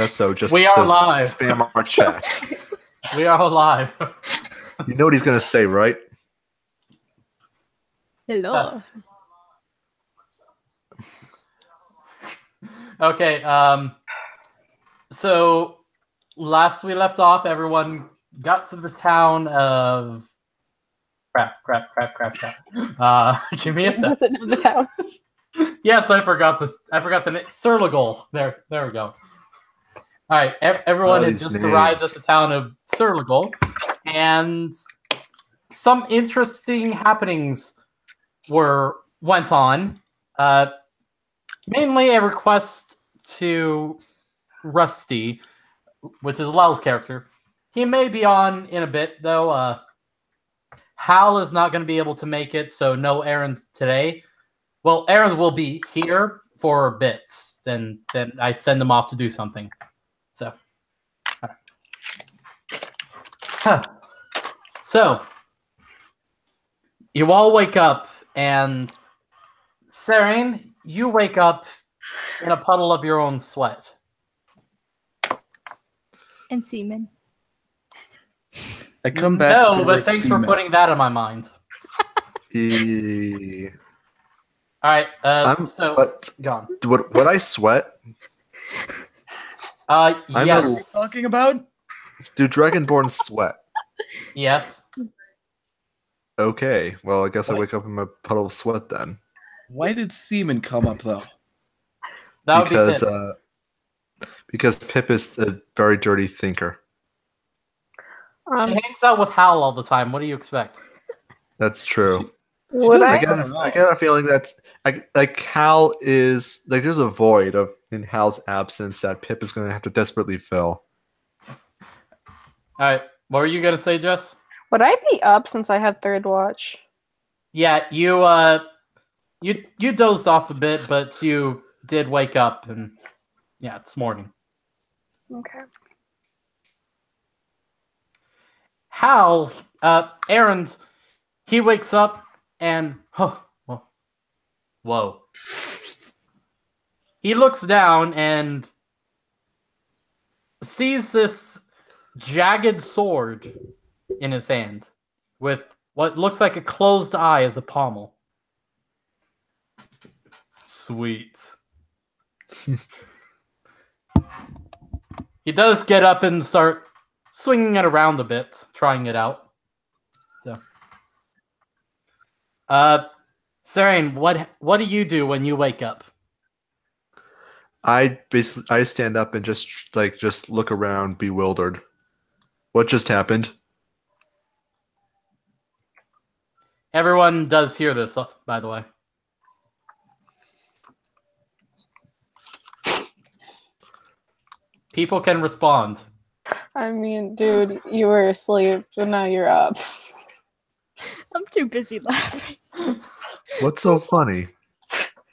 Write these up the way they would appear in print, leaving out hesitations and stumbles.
SO just We are to live. spam our chat. We are live. You know what he's gonna say, right? Hello. Okay, so last we left off, everyone got to the town of crap. Give me a sec. Of the town. Yes, I forgot this. I forgot the name. Surligol. There we go. All right, everyone had just arrived at the town of Surligol, and some interesting happenings went on. Mainly a request to Rusty, which is Lel's character. He may be on in a bit, though. Hal is not going to be able to make it, so no errands today. Well, Aaron will be here for bits. Then I send him off to do something. So, so you all wake up, and Serene, you wake up in a puddle of your own sweat. And semen. I come back. No, but thanks for putting that in my mind. All right. Gone. Would I sweat? Yes. Talking about? Do Dragonborn sweat? Yes. Okay. Well, I guess I wake up in a puddle of sweat then. Why did semen come up though? That because Pip is a very dirty thinker. She hangs out with Hal all the time. What do you expect? That's true. I get a feeling that's like Hal is like there's a void in Hal's absence that Pip is going to have to desperately fill. All right, what were you gonna say, Jess? Would I be up since I had third watch? Yeah, you dozed off a bit, but you did wake up, and yeah, it's morning. Okay. Hal, Aaron, he wakes up and whoa. He looks down and sees this jagged sword in his hand with what looks like a closed eye as a pommel. Sweet. He does get up and start swinging it around a bit, trying it out. So, Serene, what do you do when you wake up? I stand up and just look around, bewildered. What just happened? Everyone does hear this, by the way. People can respond. I mean, dude, you were asleep, and now you're up. I'm too busy laughing. What's so funny?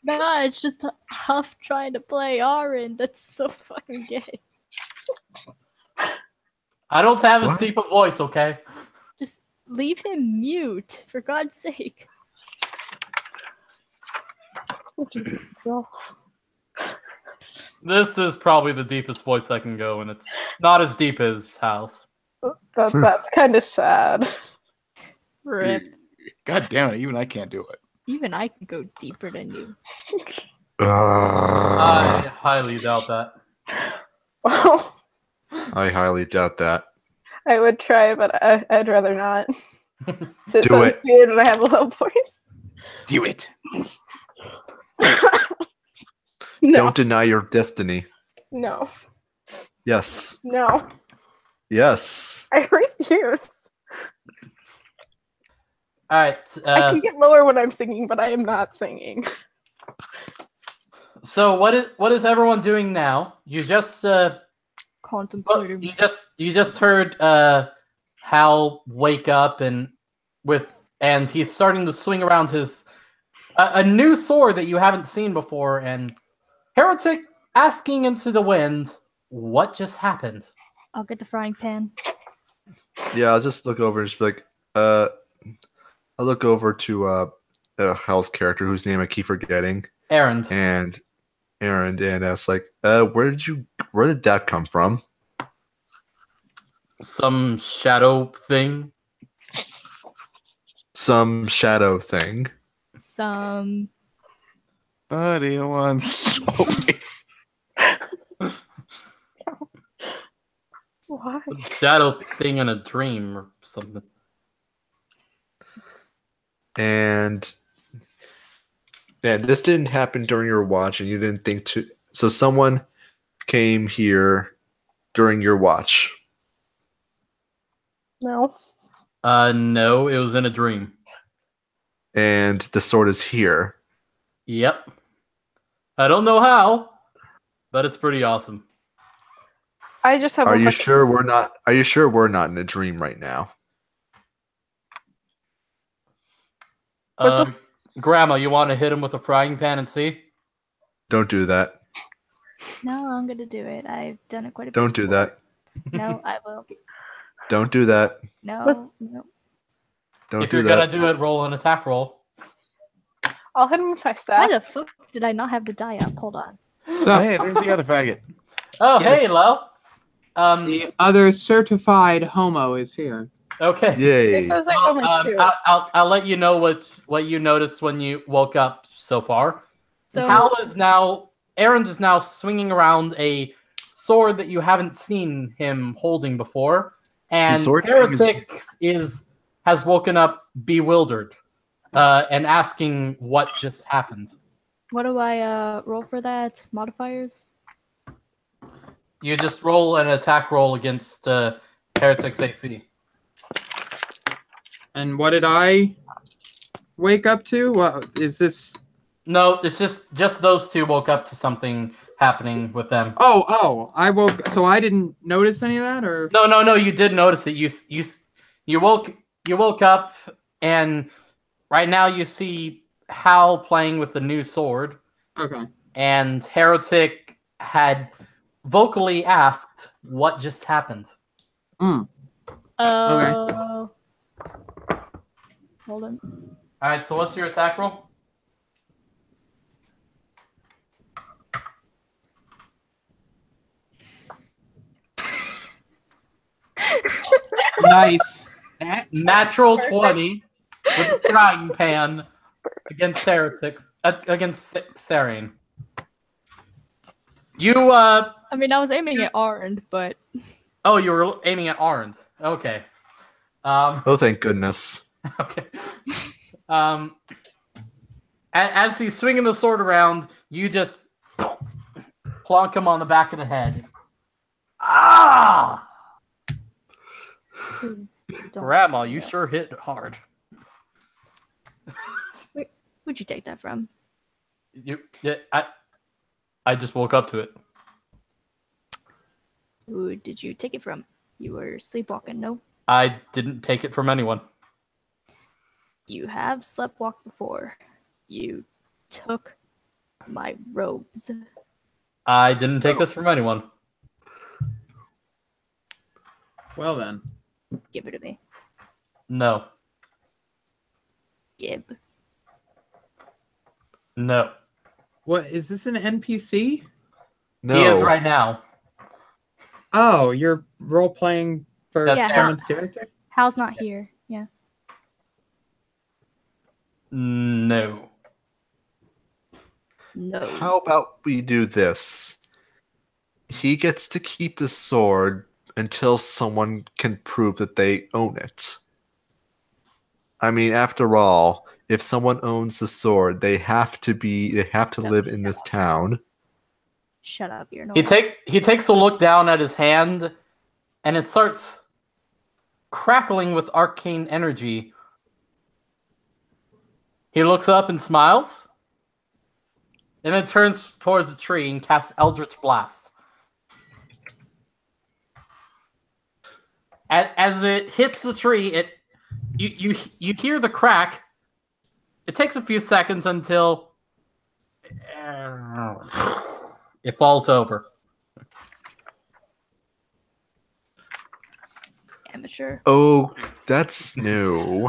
Nah, it's just Huff trying to play Aaron. That's so fucking gay. I don't have as deep a voice, okay? Just leave him mute, for God's sake. This is probably the deepest voice I can go, and it's not as deep as Hal's. That's kind of sad. Rip. God damn it, even I can't do it. Even I can go deeper than you. I highly doubt that. I highly doubt that. I would try, but I'd rather not. This Do sounds it. weird when I have a low voice. Do it. No. Don't deny your destiny. No. Yes. No. Yes. I refuse. All right. I can get lower when I'm singing, but I am not singing. So what is everyone doing now? You just Contemplating. you just heard Hal wake up and he's starting to swing around his a new sword that you haven't seen before, and Heretic asking into the wind, what just happened? I'll get the frying pan. Yeah, I'll just look over and just be like, I'll look over to Hal's character, whose name I keep forgetting. Aaron. And Aaron and asks, like, where did that come from? Some shadow thing. Some shadow thing. Some Buddy wants. Why? Some shadow thing in a dream or something. And this didn't happen during your watch, and you didn't think to. So someone came here during your watch. No. No, it was in a dream. And the sword is here. Yep. I don't know how, but it's pretty awesome. I just have. Are one you question. sure we're not? Are you sure we're not in a dream right now? What's Grandma, you want to hit him with a frying pan and see? Don't do that. No, I'm gonna do it. I've done it quite a bit. Don't do before. that. No, I will. Don't do that. No, no. Don't If do you're that. gonna do it, roll an attack roll. I'll hit him with my Why staff. the fuck did I not have the die up? Hold on. So, hey, there's the other faggot. Oh, Yes. hey, Lo. The other certified homo is here. Okay. It Yay. says there's Well, only two. I'll let you know what you noticed when you woke up so far. So Aaron's is now swinging around a sword that you haven't seen him holding before, and sword Heretic has woken up bewildered, and asking what just happened. what do I roll for that? Modifiers? You just roll an attack roll against Heretic's AC. And what did I wake up to? What is this? No, it's just those two woke up to something happening with them. Oh, I woke. So I didn't notice any of that, or No, you did notice it. You woke up, and right now you see Hal playing with the new sword, okay. and Heretic had vocally asked what just happened. Oh. Hold on. All right, so what's your attack roll? Nice. Natural Perfect. 20 with a frying pan against Heretics against Sarian. You I mean, I was aiming at Arnd, but oh, you were aiming at Arnd. Okay. Oh, thank goodness. Okay. As he's swinging the sword around, you just plonk him on the back of the head. Ah! please don't. Grandma, you sure hit hard. Where'd you take that from? I just woke up to it. Who did you take it from? You were sleepwalking, no? I didn't take it from anyone. You have sleptwalked before. You took my robes. I didn't take this from anyone. Well then. Give it to me. No. Give. No. What is this? An NPC? No. He is right now. Oh, you're role playing for That's someone's character. Hal's not here. Yeah. No. No. How about we do this? He gets to keep the sword until someone can prove that they own it. I mean, after all, if someone owns the sword, they have to live in this town. Shut up. You're no. He takes a look down at his hand, and it starts crackling with arcane energy. He looks up and smiles, and then turns towards the tree and casts Eldritch Blast. As it hits the tree, you hear the crack. It takes a few seconds until it falls over. Amateur. Oh, that's new.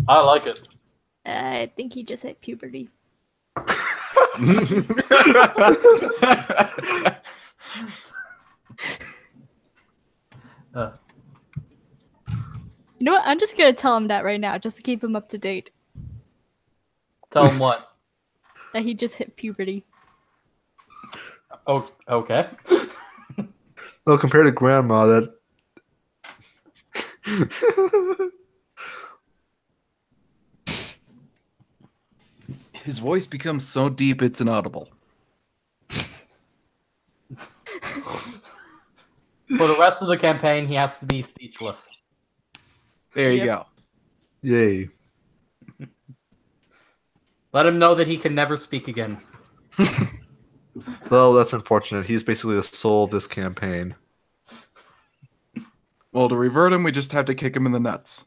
I like it. I think he just hit puberty. Uh, You know what? I'm just gonna tell him that right now, just to keep him up to date. tell him what? That he just hit puberty. Oh, okay. Well, compared to Grandma, that. His voice becomes so deep it's inaudible. For the rest of the campaign, he has to be speechless. There you Yep. go. Yay. Let him know that he can never speak again. Well, that's unfortunate. He's basically the soul of this campaign. Well, to revert him, we just have to kick him in the nuts.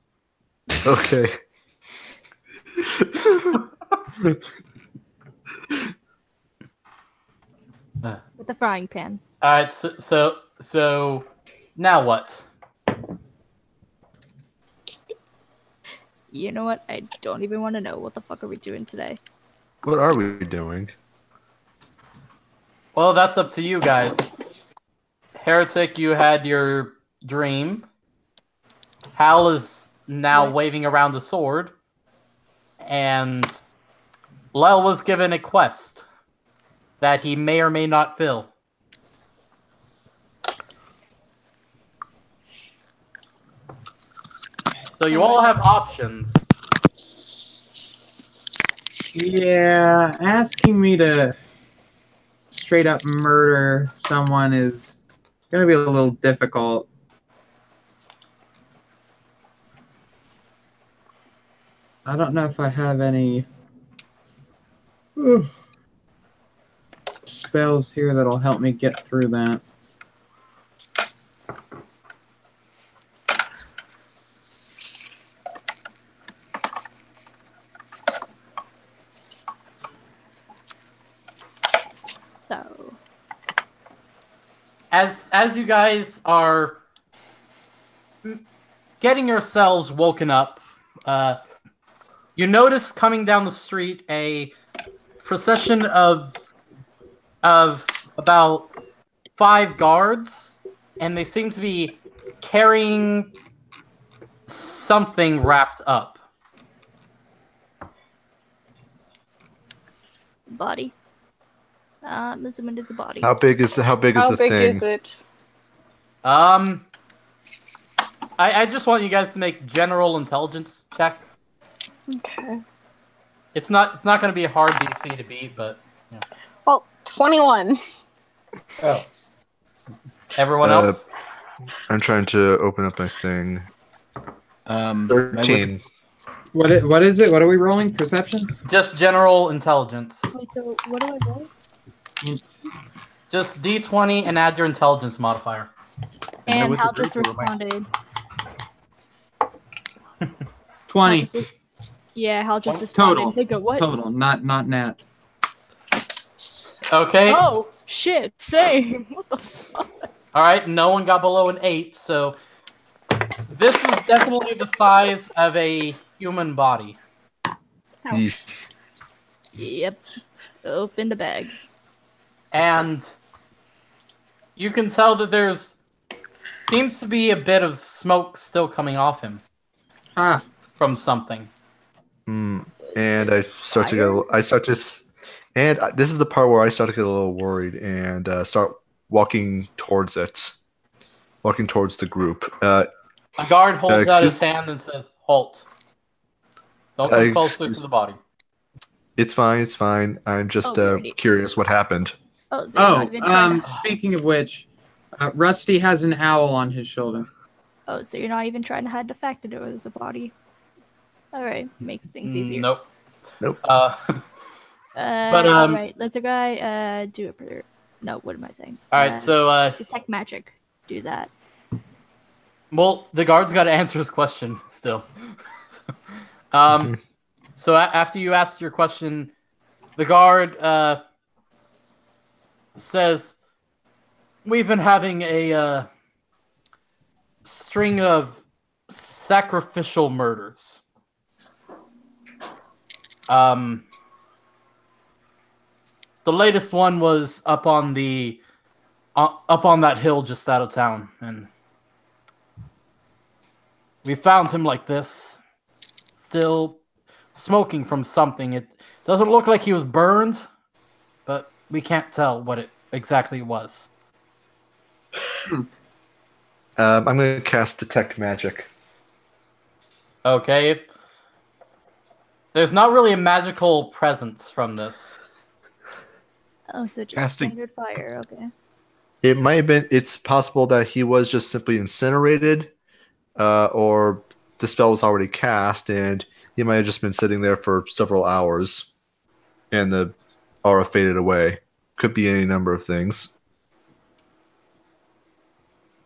Okay. With the frying pan. All right. So now what? You know what? I don't even want to know. What the fuck are we doing today? What are we doing? Well, that's up to you guys. Heretic, you had your dream. Hal is now waving around the sword. And Lel was given a quest that he may or may not fill. So you all have options. Yeah, asking me to straight up murder someone is gonna be a little difficult. I don't know if I have any spells here that'll help me get through that. So, As you guys are getting yourselves woken up, you notice coming down the street a procession of about 5 guards, and they seem to be carrying something wrapped up. body. I'm assuming it's a body. How big is the How big thing? is it? I just want you guys to make general intelligence check. Okay. It's not going to be a hard DC to beat, but Well, 21. oh. Everyone Uh, else? I'm trying to open up my thing. 13. What is it? What are we rolling? Perception? Just general intelligence. Wait, so what do I roll? Just D20 and add your intelligence modifier. Am I And with Hal the just group or am I- responded. 20 Hal just- yeah, Hal just Total. responded. They go, what? total, not nat. Okay. Oh, shit, same. What the fuck? All right. No one got below an 8, so this is definitely the size of a human body. Yeesh. Yep. Open the bag. And you can tell that there's seems to be a bit of smoke still coming off him Ah, from something. And I start to go. And this is the part where I start to get a little worried and start walking towards it, walking towards the group. A guard holds out his excuse- hand and says, "Halt! Don't come closer excuse- to the body." It's fine. It's fine. I'm just Alrighty. curious what happened. Oh, so you're not even trying to... speaking of which, Rusty has an owl on his shoulder. Oh, so you're not even trying to hide the fact that it was a body. Alright, makes things easier. Nope. Nope. But, alright, let's guy do it for... No, what am I saying? All right. So, Detect magic. Do that. well, the guard's got to answer his question still. So after you ask your question, the guard says, "We've been having a string of sacrificial murders. The latest one was up on that hill just out of town, and we found him like this, still smoking from something. It doesn't look like he was burned, but we can't tell what it exactly was. I'm going to cast Detect Magic. Okay. There's not really a magical presence from this. Oh, so just Casting. standard fire. Okay. It might have been. It's possible that he was just simply incinerated, or the spell was already cast, and he might have just been sitting there for several hours, and the aura faded away. Could be any number of things.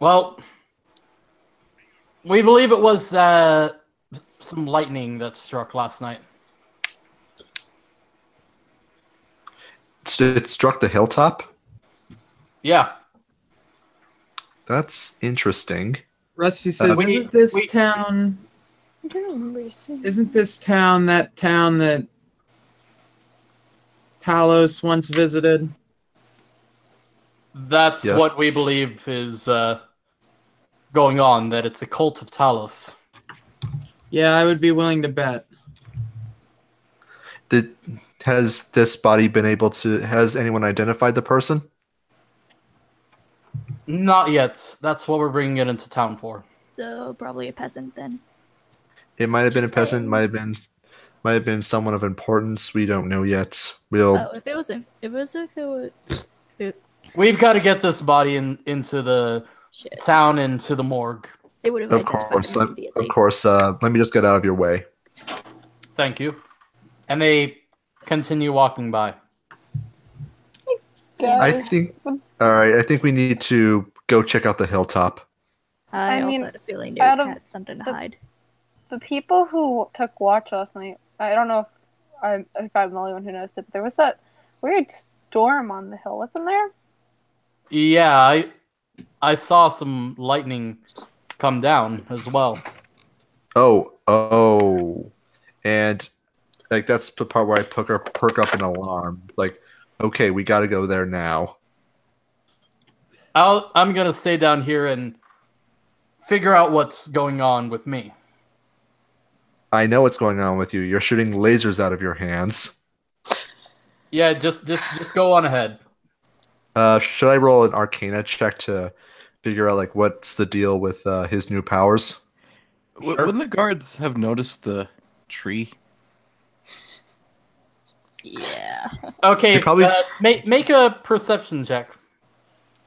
Well, we believe it was some lightning that struck last night. It struck the hilltop. Yeah. That's interesting. Rusty says, we- town... I don't remember seeing. Isn't this town that Talos once visited? That's Yes. what we believe is going on, that it's a cult of Talos. Yeah, I would be willing to bet. Has this body been able to? Has anyone identified the person? Not yet. That's what we're bringing it into town for. So probably a peasant then. It might have been a Just peasant. saying. Might have been someone of importance. We don't know yet. We'll. Oh, if it was. We've got to get this body into the Shit. town and to the morgue. They would have Of identified course. him immediately. Of course. Let me just get out of your way. Thank you. And they continue walking by. I think. All right. I think we need to go check out the hilltop. I I mean, also had a feeling they out would of have something to the- hide. The people who took watch last night, I don't know if I'm the only one who noticed it, but there was that weird storm on the hill, wasn't there? Yeah, I saw some lightning come down as well. Oh. And like that's the part where I perk up an alarm. Like, okay, we got to go there now. I'm gonna stay down here and figure out what's going on with me. I know what's going on with you. You're shooting lasers out of your hands. Yeah, just go on ahead. Should I roll an Arcana check to figure out like what's the deal with his new powers? Sure. Wouldn't the guards have noticed the tree? Yeah. Okay, You probably- make a perception check.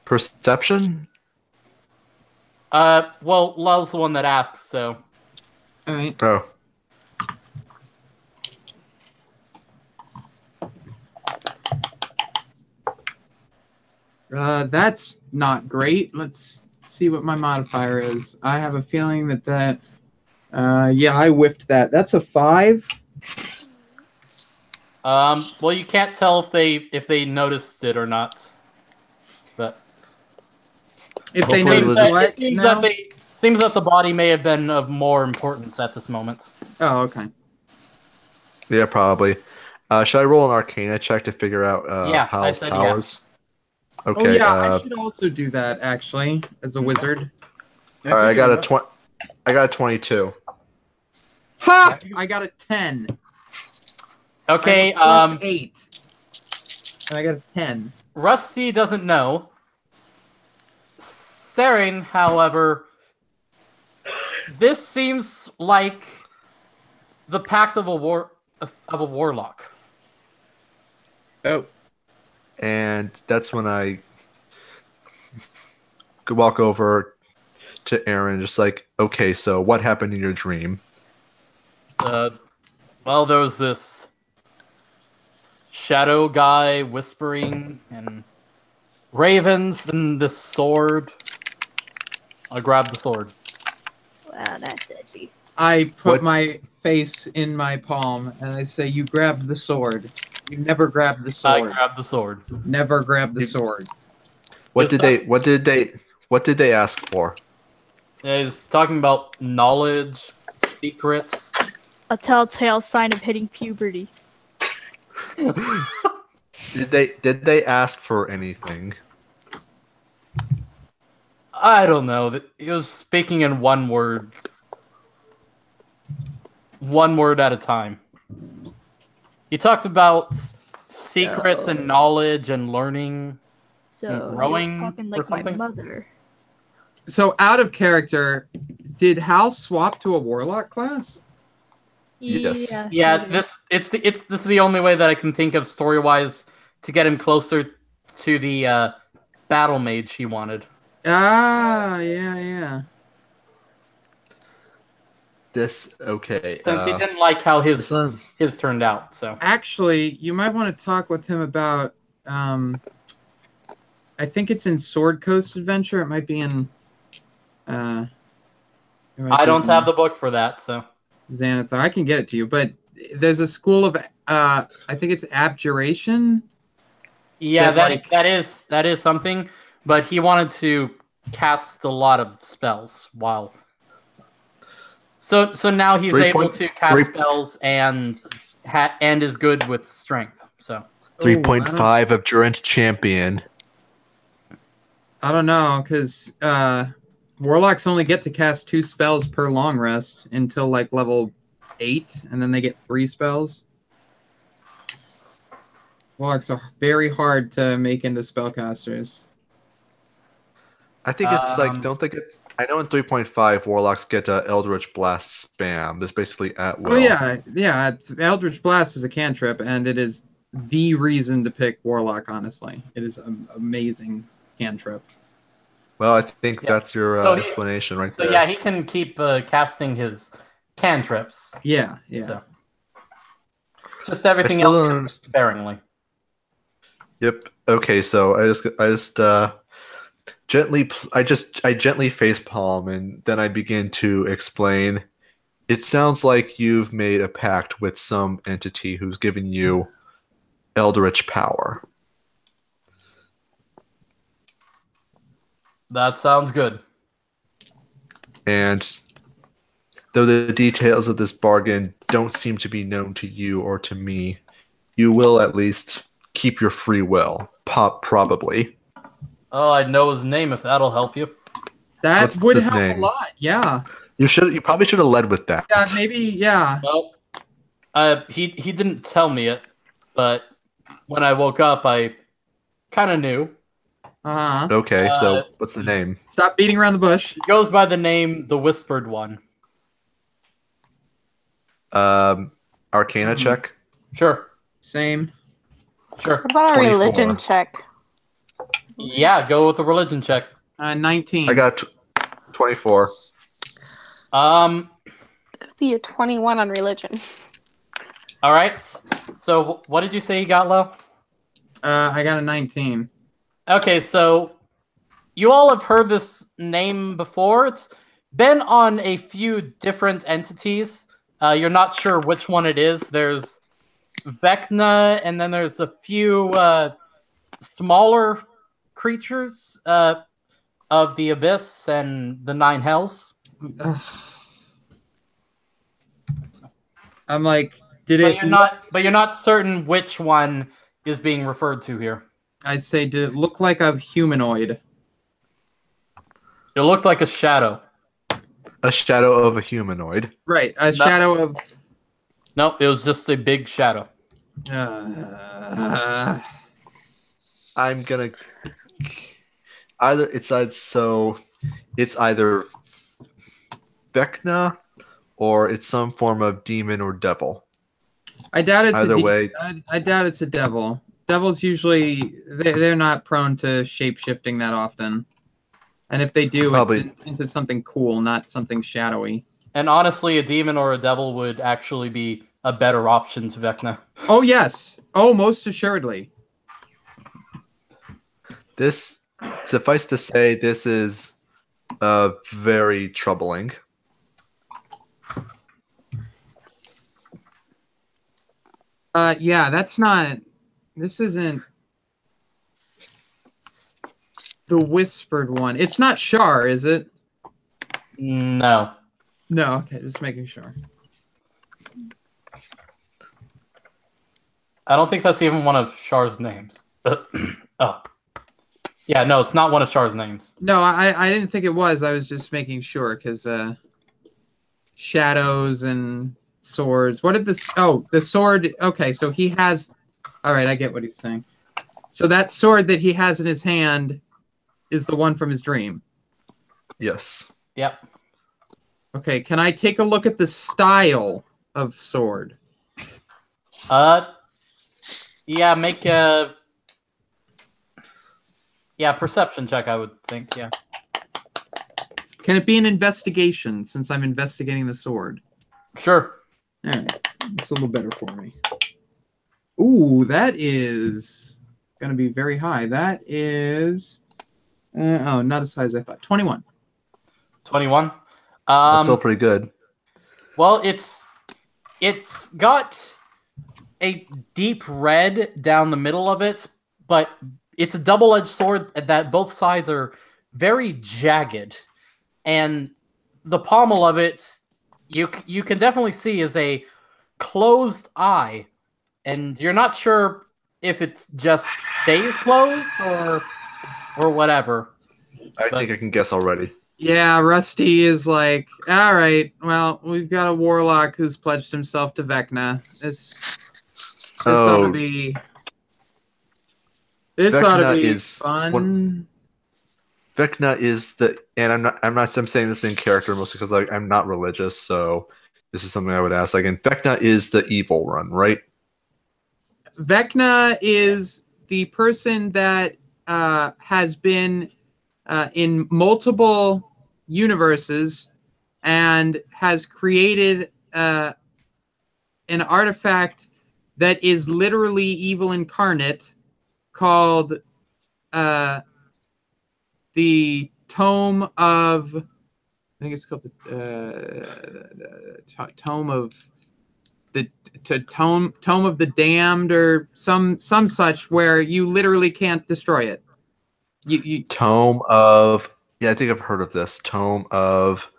Perception? Well, Lal's the one that asks, so All right. Oh. That's not great. Let's see what my modifier is. I have a feeling that yeah, I whiffed that. That's a 5. well, you can't tell if they noticed it or not. But If they Hopefully notice they'll just- what? it seems No? seems that the body may have been of more importance at this moment. Oh, okay. Yeah, probably. Should I roll an Arcana check to figure out Yeah, I Hal's said powers? Oh Okay. yeah, I should also do that actually as a wizard. all right, I got a 22. Ha! I got a 10. Okay, Plus 8. And I got a 10. Rusty doesn't know. Saren, however, this seems like the pact of a warlock. Oh, And that's when I could walk over to Aaron, just like, okay, so what happened in your dream? Well, there was this shadow guy whispering and ravens and this sword. I grabbed the sword. Wow, that's edgy. I put What- my face in my palm and I say, "You grabbed the sword. You never grabbed the I sword. grabbed the sword. Never grabbed the You- sword." What Just did they ask for? He's talking about knowledge, secrets. A telltale sign of hitting puberty. Did they ask for anything? I don't know. He was speaking in one word at a time. He talked about secrets and knowledge and learning. So growing he was talking or like my something? mother. So out of character, did Hal swap to a warlock class? Yes. Yeah, he did. this is the only way that I can think of story-wise to get him closer to the battle mage he wanted. Ah, yeah. Okay. Since he didn't like how this one- his turned out, so Actually, you might want to talk with him about. I think it's in Sword Coast Adventure. It might be in. I don't have the book for that. So Xanathar. I can get it to you, but there's a school of. I think it's abjuration. yeah, That, that is something. But he wanted to cast a lot of spells while. So now he's able to cast spells and is good with strength. So 3.5 Abjurant Champion. I don't know, because warlocks only get to cast 2 spells per long rest until like level 8, and then they get 3 spells. Warlocks are very hard to make into spellcasters. I think it's like, don't they get? I know in 3.5 Warlocks get Eldritch Blast spam. That's basically at will. Oh yeah. Eldritch Blast is a cantrip, and it is the reason to pick Warlock. Honestly, it is an amazing cantrip. Well, I think that's your explanation right there. So yeah, he can keep casting his cantrips. Yeah. So. Just everything else sparingly. Yep. Okay. So I gently facepalm, and then I begin to explain. It sounds like you've made a pact with some entity who's given you eldritch power. That sounds good. And though the details of this bargain don't seem to be known to you or to me, you will at least keep your free will. Probably. Oh, I'd know his name if that'll help you. That would help a lot. Yeah. You probably should have led with that. Yeah, maybe. Yeah. Well, he didn't tell me it, but when I woke up, I kind of knew. Okay, so what's the name? Stop beating around the bush. He goes by the name The Whispered One. Arcana check? Sure. Same. Sure. What about a 24. religion check? Yeah, go with the religion check. 19. I got 24. Be a 21 on religion. All right. So what did you say you got, Lo? I got a 19. Okay, so you all have heard this name before. It's been on a few different entities. You're not sure which one it is. There's Vecna, and then there's a few smaller creatures of the Abyss and the Nine Hells. I'm like, But you're not certain which one is being referred to here. I'd say, did it look like a humanoid? It looked like a shadow. A shadow of a humanoid. Right, a shadow of... No, it was just a big shadow. I'm gonna it's either Vecna or it's some form of demon or devil. I doubt it's either way. I doubt it's a devil. Devils usually they're not prone to shape-shifting that often. And if they do, it's into something cool, not something shadowy. And honestly, a demon or a devil would actually be a better option to Vecna. Oh, yes. Oh, most assuredly. This, suffice to say, this is very troubling. Yeah, that's not... This isn't... The Whispered One. It's not Shar, is it? No. No, okay, just making sure. I don't think that's even one of Char's names. Oh. Yeah, no, it's not one of Char's names. No, I didn't think it was. I was just making sure because shadows and swords. What did this? Oh, the sword. Okay, so he has. All right, I get what he's saying. So that sword that he has in his hand is the one from his dream. Yes. Yep. Okay, can I take a look at the style of sword? Yeah, make a perception check, I would think, yeah. Can it be an investigation since I'm investigating the sword? Sure. All right, it's a little better for me. Ooh, that is going to be very high. That is, not as high as I thought. 21. 21. That's still pretty good. Well, it's got a deep red down the middle of it, but it's a double-edged sword that both sides are very jagged, and the pommel of it you can definitely see is a closed eye, and you're not sure if it just stays closed or whatever. I think I can guess already. Yeah, Rusty is like, all right, well, we've got a warlock who's pledged himself to Vecna. This ought to be. This ought to be fun. Vecna is and I'm saying this in character mostly because I'm not religious, so this is something I would ask. Like, and Vecna is the evil one, right? Vecna is the person that has been in multiple universes and has created an artifact that is literally evil incarnate called the Tome of, I think it's called the Tome of the Tome of the Damned or some such, where you literally can't destroy it. You Tome of, yeah, I think I've heard of this. Tome of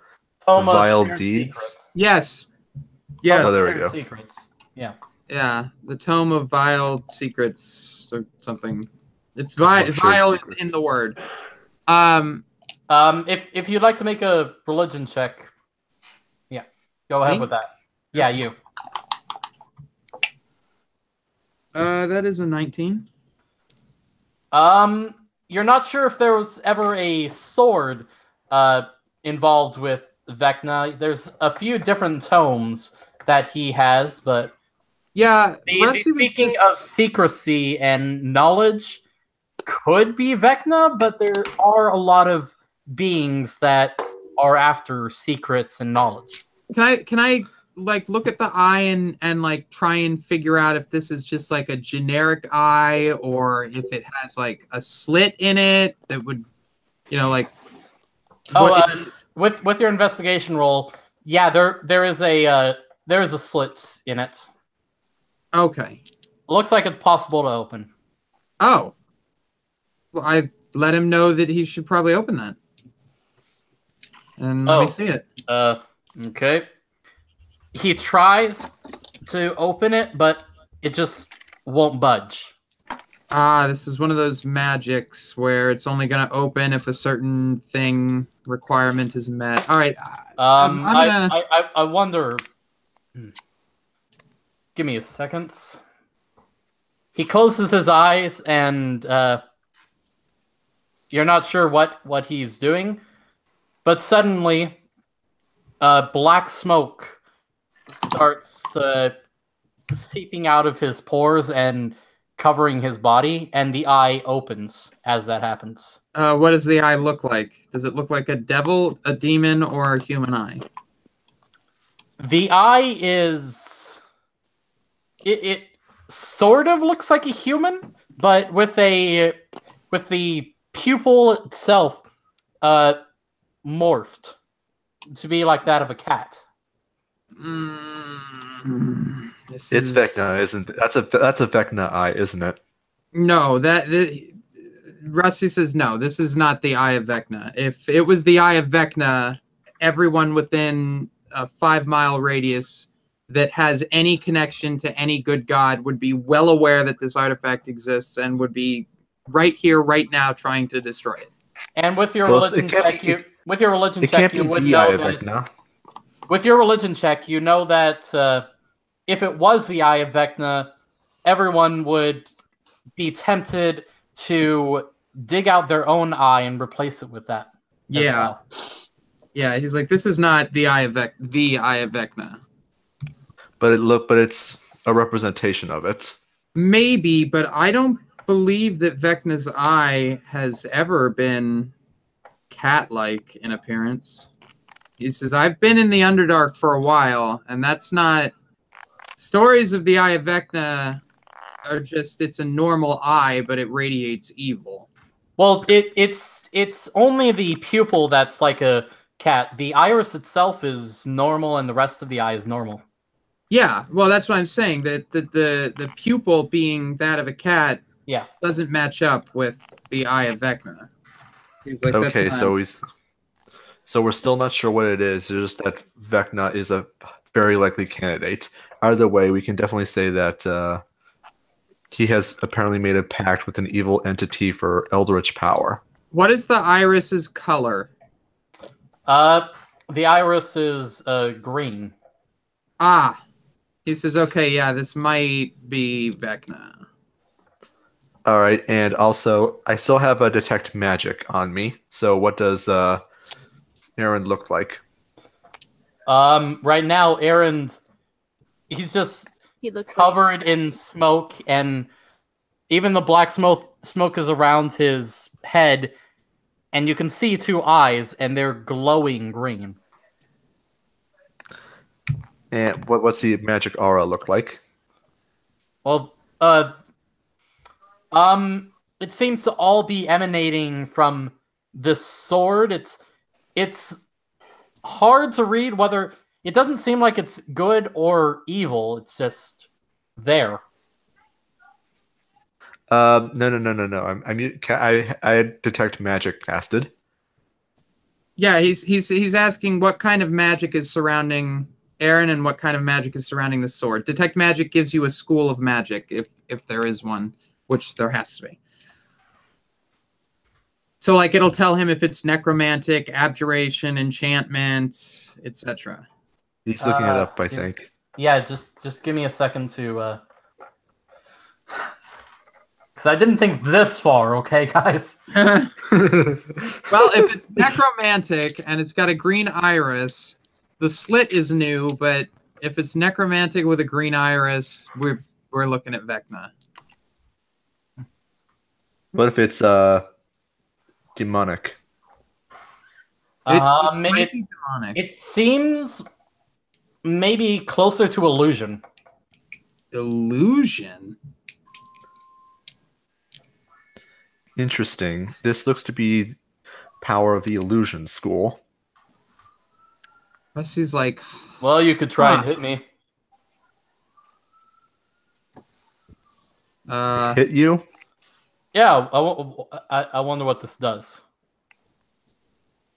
Vile Deeds. Secrets. Yes. Yes. Oh, there we go. Secrets. Yeah. Yeah, the Tome of Vile Secrets or something. It's vile in the word. If you'd like to make a religion check, yeah, go ahead with that. Yeah, you. That is a 19. You're not sure if there was ever a sword involved with Vecna. There's a few different tomes that he has, but yeah, speaking of secrecy and knowledge, could be Vecna, but there are a lot of beings that are after secrets and knowledge. Can I like look at the eye and like try and figure out if this is just like a generic eye or if it has like a slit in it that would, like. With your investigation roll, yeah, there is a slit in it. Okay. Looks like it's possible to open. Oh. Well, I let him know that he should probably open that. And let me see it. Okay. He tries to open it, but it just won't budge. This is one of those magics where it's only going to open if a certain thing requirement is met. All right. I wonder. Give me a second. He closes his eyes, and you're not sure what he's doing, but suddenly, black smoke starts seeping out of his pores and covering his body, and the eye opens as that happens. What does the eye look like? Does it look like a devil, a demon, or a human eye? The eye is... It sort of looks like a human, but with the pupil itself morphed to be like that of a cat. It's Vecna, isn't it? That's a Vecna eye, isn't it? No, Rusty says no. This is not the eye of Vecna. If it was the eye of Vecna, everyone within a 5-mile radius that has any connection to any good god would be well aware that this artifact exists and would be right here, right now, trying to destroy it. And with your Well, religion check, you It can't be would the Eye know of that. Vecna. With your religion check, you know that if it was the Eye of Vecna, everyone would be tempted to dig out their own eye and replace it with that. as Yeah. well. Yeah, he's like, this is not the Eye of Vecna. But it's a representation of it. Maybe, but I don't believe that Vecna's eye has ever been cat-like in appearance. He says, I've been in the Underdark for a while, and that's not... Stories of the Eye of Vecna are just, it's a normal eye, but it radiates evil. Well, it's only the pupil that's like a cat. The iris itself is normal, and the rest of the eye is normal. Yeah, well, that's what I'm saying. That the pupil being that of a cat doesn't match up with the Eye of Vecna. He's like, Okay, that's not... so we're still not sure what it is. It's just that Vecna is a very likely candidate. Either way, we can definitely say that he has apparently made a pact with an evil entity for eldritch power. What is the iris's color? The iris is green. Ah. He says, okay, yeah, this might be Vecna. All right, and also, I still have a detect magic on me. So what does Aaron look like? Right now, he's just He looks covered in smoke, and even the black smoke is around his head, and you can see two eyes, and they're glowing green. And what's the magic aura look like? Well, it seems to all be emanating from this sword. It's hard to read whether it doesn't seem like it's good or evil. It's just there. No. I detect magic casted. Yeah, he's asking what kind of magic is surrounding Aaron and what kind of magic is surrounding the sword. Detect magic gives you a school of magic, if there is one, which there has to be. So, like, it'll tell him if it's necromantic, abjuration, enchantment, etc. He's looking it up, I think. Yeah, just give me a second to... Because I didn't think this far, okay, guys? Well, if it's necromantic and it's got a green iris... The slit is new, but if it's necromantic with a green iris, we're looking at Vecna. What if it's demonic? It might be demonic. It seems maybe closer to illusion. Illusion? Interesting. This looks to be power of the illusion school. He's like, well, you could try and hit me. Hit you? Yeah, I wonder what this does.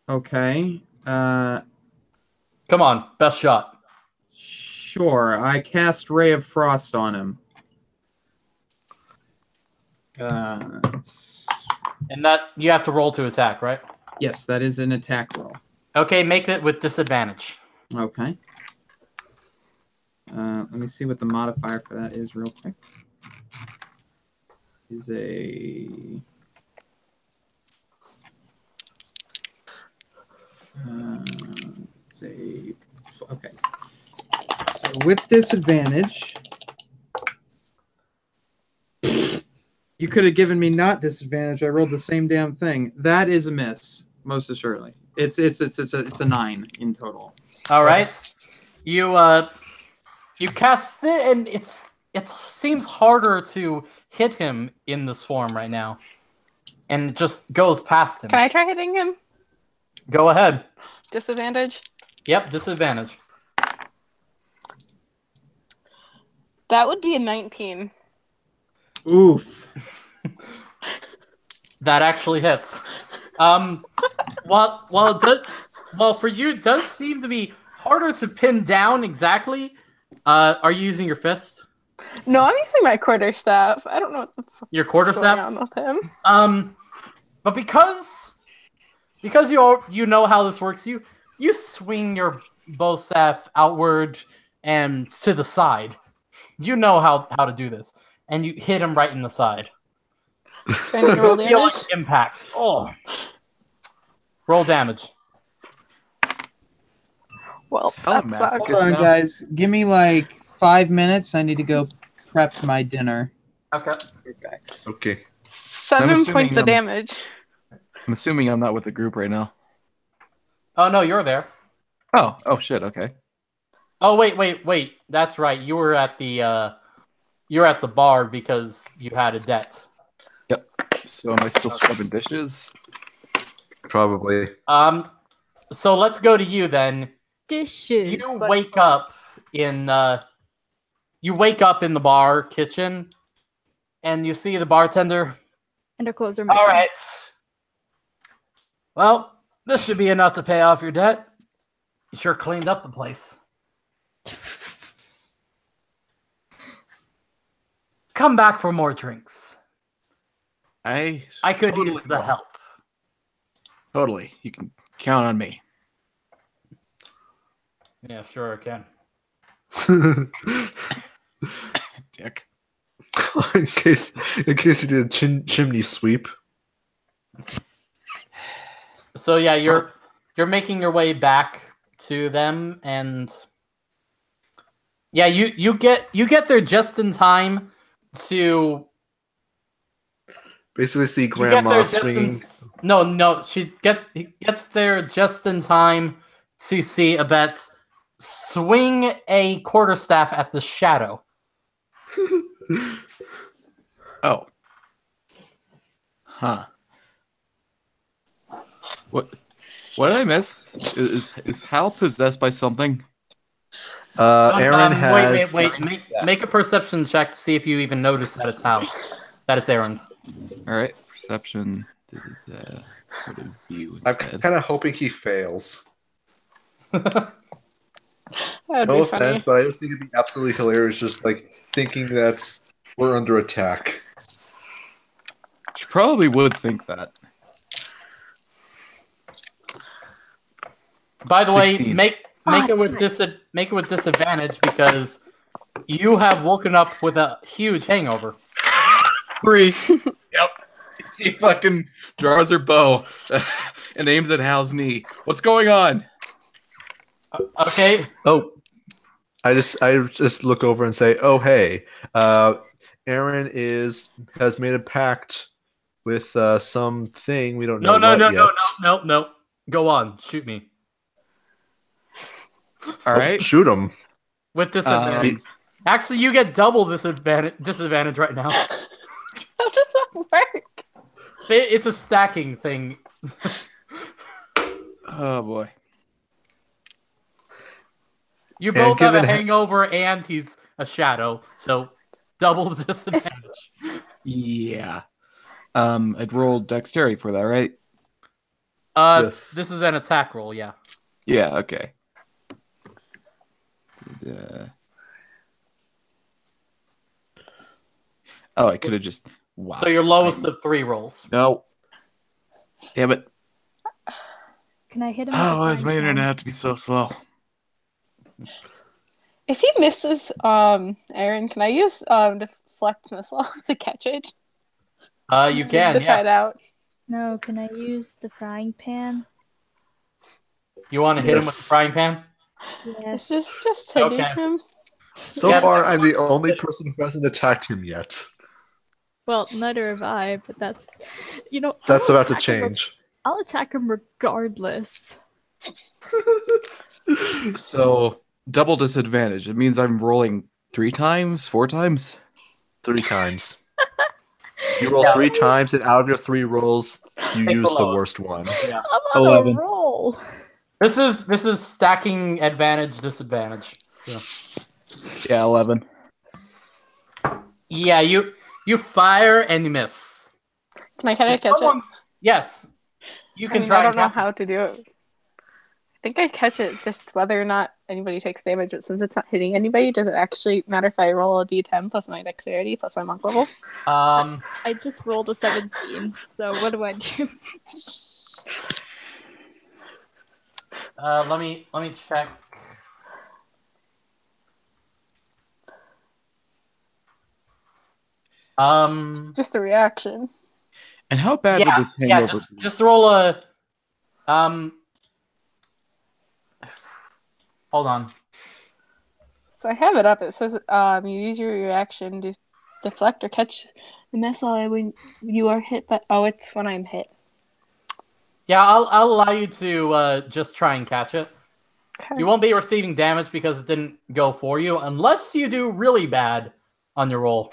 Okay. Come on, best shot. Sure, I cast Ray of Frost on him. And that you have to roll to attack, right? Yes, that is an attack roll. Okay, make it with disadvantage. Okay. Let me see what the modifier for that is real quick. Is a... Okay. So with disadvantage... You could have given me not disadvantage. I rolled the same damn thing. That is a miss, most assuredly. It's a 9 in total. All right, you cast it, and it seems harder to hit him in this form right now, and it just goes past him. Can I try hitting him? Go ahead. Disadvantage? Yep, disadvantage. That would be a 19. Oof. That actually hits. Well, for you, it does seem to be harder to pin down exactly, Are you using your fist? No, I'm using my quarterstaff. I don't know what the fuck Your is quarterstaff? going on with him. But because you know how this works, you swing your bow staff outward and to the side. You know how to do this, and you hit him right in the side. Do I need to roll Feel damage? like impact. Oh, roll damage. Well, Oh, that Matt, sucks. Hold Guess on, not. guys. Give me like 5 minutes. I need to go prep my dinner. Okay. Okay. 7 assuming points of I'm- damage. I'm assuming I'm not with the group right now. Oh no, you're there. Oh shit. Okay. Oh wait. That's right. You were at the bar because you had a debt. Yep. So am I still scrubbing dishes? Probably. So let's go to you then. Dishes. You but- wake up in the bar kitchen, and you see the bartender. And her clothes are missing. All right. Well, this should be enough to pay off your debt. You sure cleaned up the place. Come back for more drinks. I I could totally use the will. help. Totally. You can count on me. Yeah, sure I can. Dick. in case you did a chimney sweep. So yeah, you're making your way back to them, and yeah, you get there just in time to Basically, see you get Grandma there just swinging. no, she gets there just in time to see Abetz swing a quarterstaff at the shadow. Oh. Huh. What did I miss? Is Hal possessed by something? Aaron has. Wait. Make a perception check to see if you even notice that it's Hal. That it's Aaron's. All right. Perception. What a view I'm instead. kind of hoping he fails. That would No be funny. offense, but I just think it'd be absolutely hilarious, just like thinking that we're under attack. She probably would think that. By the way, 16. make it with disadvantage because you have woken up with a huge hangover. 3. Yep. She fucking draws her bow and aims at Hal's knee. What's going on? Okay. Oh, I just look over and say, "Oh, hey, Aaron has made a pact with something we don't know what yet." No. Go on, shoot me All right. Shoot him. with disadvantage. Actually, you get double disadvantage right now. How does that work? It's a stacking thing. Oh boy. You both have a given hangover and he's a shadow, so double disadvantage. Yeah. I'd roll dexterity for that, right? Yes. This is an attack roll, yeah. Yeah. Okay. Oh, I could have just. Wow. So your lowest of 3 rolls. No. Damn it. Can I hit him? with a Oh, why does frying my pan? internet have to be so slow? If he misses Aaron, can I use deflect missile to catch it? You Just can, to try it yeah. out. No, can I use the frying pan? You want to hit him with the Yes. frying pan? It's Yes. just hitting Okay. him. So Yeah. far, I'm the only person who hasn't attacked him yet. Well, neither have I, but that's, That's I'll about to attack him change. I'll attack him regardless. So double disadvantage. It means I'm rolling 3 times, 4 times. 3 times. You roll Yeah. 3 times, and out of your 3 rolls, you Pick use the the lowest. worst one. Yeah. I'm on 11. a roll. This is stacking advantage disadvantage. So. Yeah, 11. Yeah, you fire and you miss. Can I kind of catch it? Yes. You I can mean, try I don't and know catch how to do it. think I catch it just whether or not anybody takes damage, but since it's not hitting anybody, does it actually matter if I roll a d10 plus my dexterity plus my monk level? I just rolled a 17, so what do I do? Let me check. Just a reaction. And how bad would this Yeah, hangover be? just roll a hold on. So I have it up. It says you use your reaction to deflect or catch the missile when you are hit by. Oh, it's when I'm hit. Yeah, I'll allow you to just try and catch it. Okay. You won't be receiving damage because it didn't go for you, unless you do really bad on your roll.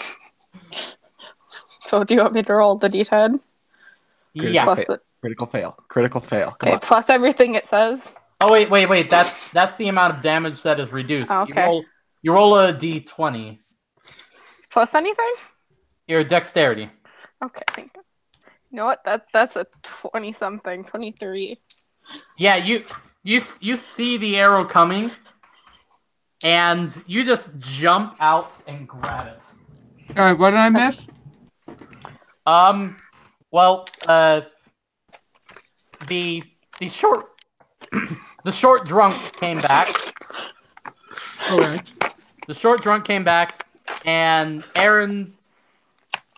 So do you want me to roll the d10? Yeah. Plus the, Critical fail. Critical fail. Come okay, on. plus everything it says. Oh wait. That's the amount of damage that is reduced. Oh, okay. You roll a d20. Plus anything? Your dexterity. Okay, thank you. You know what? That's a 20-something, 23. Yeah, you see the arrow coming, and you just jump out and grab it. All right, what did I miss? Well, the short the short drunk came back. Okay. The short drunk came back, and Aaron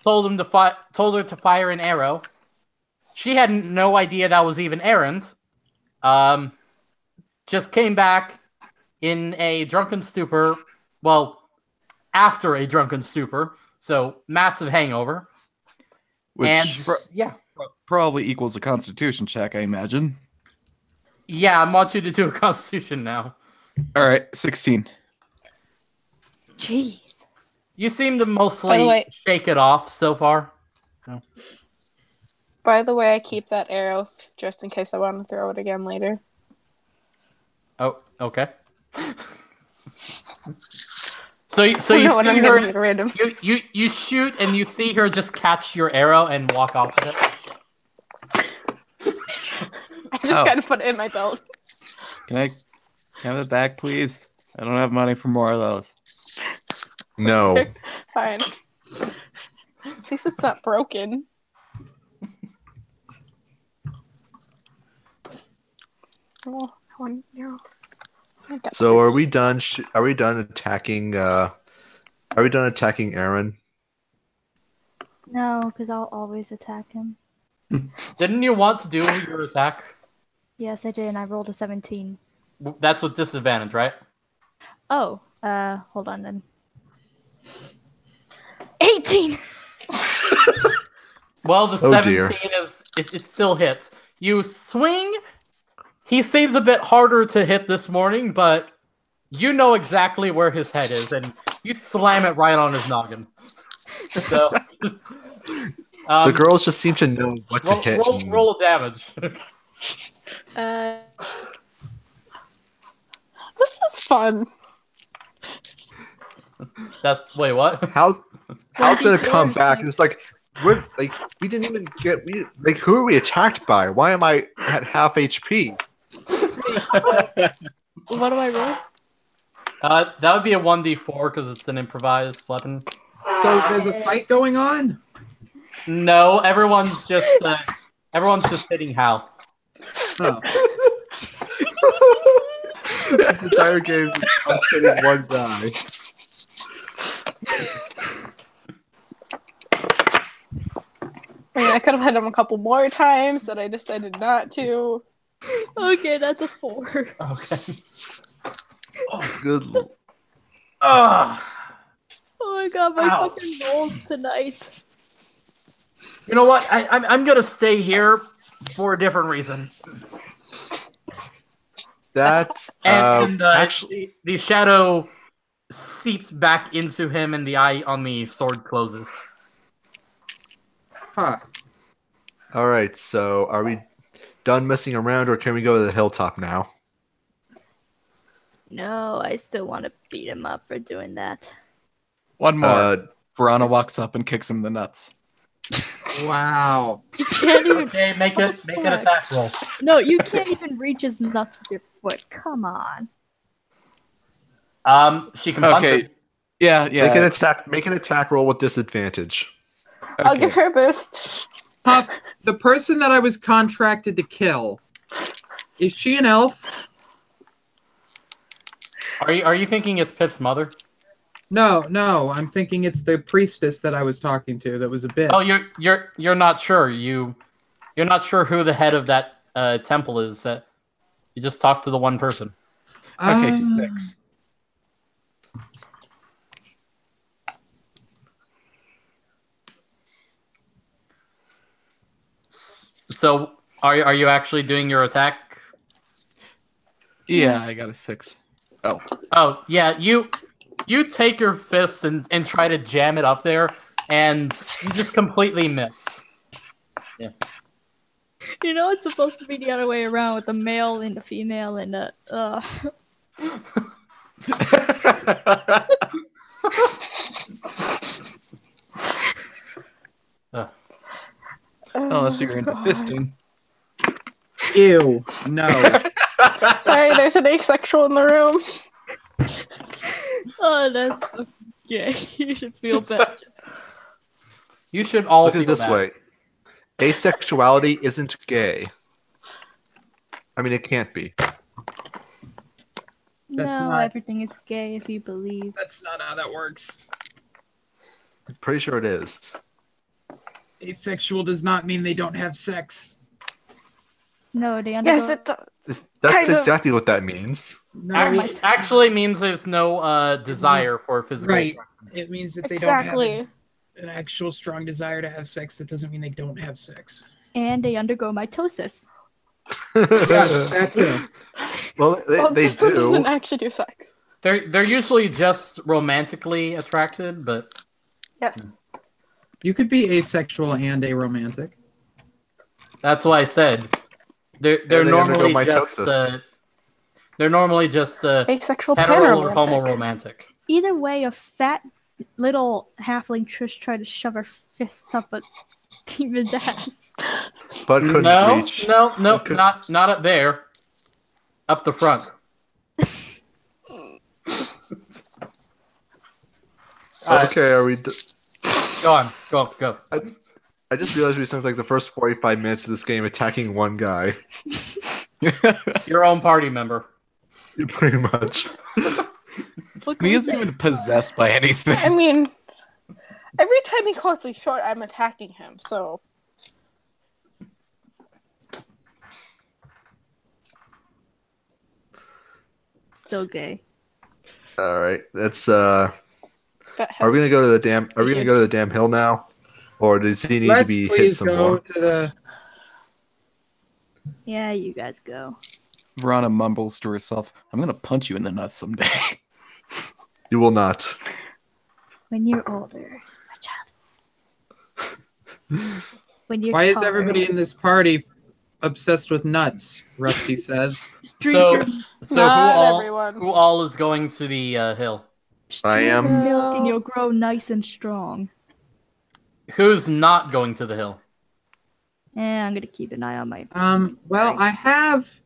told her to fire an arrow. She had no idea that was even Aaron's. Just came back in a drunken stupor. Well, after a drunken stupor, so massive hangover. Which And yeah, probably equals a Constitution check, I imagine. yeah, I want you to do a Constitution now. All right, 16. Jesus. You seem to By the mostly way- shake it off so far. By the way, I keep that arrow just in case I want to throw it again later. Oh, okay. So you No, see when I'm her. getting it random. You shoot and you see her just catch your arrow and walk off with it. I just kind of put it in my belt. Can I have it back, please? I don't have money for more of those. No. Fine. At least it's not broken. Oh, one, no. I got So are this. we done? Are we done attacking? Are we done attacking Aaron? No, because I'll always attack him. Didn't you want to do your attack? Yes, I did, and I rolled a 17. That's with disadvantage, right? Oh, hold on then. 18! Well, the Oh, 17 dear. it still hits. You swing. He seems a bit harder to hit this morning, but you know exactly where his head is, and you slam it right on his noggin. So, The girls just seem to know what to hit. roll a damage. This is fun. Wait, what? How's gonna come 24, back? 6. It's like we didn't even get who are we attacked by? Why am I at half HP? What do I roll? That would be a 1d4 because it's an improvised weapon. So there's a fight going on? No, everyone's just hitting Hal. Oh. This entire game, I'm hitting one guy. I mean, I could have hit him a couple more times, but I decided not to. Okay, that's a 4. Okay. Good. Ugh. Oh my god, my Ow. fucking rolls tonight. You know what? I'm gonna stay here for a different reason. That And actually, the shadow seeps back into him, and the eye on the sword closes. Huh. all right. So, are we done messing around, or can we go to the hilltop now? No, I still want to beat him up for doing that. One more. Uh, Verana walks up and kicks him in the nuts. Wow. You can't even. Okay, make What it the make an fuck? attack roll. No, you can't even reach his nuts with your foot. Come on. She can punch Okay. him. Yeah, Make yeah. an attack. Make an attack roll with disadvantage. I'll Okay. give her a boost. Huff, the person that I was contracted to kill, is she an elf? Are you thinking it's Pip's mother? No, I'm thinking it's the priestess that I was talking to that was a bitch. Oh, you're not sure. You're not sure who the head of that temple is. You just talked to the one person. Okay, Um, 6. So are you actually doing your attack? Yeah, I got a 6. Oh. Oh yeah, you take your fist and try to jam it up there, and you just completely miss. You know it's supposed to be the other way around with a male and a female and a. Unless you're into God. fisting. Ew. No. Sorry, there's an asexual in the room. Oh, that's fucking gay. You should feel bad. You should all Look at feel it this bad. way: asexuality isn't gay. I mean, it can't be. That's No, not- everything is gay if you believe. That's not how that works. I'm pretty sure it is. Asexual does not mean they don't have sex. No, they undergo. Yes, it does. That's Kind of. exactly what that means. No, Actually means there's no desire for physical. right. It means that they Exactly. don't have an actual strong desire to have sex. That doesn't mean they don't have sex. And they undergo mitosis. That's it. Well, Well, they this one do. doesn't actually do sex. They're usually just romantically attracted, but Yes. You could be asexual and aromantic. that's why I said they're they undergo normally just mitosis. they're normally just Asexual hetero or panromantic. homo-romantic. Either way, a fat little halfling Trish tried to shove her fist up a demon's ass. But couldn't No, reach. no, Okay. not up there. Up the front. Okay, are we? Go on, go. I just realized we spent like the first 45 minutes of this game attacking one guy. Your own party member. Pretty much. What can He we isn't say? even possessed by anything. I mean, every time he calls me short, I'm attacking him, so. Still gay. All right, that's That Are we has- gonna go to the damn? Are we gonna go to the damn hill now, or does he need to Let's be hit please some go more? to the. Yeah, you guys go. Verona mumbles to herself, I'm gonna punch you in the nuts someday. You will not. When you're older, my child. When you're Why is taller. everybody in this party obsessed with nuts? Rusty says. Drink So, your so Not everyone. who all is going to the hill? I drink am. your milk and No. you'll grow nice and strong. Who's not going to the hill? I'm gonna keep an eye on my. Well, I have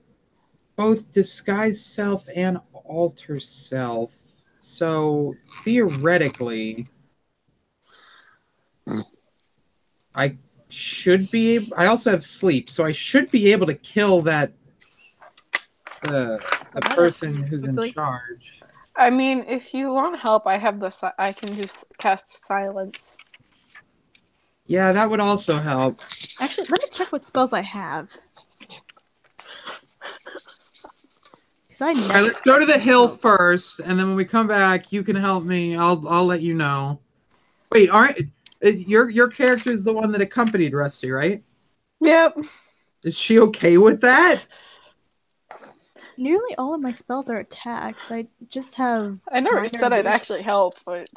both disguise self and alter self, so theoretically, I should be. I also have sleep, so I should be able to kill that the person who's in quickly. charge. I mean, if you want help, I have the. I can just cast silence. Yeah, that would also help. Actually, let me check what spells I have. Because I All right, never. let's go to the hill first, and then when we come back, you can help me. I'll let you know. Wait, aren't your character is the one that accompanied Rusty, right? Yep. Is she okay with that? Nearly all of my spells are attacks. I just have. I never minor said I'd illusion. actually help, but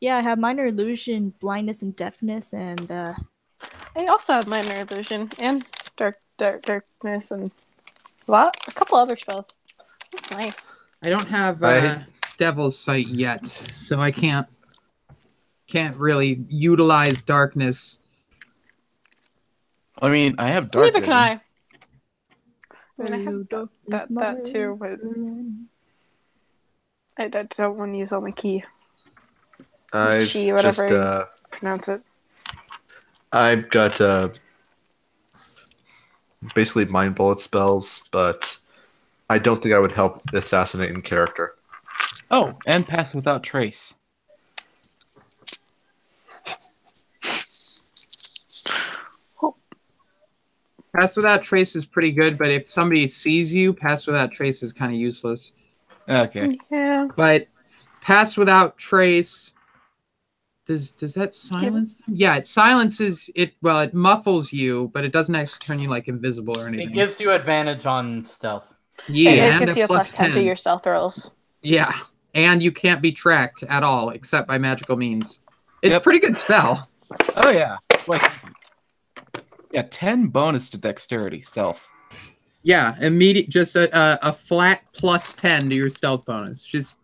Yeah, I have minor illusion, blindness, and deafness, and I also have minor illusion and darkness and a couple other spells. That's nice. I don't have I- Devil's Sight yet, so I can't really utilize darkness I mean, I have dark Neither vision. can I. I mean, I You don't have use that too, but I don't want to use all my key. I've Chi, whatever just you pronounce it. I've got basically mind bullet spells, but I don't think I would help assassinate in character. Oh, and pass without trace. Pass without trace is pretty good, but if somebody sees you, pass without trace is kind of useless. Okay. Yeah. But pass without trace, does that silence them? Yeah, it silences it. Well, it muffles you, but it doesn't actually turn you like invisible or anything. It gives you advantage on stealth. Yeah, It and gives a you a plus plus 10 to 10. your stealth rolls. Yeah, and you can't be tracked at all except by magical means. It's a Yep. pretty good spell. Oh yeah. Like, yeah, 10 bonus to dexterity stealth. Yeah, immediate, just a flat plus 10 to your stealth bonus. Just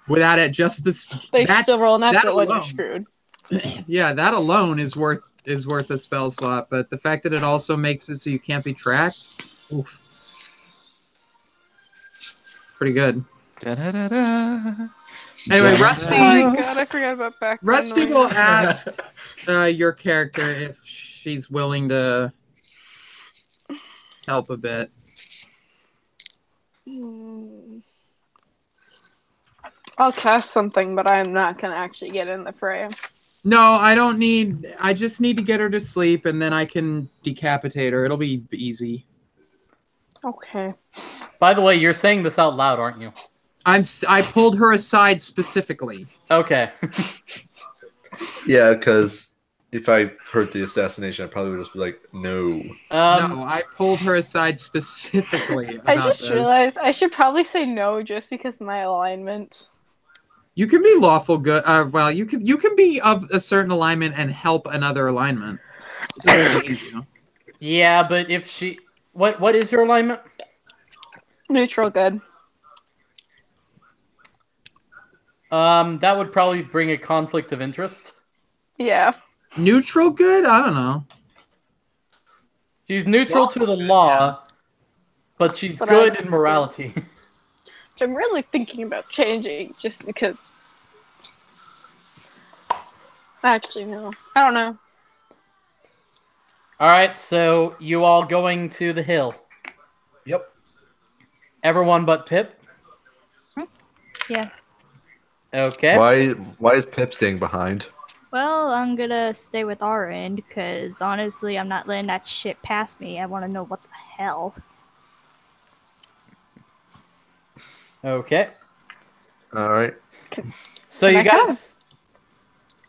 without it, just this. They still roll natural when you're alone. screwed. Yeah, that alone is worth a spell slot. But the fact that it also makes it so you can't be tracked, oof, pretty good. Da-da-da-da. Anyway, Yeah. Rusty. Oh my god, I forgot about background Rusty noise. will ask your character if she's willing to help a bit. I'll cast something, but I'm not gonna actually get in the fray. No, I don't need. I just need to get her to sleep, and then I can decapitate her. It'll be easy. Okay. By the way, you're saying this out loud, aren't you? I pulled her aside specifically. Okay. Yeah, because if I heard the assassination, I probably would just be like, no. No, I pulled her aside specifically I about just this. realized I should probably say no just because of my alignment. You can be lawful good. Well, you can be of a certain alignment and help another alignment. It doesn't change you. Yeah, but if she... What is your alignment? Neutral good. That would probably bring a conflict of interest. Yeah. Neutral good? I don't know. She's neutral to the law, but she's But good I- in morality. Which I'm really thinking about changing just because. Actually, no. I don't know. Alright, so you all going to the hill. Yep. Everyone but Pip? Yeah. Okay. Why is Pip staying behind? Well, I'm gonna stay with our end because honestly, I'm not letting that shit pass me. I want to know what the hell. Okay. All right. So Can you I kinda- guys...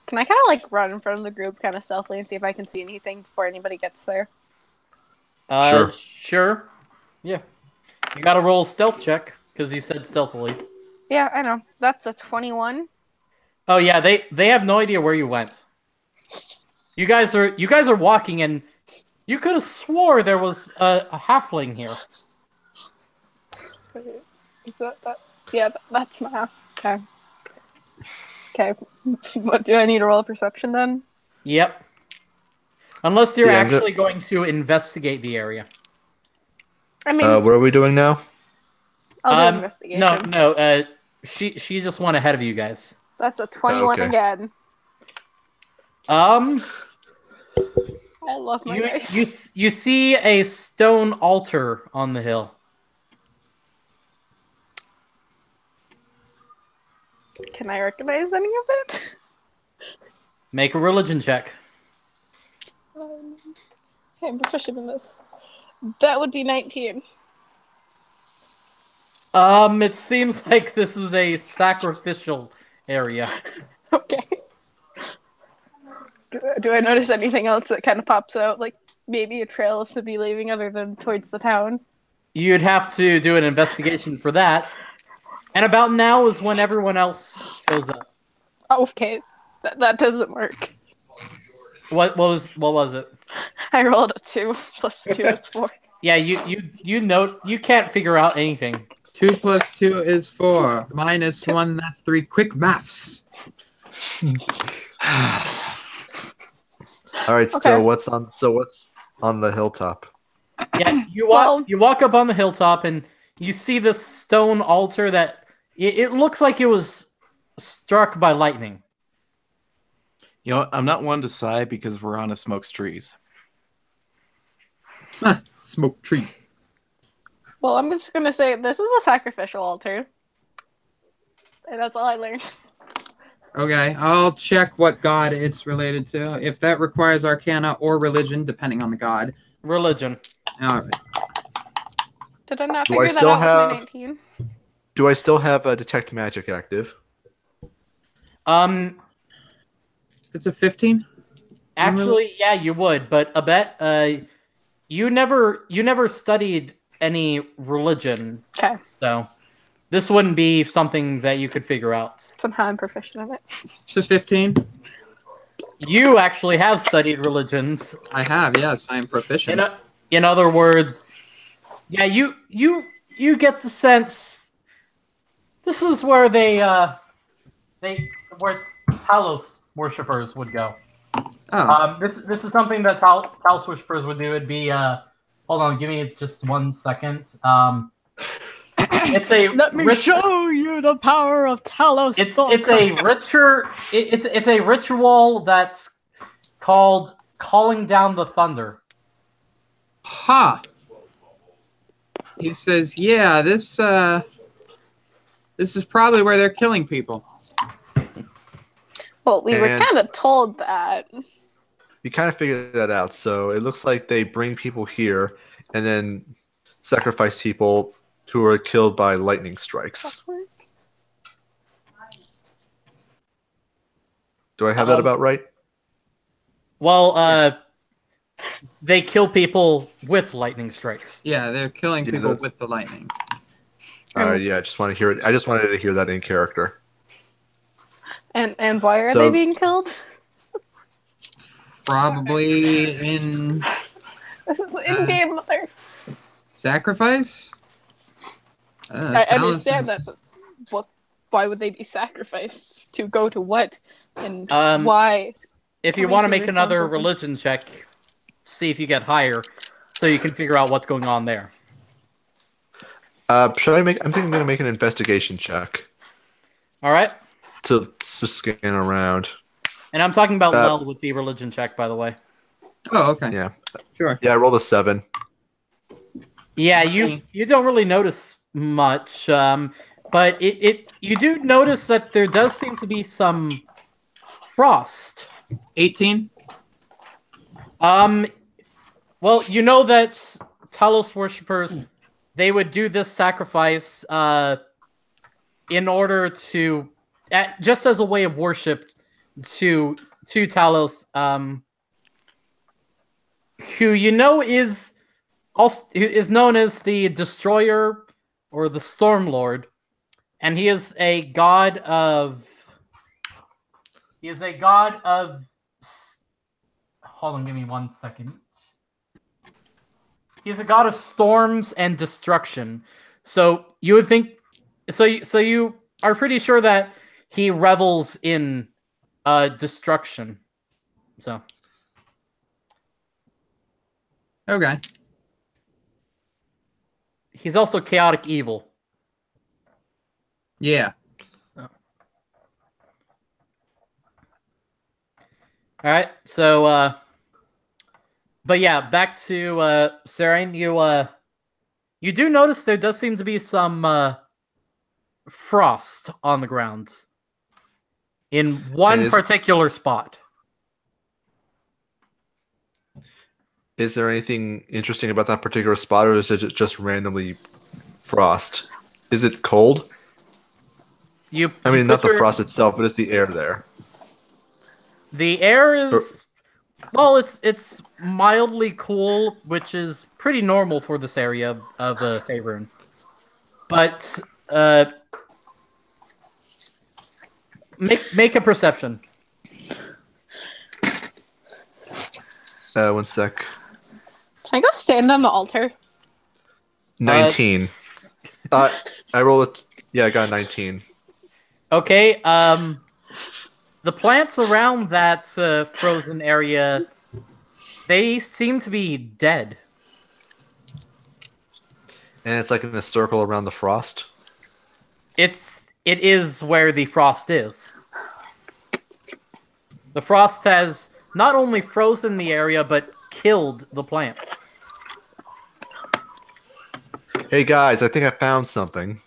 Can I kind of like run in front of the group kind of stealthily and see if I can see anything before anybody gets there? Sure. Sure. Yeah. You gotta roll a stealth check, because you said stealthily. Yeah, I know. That's a 21. Oh yeah, they have no idea where you went. You guys are walking, and you could have swore there was a halfling here. Is that? Yeah, that's my. Okay. Okay. What do I need to roll a perception then? Yep. Unless you're Yeah, actually going to investigate the area. I mean, What are we doing now? I'll do investigation. No. She just went ahead of you guys. That's a 21 Okay. again. Um, I love my dice. you see a stone altar on the hill. Can I recognize any of it? Make a religion check. Hey, I'm proficient in this. That would be 19. It seems like this is a sacrificial area. Okay. Do I notice anything else that kind of pops out? Like maybe a trail of Sibi leaving other than towards the town? You'd have to do an investigation for that. And about now is when everyone else shows up. Oh, okay. That doesn't work. What was it? I rolled a 2 plus 2 is 4. Yeah, you know you can't figure out anything. 2 plus 2 is 4. Minus 1, that's 3. Quick maths. All right. Okay. What's on the hilltop. Yeah, Well- you walk up on the hilltop and you see this stone altar that it looks like it was struck by lightning. You know, I'm not one to sigh because Verona smokes trees. Smoke tree. Well, I'm just gonna say this is a sacrificial altar. And that's all I learned. Okay, I'll check what god it's related to. If that requires arcana or religion, depending on the god. Religion. All right. Did I not Do I figure that still out with have- my 19? Do I still have detect magic active? It's a 15. Actually, yeah, you would, but I bet you never studied any religion, Okay. so this wouldn't be something that you could figure out. Somehow I'm proficient at it. It's a 15. You actually have studied religions. I have, yes, I am proficient. In other words, yeah, you get the sense this is where where Talos worshippers would go. Oh, This is something that Talos worshippers would do. It'd be hold on, give me just 1 second. It's a Let me show you the power of Talos. It's a ritual that's called calling down the thunder. ha! He says, yeah, this is probably where they're killing people. Well, we were And- kind of told that. You kind of figured that out. So it looks like they bring people here and then sacrifice people who are killed by lightning strikes. Do I have that about right? Well, they kill people with lightning strikes. Yeah, they're killing Yeah, people that's- with the lightning. Yeah, I just want to hear it. I just wanted to hear that in character. And why are So- they being killed? Probably in This is in-game, mother. sacrifice? I Talos understand that, is- but why would they be sacrificed? To go to what? And Um, why? If you Coming want to to make another responsible. religion check, see if you get higher, so you can figure out what's going on there. Should I make? I'm thinking I'm going to make an investigation check All right, to scan around. and I'm talking about Uh, Lel with the religion check, by the way. Oh, okay. Yeah, Sure. yeah. I rolled a 7. Yeah, you don't really notice much, but you do notice that there does seem to be some frost. 18? Well, you know that Talos worshippers, they would do this sacrifice in order to, just as a way of worship to Talos, who you know is known as the Destroyer or the Storm Lord, and he is a god of. He is a god of. Hold on, give me 1 second. He's a god of storms and destruction. So you would think. So you are pretty sure that he revels in destruction. So. Okay. He's also chaotic evil. Yeah. All right, so, but yeah, back to Serain. You do notice there does seem to be some frost on the ground in one particular spot. Is there anything interesting about that particular spot, or is it just randomly frost? Is it cold? I mean, not the frost itself, but it's the air there. The air is, well, it's mildly cool, which is pretty normal for this area of Faerun. But make a perception. 1 sec. Can I go stand on the altar? 19. I rolled it. Yeah, I got a 19. Okay, the plants around that frozen area They seem to be dead. And it's like in a circle around the frost. It is where the frost is. The frost has not only frozen the area, but killed the plants. Hey guys, I think I found something.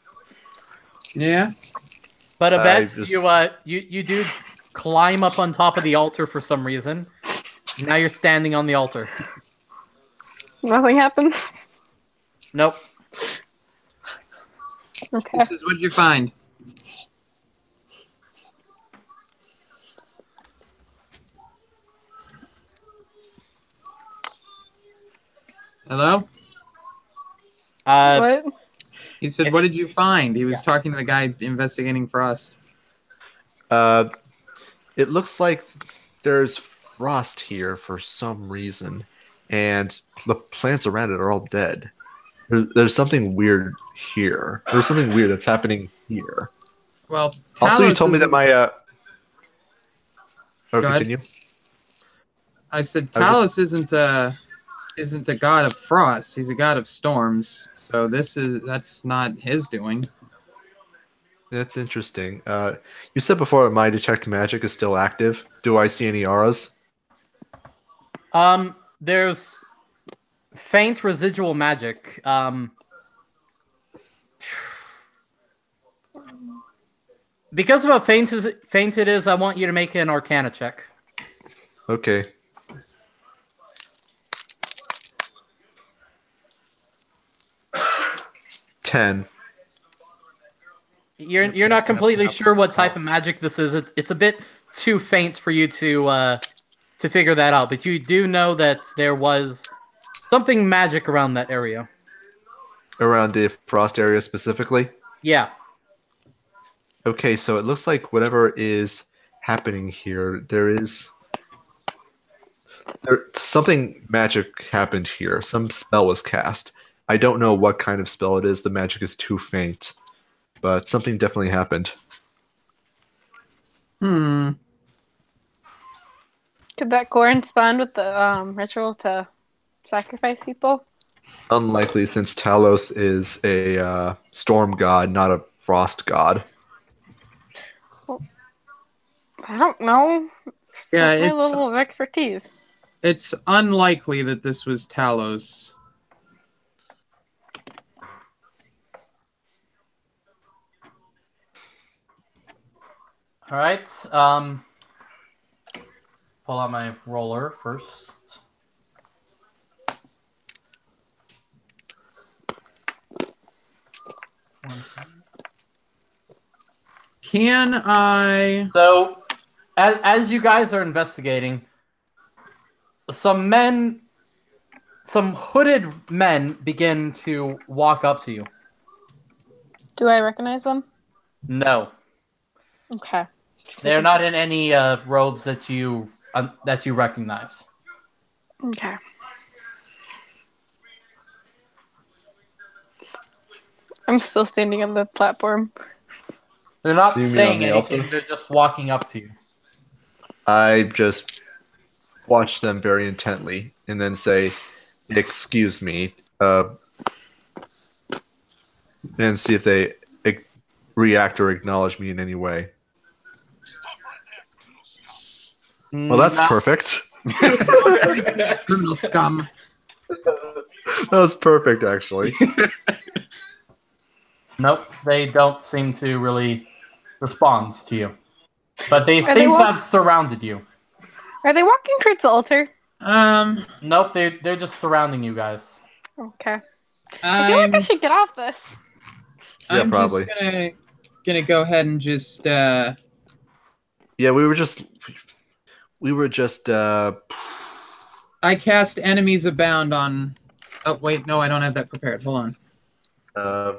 Yeah. But I I bet just- you do climb up on top of the altar for some reason. Now you're standing on the altar. Nothing happens. Nope. Okay. This is what you find. Hello? Uh, What? He said, "What did you find?" He was talking to the guy investigating frost. It looks like there's frost here for some reason, and the plants around it are all dead. There's something weird here. There's something weird that's happening here. Well, Also, you Talos told me that isn't- my Oh, Go ahead. continue. I said I was Talos isn't a god of frost. He's a god of storms. So that's not his doing. That's interesting. You said before that my detect magic is still active. Do I see any auras? there's faint residual magic. Because of how faint it is, I want you to make an Arcana check. Okay. $10. You're not completely sure what type of magic this is. It's a bit too faint for you to figure that out, but you do know that there was something magic around that area. Around the frost area specifically? Yeah. Okay, so it looks like whatever is happening here, something magic happened here. Some spell was cast. I don't know what kind of spell it is. The magic is too faint, but something definitely happened. Hmm. Could that correspond with the ritual to sacrifice people? Unlikely, since Talos is a storm god, not a frost god. I don't know. Yeah, My it's- level of expertise. It's unlikely that this was Talos. All right. Pull out my roller first. Can I? So, as you guys are investigating, some hooded men begin to walk up to you. Do I recognize them? No, Okay. they're not in any robes that you recognize. Okay. I'm still standing on the platform. They're not Do you mean saying on the anything. altar? They're just walking up to you. I just watch them very intently and then say, "Excuse me," and see if they react or acknowledge me in any way. Well, that's No. perfect. Criminal scum. That was perfect, actually. Nope, they don't seem to really respond to you. But they they seem to walk- have surrounded you. Are they walking towards the altar? Nope, they're just surrounding you guys. Okay. I feel like I should get off this. Yeah, I'm probably. just gonna go ahead and just Yeah, we were just I cast enemies abound on. Oh wait, no, I don't have that prepared. Hold on.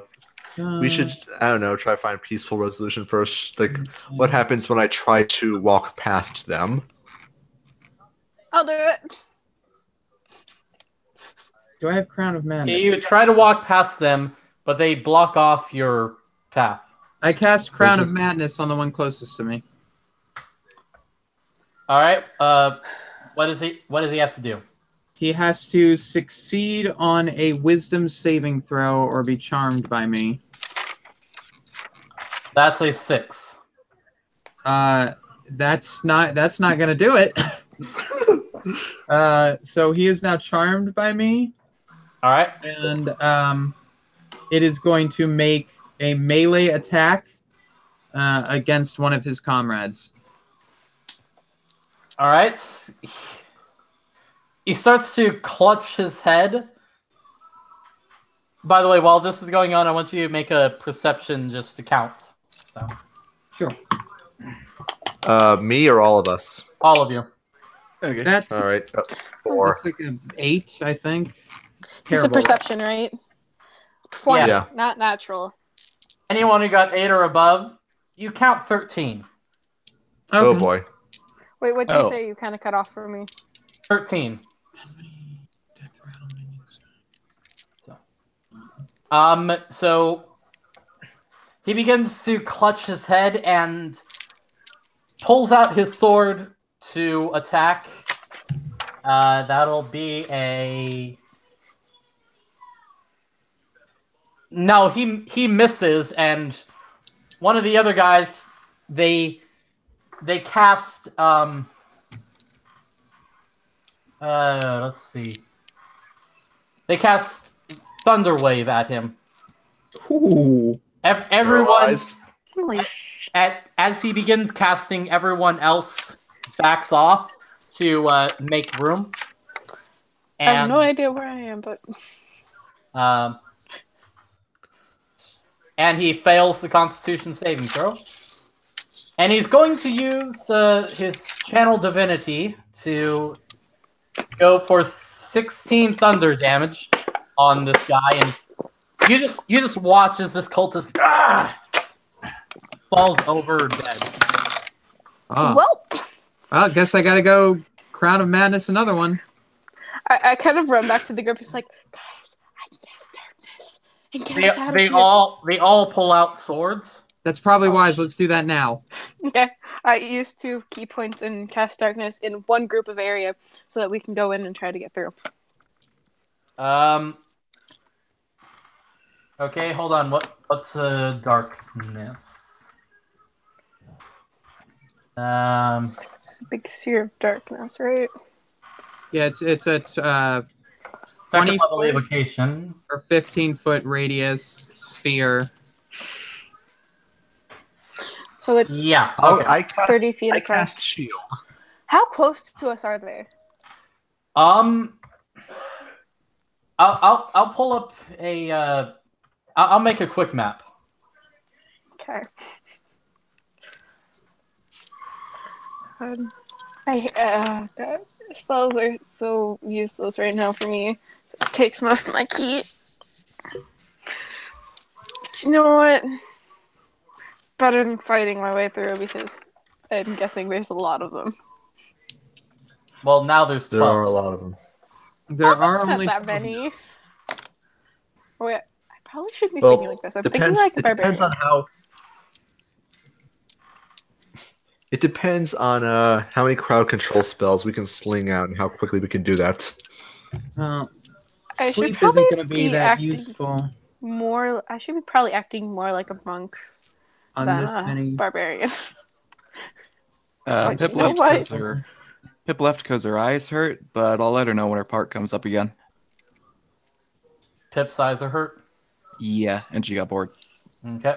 we should, I don't know, try to find peaceful resolution first. Like, what happens when I try to walk past them? I'll do it. Do I have Crown of Madness? You try to walk past them, but they block off your path. I cast Crown Is of it- Madness on the one closest to me. All right. What does he have to do? He has to succeed on a wisdom saving throw or be charmed by me. That's a 6. That's not gonna do it. So he is now charmed by me, All right. and it is going to make a melee attack against one of his comrades. All right. He starts to clutch his head. By the way, while this is going on, I want you to make a perception just to count. So, Sure. Me or all of us? all of you. Okay. That's All right. 4. That's like an 8, I think. It's It's a terrible. perception, right? 20, Yeah. not natural. Anyone who got 8 or above, you count 13. Oh Okay. boy. Wait, what did you Oh. say? You kind of cut off for me. 13. So he begins to clutch his head and pulls out his sword to attack. That'll be a... No, he misses, and one of the other guys, they cast let's see. They cast Thunder Wave at him. Ooh. Everyone Paralyzed. Holy as he begins casting, everyone else backs off to make room. I have And no idea where I am, but and he fails the Constitution saving throw. And he's going to use his Channel Divinity to go for 16 thunder damage on this guy, and you just watch as this cultist falls over dead. Oh. well, Well, I guess I gotta go Crown of Madness another one. I kind of run back to the group. It's like, guys, I can cast darkness and get us out of They here. all pull out swords. That's probably wise. Let's do that now. Okay. I used 2 key points and cast darkness in one group of area so that we can go in and try to get through. Okay, hold on. What's darkness? It's a big sphere of darkness, right? Yeah, it's a Second 20 level foot evocation. or 15-foot radius sphere. So it's Yeah. Oh, Okay. I cast, 30 feet I across. cast shield. How close to us are they? I'll pull up a. I'll make a quick map. Okay. God, spells are so useless right now for me. It takes most of my key. But you know what? Better than fighting my way through because I'm guessing there's a lot of them. Well, now there's There 12. are a lot of them. There are That's only not that many. Wait, I probably shouldn't be Well, thinking like this. I'm depends. thinking like a It barbarian. depends on how. It depends on how many crowd control spells we can sling out and how quickly we can do that. Well, I should sleep probably isn't going to be be that acting useful More, I should be probably acting more like a monk on than this a many. barbarian. Pip you know left what? because her eyes hurt, but I'll let her know when her part comes up again. Pip's eyes are hurt. Yeah, and she got bored. Okay.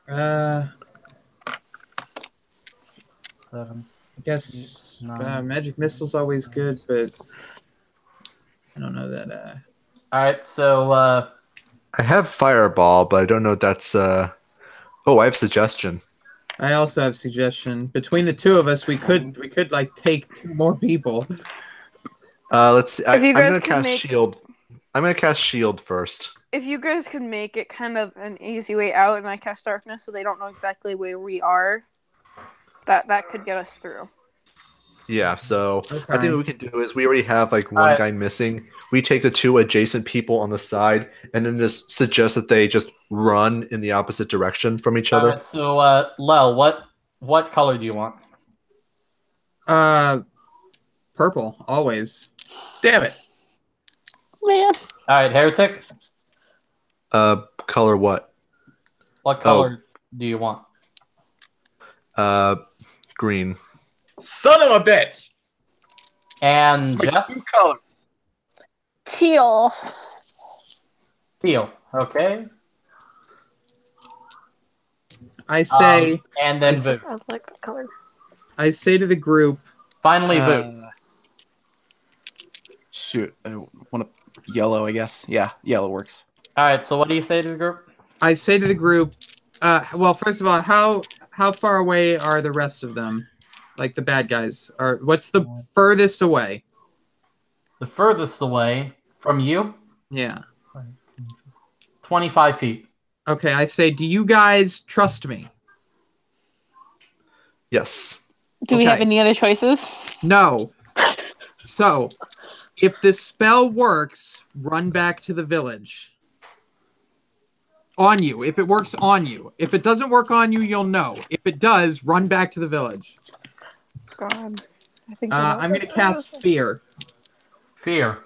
I 7. guess 8, 9. magic missile's always good, but I don't know that. All right. So I have fireball, but I don't know if that's. Oh, I have suggestion. I also have suggestion. Between the two of us, we could like take 2 more people. Let's see. If you I'm guys gonna could cast make- shield. I'm gonna cast shield first. If you guys could make it kind of an easy way out and I cast darkness so they don't know exactly where we are, that could get us through. Yeah, so I Okay. think what we can do is we already have like one Alright. guy missing. We take the 2 adjacent people on the side and then just suggest that they just run in the opposite direction from each all other. right. So Lel, what color do you want? Purple, always. Damn it. Man. All right, Heretic. Color what? What color do you want? Green. Son of a bitch. And It's my Jess. two colors. Teal. Teal. Okay. I say, and then Vu. I like that color. I say to the group, Finally, Vu. Shoot, I want to yellow. I guess. Yeah, yellow works. All right. So what do you say to the group? I say to the group, well, first of all, how far away are the rest of them? Like the bad guys? Or what's the furthest away? The furthest away from you, Yeah. 25 feet. Okay, I say, do you guys trust me? Yes. Do we have Okay. any other choices? No. So, if the spell works, run back to the village. On you. If it works on you. If it doesn't work on you, you'll know. If it does, run back to the village. God. I think I know what I'm going to this cast is. Fear. Fear.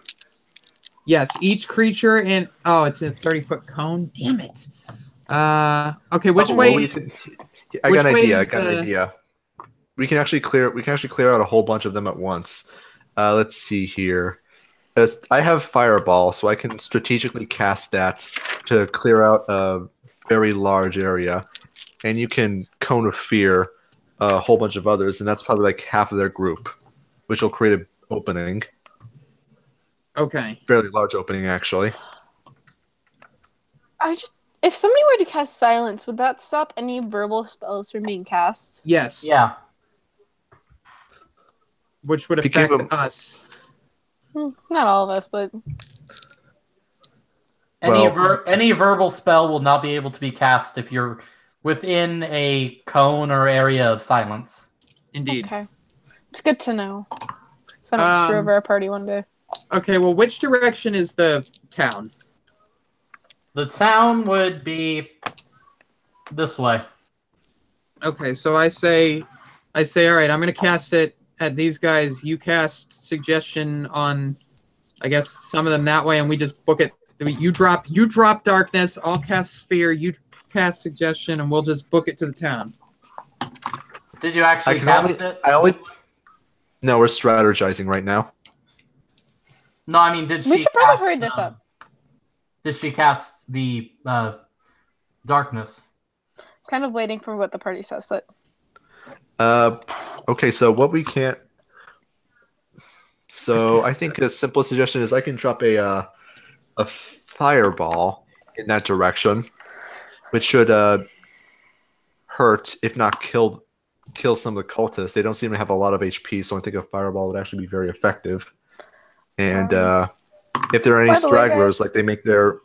Yes, each creature in... Oh, it's in a 30-foot cone? Damn it. Okay, which way... I which got an way idea. I is got an the- idea. We can actually clear out a whole bunch of them at once. Let's see here. I have Fireball, so I can strategically cast that to clear out a very large area. And you can Cone of Fear a whole bunch of others, and that's probably like half of their group, which will create an opening. Okay. Fairly large opening, actually. If somebody were to cast silence, would that stop any verbal spells from being cast? Yes. Yeah. Which would If you affect give 'em- us. Not all of us, but Any verbal spell will not be able to be cast if you're within a cone or area of silence. Indeed. okay. It's good to know. So I don't screw over our party one day. Okay, well, which direction is the town? The town would be this way. Okay, so I say, all right, I'm going to cast it at these guys. You cast Suggestion on, I guess, some of them that way, and we just book it. You drop Darkness, I'll cast Fear, you cast Suggestion, and we'll just book it to the town. Did you actually cast it? No, we're strategizing right now. No, I mean, did she? We should probably cast, hurry this up. Did she cast the darkness? Kind of waiting for what the party says, but Okay, so what we can't. So I think a simple suggestion is I can drop a fireball in that direction, which should hurt, if not kill some of the cultists. They don't seem to have a lot of HP, so I think a fireball would actually be very effective. And if there are any By the way, stragglers, like they make their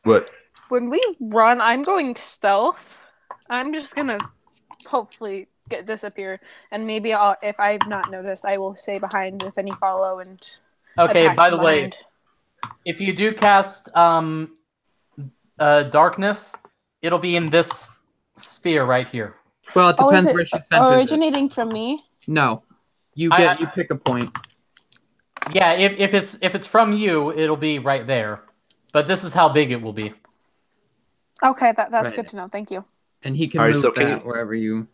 what? when we run, I'm going stealth. I'm just gonna hopefully disappear, and maybe if I've not noticed, I will stay behind with any follow and. Okay. attack By the from way, behind. if you do cast darkness, it'll be in this sphere right here. Well, it Oh, is depends it where she centers it. originating from me? No. You pick a point. Yeah, if it's from you, it'll be right there. But this is how big it will be. Okay, that's Right. good to know. Thank you. And he can All right, move so can that you- wherever you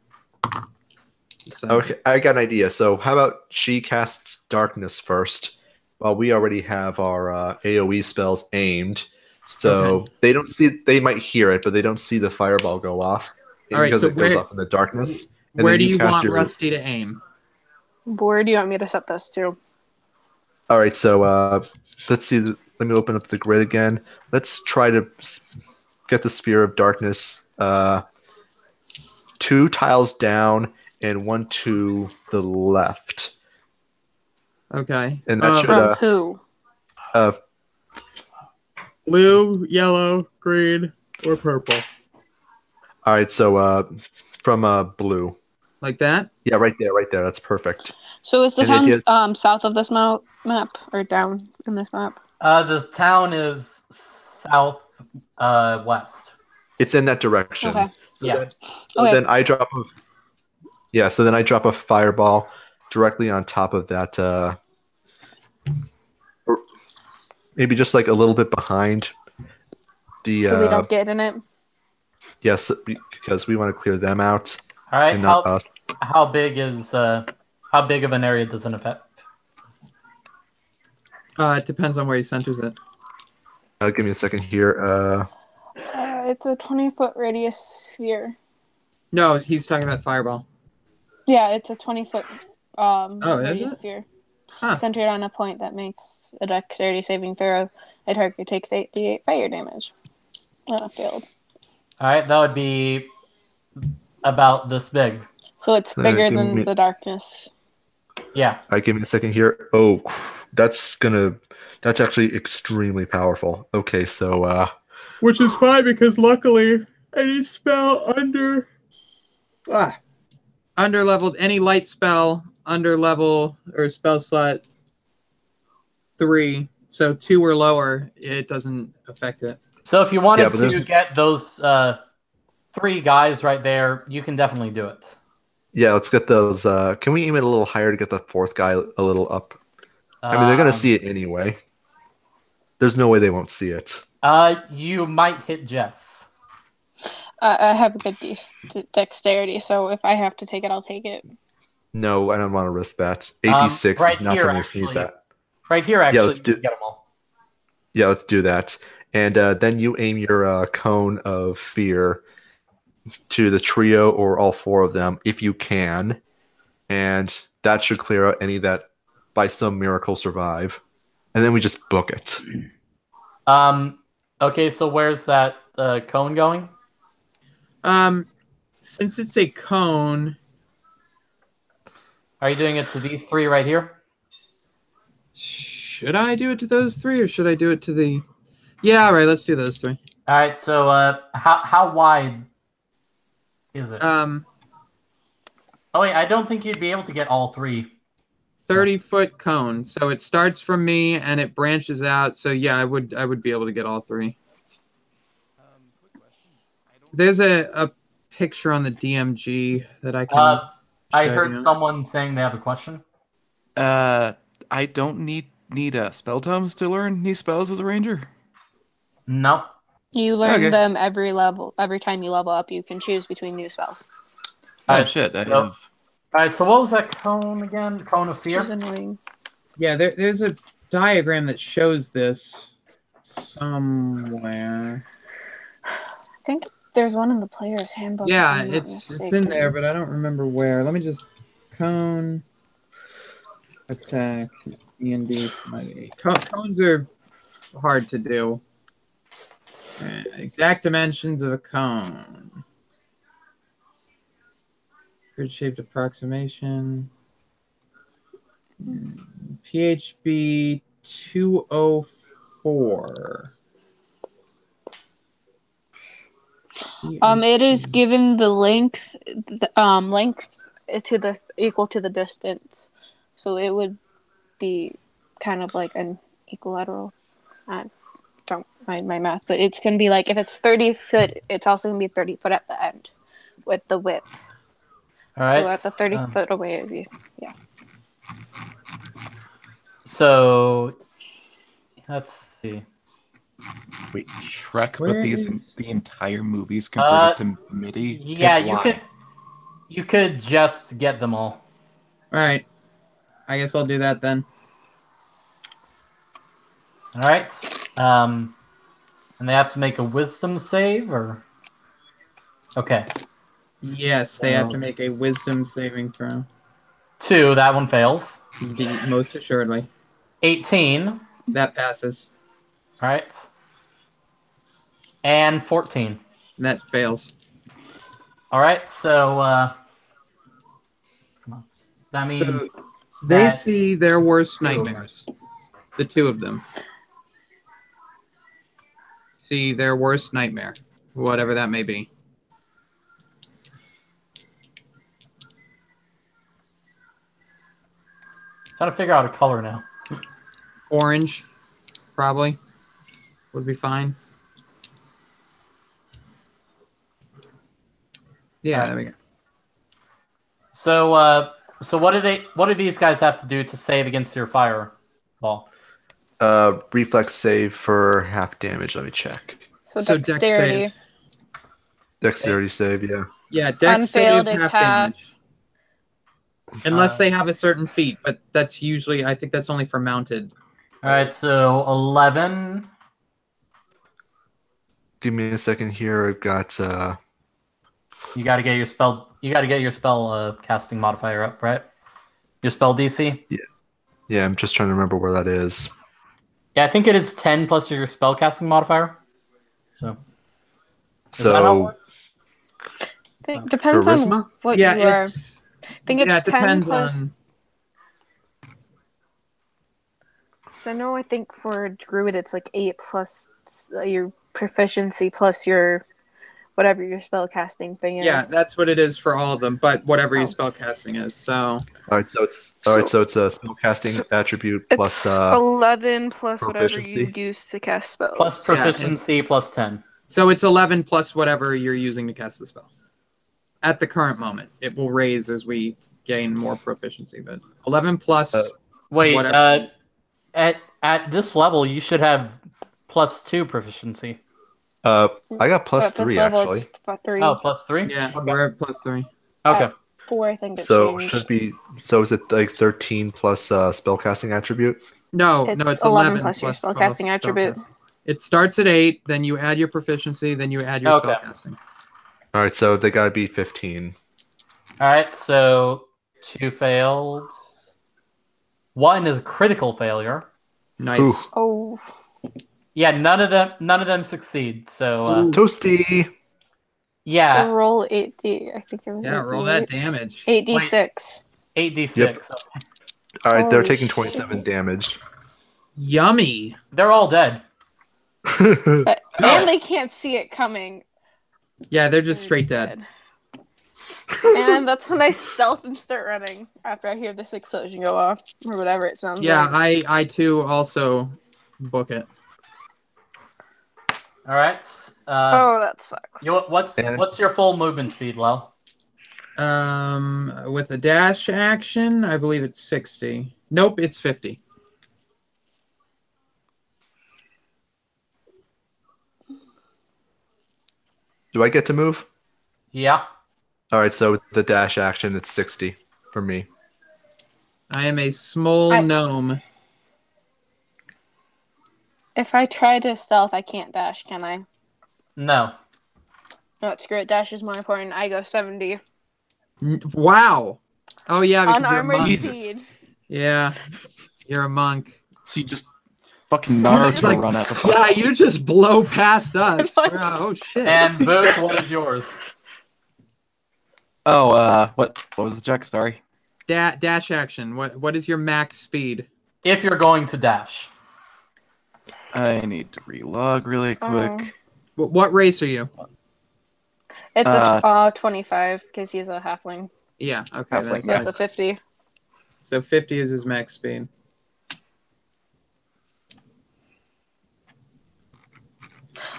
decide. Okay, I got an idea. So how about she casts darkness first, while we already have our AOE spells aimed. So they might hear it, but they don't see the fireball go off All right, because so it goes off in the darkness. And Where then do you cast want your- Rusty to aim? Where do you want me to set this to? All right, so let's see. Let me open up the grid again. Let's try to get the sphere of darkness 2 tiles down and 1 to the left. Okay. And that From should who? Blue, yellow, green, or purple. all right. So from blue. Like that? Yeah, right there. That's perfect. So is the And it town south of this map or down in this map? The town is south west. It's in that direction. Okay. So Yeah. then, Okay. then I drop a fireball directly on top of that, or maybe just like a little bit behind the. So we don't get in it. Yes, because we want to clear them out All right. and not us. How big of an area does it affect? It depends on where he centers it. Give me a second here. It's a 20-foot radius sphere. No, he's talking about fireball. Yeah, it's a 20-foot is radius it? sphere. Huh. Centered on a point that makes a dexterity saving throw. A target takes 8d8 fire damage. Failed. All right, that would be about this big. So it's bigger give than me- the darkness. Yeah. Give me a second here. Oh, that's actually extremely powerful. Okay, so Which is fine because luckily any spell under leveled, any light spell under level or spell slot 3, so 2 or lower, it doesn't affect it. So if you wanted but to there's- get those 3 guys right there, you can definitely do it. yeah, let's get those. Can we aim it a little higher to get the fourth guy a little up? I mean, they're gonna see it anyway. There's no way they won't see it. You might hit Jess. I have a good dexterity, so if I have to take it, I'll take it. No, I don't want to risk that. 86 right is not here, something to sneeze actually. at. Right here, actually, let's you do- can get them all. Yeah, let's do that. And then you aim your cone of fear to the trio or all 4 of them if you can. And that should clear out any that by some miracle survive. And then we just book it. Okay, so where's that cone going? Since it's a cone, Are you doing it to these 3 right here? should I do it to those 3 or should I do it to the... Yeah, all right, let's do those 3. All right, so how wide is it? Oh wait, I don't think you'd be able to get all 3. 30-foot cone. So it starts from me and it branches out. So yeah, I would be able to get all 3. There's a picture on the DMG that I can. I show heard you. someone saying they have a question. I don't need spell tomes to learn new spells as a ranger. No. You learn Okay. them every level. Every time you level up, you can choose between new spells. Oh Alright, shit! I so- have... Alright, so what was that cone again? Cone of Which is fear? annoying. Yeah, there's a diagram that shows this somewhere. I think there's one in the player's handbook. if Yeah, I'm not it's in mistaken. there, but I don't remember where. Let me just cone attack D&D. Cones are hard to do. Exact dimensions of a cone. Grid-shaped approximation. PHB 204. It is given the length to the equal to the distance, so it would be kind of like an equilateral. I don't mind my math, but it's gonna be like if it's 30 foot, it's also gonna be 30 foot at the end with the width. Alright. So at the 30 foot away, it'd be, yeah. So let's see. Wait, Shrek Where put these is- the entire movies converted to MIDI. Yeah, Pick you could just get them all. All right. I guess I'll do that then. Alright. And they have to make a wisdom save or okay. Yes, they have to make a wisdom saving throw. 2, that one fails. Most assuredly. 18. That passes. Alright. And 14. That fails. Alright, so come on. That means So they that- see their worst nightmares. The 2 of them. See their worst nightmare. Whatever that may be. trying to figure out a color now. Orange, probably. Would be fine. Yeah, there we go. So So what do these guys have to do to save against your fireball? Reflex save for half damage. Let me check. So Dex dexterity. save. Dexterity save, yeah. Yeah, Dex save Unfailed, it's half half. damage. Unless they have a certain feat, but that's usually, I think that's only for mounted. All right, so 11. Give me a second here. I've got You got to get your spell. You got to get your spell casting modifier up, right? Your spell DC. yeah. I'm just trying to remember where that is. Yeah, I think it is 10 plus your spell casting modifier. So. Is that how it So works? Depends on charisma. what Yeah, you are. it's I think it's it 10 depends plus. on. So I know. I think for druid it's like 8 plus your proficiency plus your whatever your spell casting thing is. Yeah, that's what it is for all of them, but whatever your Oh. spell casting is. So All right, so it's a spellcasting attribute plus 11 plus whatever you proficiency. use to cast spells. Plus proficiency plus 10. so it's 11 plus whatever you're using to cast the spell. At the current moment, it will raise as we gain more proficiency, but 11 plus. Wait, whatever. at this level, you should have plus 2 proficiency. I got plus At this 3 level, actually. It's +3. Oh, plus 3? Yeah, Okay. we're at plus 3. Okay. 4, I think it So changed. should be. So is it like 13 plus spellcasting attribute? No, It's it's 11 11 plus your plus spellcasting attribute. spellcasting. It starts at 8, then you add your proficiency, then you add your Okay. spellcasting. All right, so they gotta be 15. All right, so 2 failed. 1 is a critical failure. Nice. Ooh. Oh, Yeah, none of them succeed. So Toasty. yeah, so roll 8d. I think it was Yeah, 8d8. roll that damage. 8d6. 8d6. Yep. All right, they're Holy taking shit. 27 damage. Yummy. They're all dead. And they can't see it coming. Yeah, they're just straight dead. And that's when I stealth and start running after I hear this explosion go off or whatever it sounds Yeah, like. I too also book it. All right. Oh, that sucks. What's your full movement speed, Lel? With a dash action, I believe it's 60. Nope, it's 50. Do I get to move? Yeah. All right, so the dash action, it's 60 for me. I am a small gnome. If I try to stealth, I can't dash, can I? No. No, screw it. Dash is more important. I go 70. Wow. Oh yeah, because you're a Unarmored monk. speed. Yeah, you're a monk. So you just fucking Naruto Like, run at the yeah, you just blow past us. What? Oh shit. And Booth, what is yours? Oh, what was the check? Sorry. Dash action. What is your max speed? If you're going to dash. I need to relog really quick. What race are you? It's a 25 because he's a halfling. Yeah, okay. Halfling, So it's a 50. So 50 is his max speed.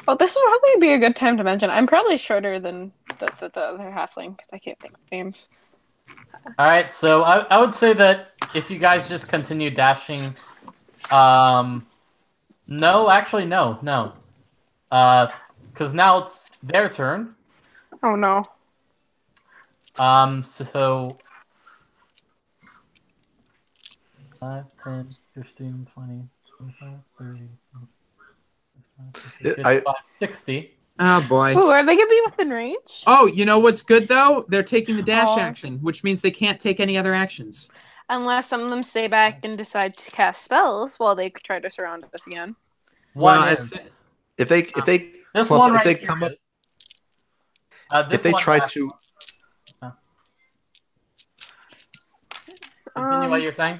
Oh, this would probably be a good time to mention. I'm probably shorter than the other halfling because I can't think of names. All right, so I would say that if you guys just continue dashing, no, actually no, because now it's their turn. Oh no. So 5, 10, 15, 20, 25, 30, 55, 60. Oh boy. Ooh, are they gonna be within range? Oh, you know what's good though? They're taking the dash Oh. action, which means they can't take any other actions. Unless some of them stay back and decide to cast spells while they try to surround us again. One Well, is. If they This clump- one if right they here come up, is. if they one try back- to Continue what you're saying.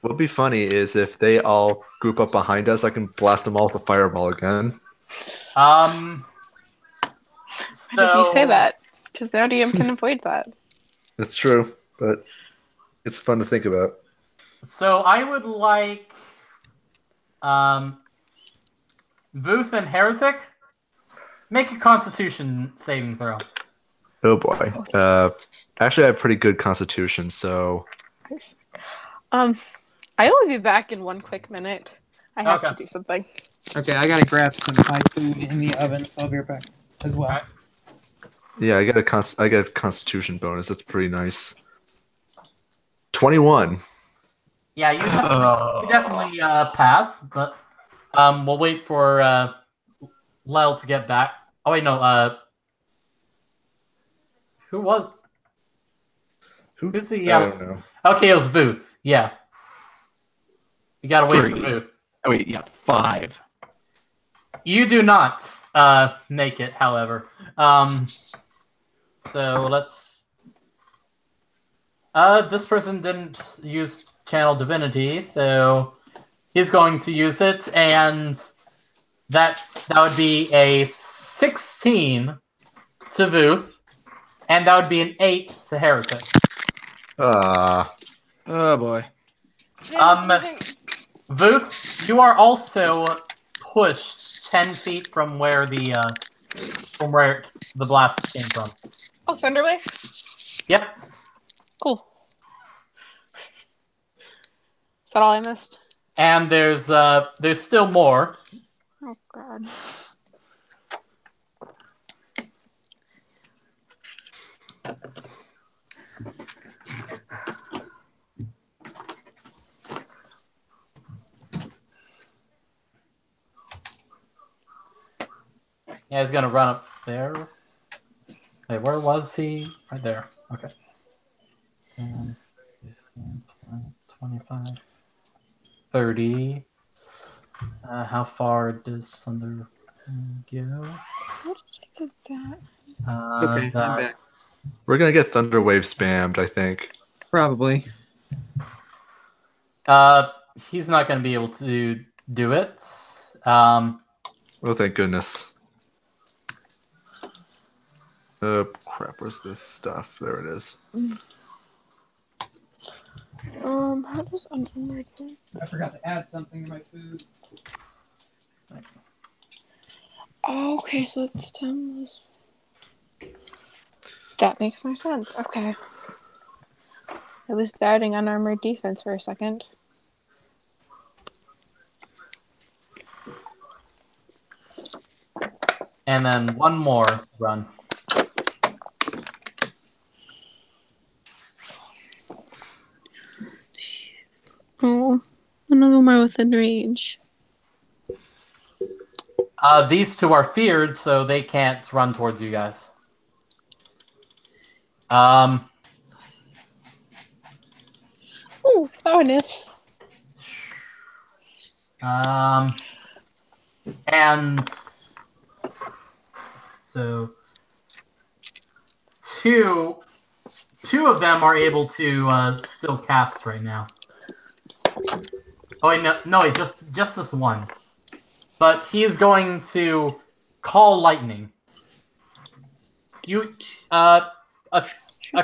What'd be funny is if they all group up behind us, I can blast them all with a fireball again. Why did you say So- that? Because now DM can avoid that. It's true, but it's fun to think about. So I would like Vuth and Heretic make a Constitution saving throw. Oh boy. Actually, I have pretty good constitution, so Nice. I will be back in 1 quick minute. I have to Okay. do something. Okay, I gotta grab some Thai food in the oven, so I'll be right back as well. Alright. yeah, I get a constitution bonus. That's pretty nice. 21. Yeah, you definitely pass, but we'll wait for Lel to get back. Oh wait, no. Who's the? I don't know. Okay, it was Vuth. Yeah, you gotta wait for 3. Vuth. Oh wait, yeah, 5. You do not make it, however. So let's. This person didn't use Channel Divinity, so he's going to use it, and that would be a 16 to Vuth, and that would be an 8 to Heretic. Oh boy. Vuth, you are also pushed 10 feet from where the blast came from. Oh, Thunderwave? Yep. Cool. Is that all I missed? And there's still more. Oh, God. Yeah, he's gonna run up there. Wait, where was he? Right there. Okay. 10, 15, 20, 25, 30. How far does Thunder go? How did I get that? Okay, I'm back. That's... We're gonna get Thunder Wave spammed, I think. Probably. He's not gonna be able to do it. Oh, thank goodness. Crap, where's this stuff? There it is. How does unarmored work? I forgot to add something to my food. Oh, okay, so it's 10. That makes more sense. Okay. I was doubting unarmored defense for a second. And then one more run. Oh, none of them are within range. These two are feared, so they can't run towards you guys. Ooh, that one is. And so two of them are able to still cast right now. Oh wait, no, wait, just this one. But he's going to call lightning. You, a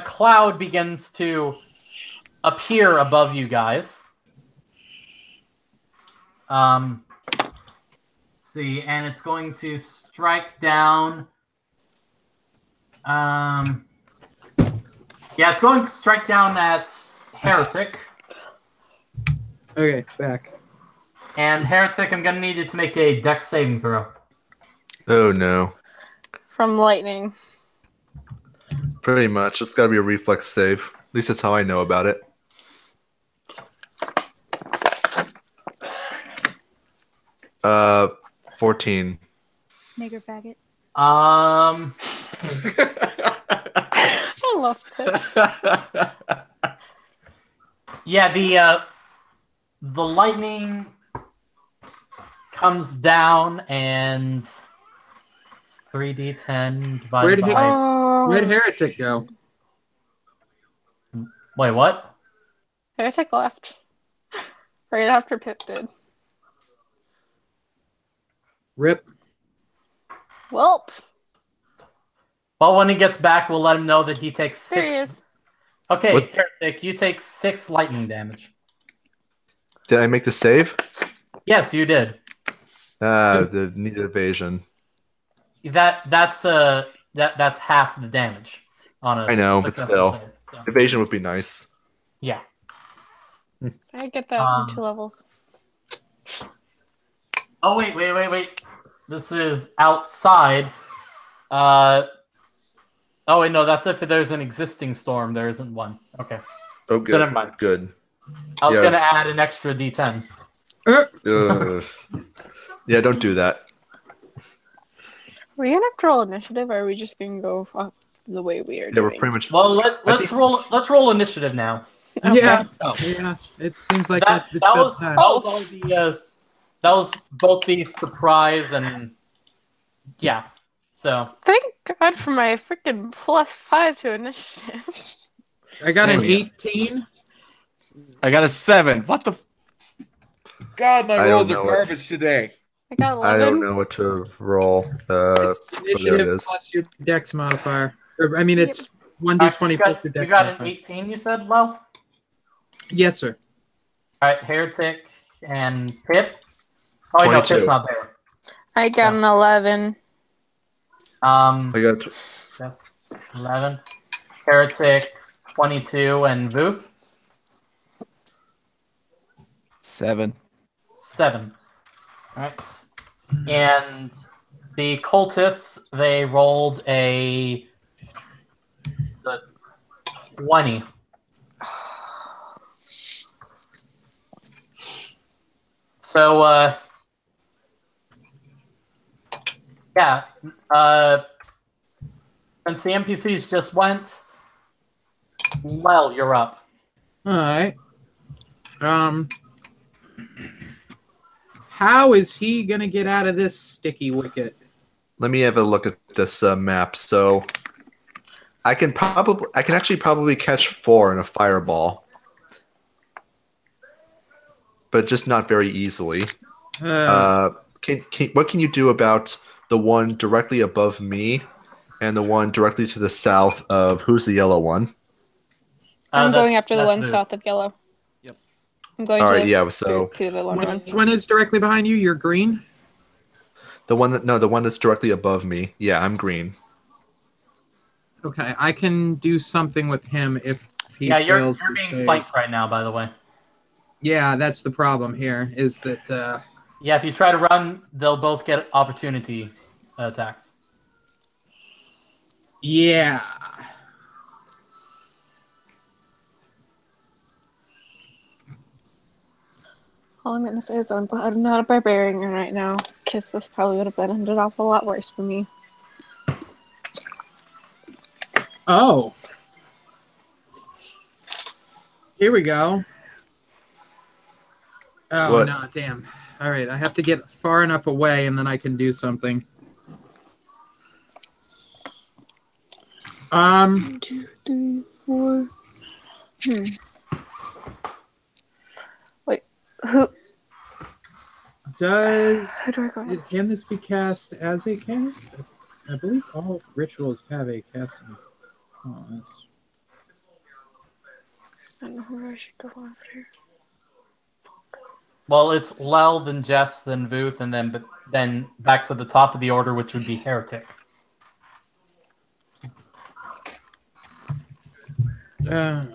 cloud begins to appear above you guys. See, and it's going to strike down. Yeah, it's going to strike down at Heretic. Okay, back. And Heretic, I'm gonna need you to make a Dex saving throw. Oh no. From lightning. Pretty much. It's gotta be a reflex save. At least that's how I know about it. Uh, 14. Nigger faggot. I love it. Yeah, the lightning comes down and it's 3d10 divided by... Oh. Where'd Heretic go? Wait, what? Heretic left. Right after Pip did. Rip. Welp. Well, when he gets back, we'll let him know that he takes There he 6... is. Okay, What? Heretic, you take 6 lightning damage. Did I make the save? Yes, you did. The needed evasion. That's half the damage. on a I know, but successful still. save, so. Evasion would be nice. Yeah. I get that in 2 levels. Oh wait. This is outside. Oh wait, no, that's if there's an existing storm. There isn't one. Okay. Oh, good. So never mind. Good. I was Yes. gonna add an extra D10. Ugh. Yeah, don't do that. Are we gonna have to roll initiative, or are we just gonna go off the way we are Yeah, we're doing? pretty much. Well, I let's think- roll. Let's roll initiative now. Okay. Yeah. Oh. Yeah. It seems like That it's was about time. all the that was both the surprise and yeah. So Thank God for my freaking +5 to initiative. I got an Same. 18. I got a 7. What the? God, my I rolls don't are know what- garbage today. I got 11. I don't know what to roll. But there it Initiative is. plus your dex modifier. Or, I mean, it's 1d20 you plus got, your you dex got an modifier. 18. You said, Lo? Yes, sir. All right, Heretic and Pip. Oh, no, 22. Pip's not there. I got an 11. I got That's 11. Heretic, 22, and Vuth, 7. 7. All right. And the cultists, they rolled a 20. So, yeah. Since the NPCs just went, well, you're up. All right. How is he gonna get out of this sticky wicket? Let me have a look at this map. So I can actually probably catch 4 in a fireball, but just not very easily. What can you do about the one directly above me and the one directly to the south of who's the yellow one? I'm going That's- after the that's one Vuth. south of yellow. Yep. I'm going All to right, the, yeah, so- to the one. Which one is directly behind you? You're green. The one that's directly above me. Yeah, I'm green. Okay, I can do something with him if he Yeah, you're fails to being save. flanked right now, by the way. Yeah, that's the problem here. Is that Yeah, if you try to run, they'll both get opportunity attacks. yeah. All I'm gonna say is I'm glad I'm not a barbarian right now, because this probably would have been ended off a lot worse for me. Oh. Here we go. Oh, What? no, damn. All right, I have to get far enough away and then I can do something. 1, 2, 3, 4. Wait, who How do I go? can this be cast as a cast? I believe all rituals have a casting. Oh, that's... I don't know who I should go after. Well, it's Lel, then Jess, then Vuth, and then back to the top of the order, which would be Heretic. let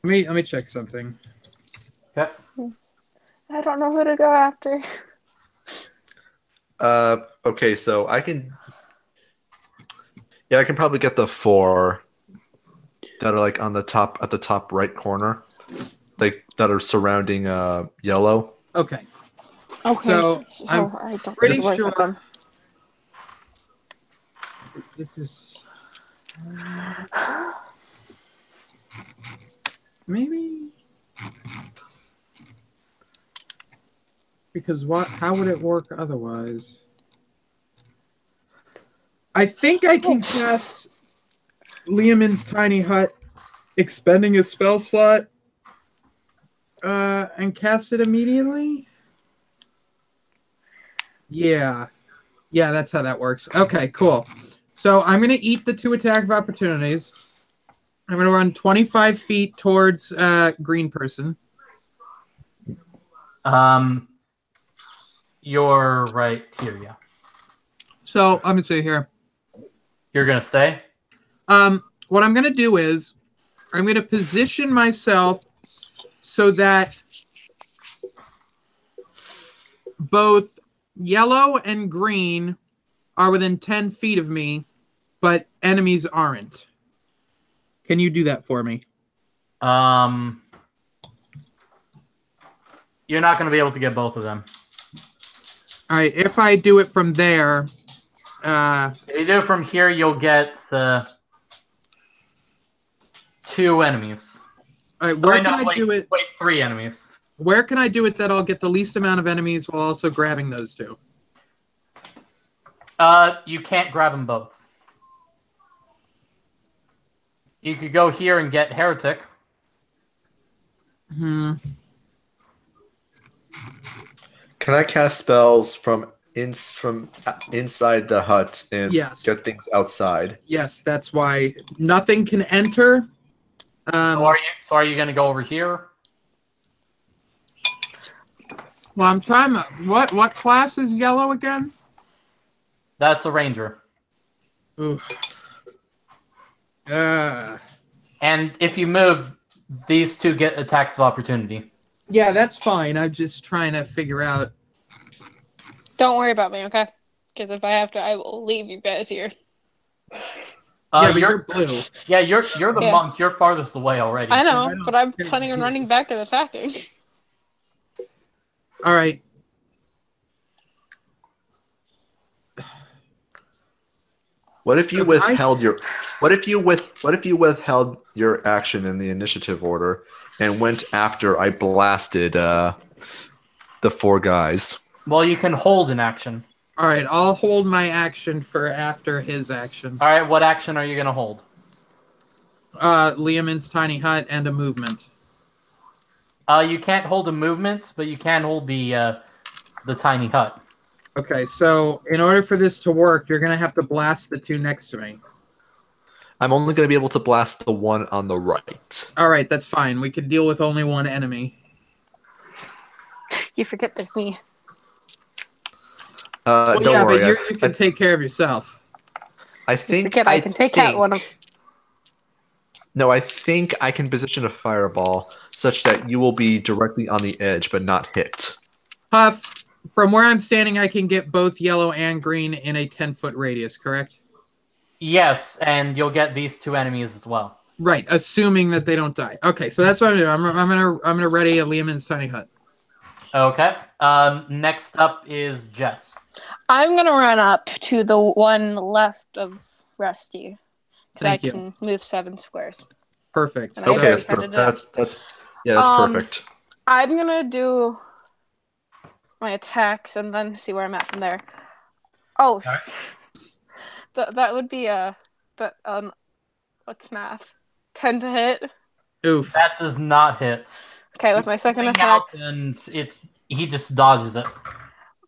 me check something. Okay. I don't know who to go after. Okay, so I can probably get the 4 that are like on the top at the top right corner, like that are surrounding yellow. Okay. Okay. So, I'm I don't pretty just worry sure- about them. This is maybe because what? How would it work otherwise? I think I can cast Liamon's tiny hut, expending a spell slot, and cast it immediately. Yeah, that's how that works. Okay, cool. So I'm gonna eat the 2 attack of opportunities. I'm gonna run 25 feet towards green person. You're right here, yeah. So let me see here. You're gonna stay? What I'm going to do is I'm going to position myself so that both yellow and green are within 10 feet of me, but enemies aren't. Can you do that for me? You're not going to be able to get both of them. All right, if I do it from there... If you do it from here, you'll get 2 enemies. all right, where can I do it? Wait, 3 enemies. Where can I do it that I'll get the least amount of enemies while also grabbing those 2? You can't grab them both. You could go here and get Heretic. Can I cast spells from inside the hut and Yes. get things outside? Yes, that's why nothing can enter. So are you going to go over here? Well, I'm trying to... What class is yellow again? That's a ranger. Oof. And if you move, these 2 get attacks of opportunity. Yeah, that's fine. I'm just trying to figure out... Don't worry about me, okay? Because if I have to, I will leave you guys here. yeah, but you're blue. Yeah, you're the monk. You're farthest away already. I know, I know. but I'm planning on running back and attacking. All right. What if you withheld your action in the initiative order and went after I blasted the 4 guys? Well, you can hold an action. All right, I'll hold my action for after his action. All right, what action are you going to hold? Liamon's tiny hut and a movement. You can't hold a movement, but you can hold the tiny hut. Okay, so in order for this to work, you're going to have to blast the 2 next to me. I'm only going to be able to blast the one on the right. All right, that's fine. We can deal with only 1 enemy. You forget there's me. Well, don't yeah, worry. but you can take care of yourself. I think Forget I can take out one of... No, I think I can position a fireball such that you will be directly on the edge but not hit. Huff, from where I'm standing, I can get both yellow and green in a 10-foot radius, correct? Yes, and you'll get these 2 enemies as well. Right, assuming that they don't die. Okay, so that's what I'm doing. I'm gonna ready a Liamon's tiny hut. Okay. Next up is Jess. I'm going to run up to the one left of Rusty. So I Thank you. can move 7 squares. Perfect. And I Okay, already that's kinda perfect. did. That's perfect. I'm going to do my attacks and then see where I'm at from there. Oh, Alright. that would be what's math? 10 to hit. Oof. That does not hit. Okay, with my second Swing attack, out and he just dodges it.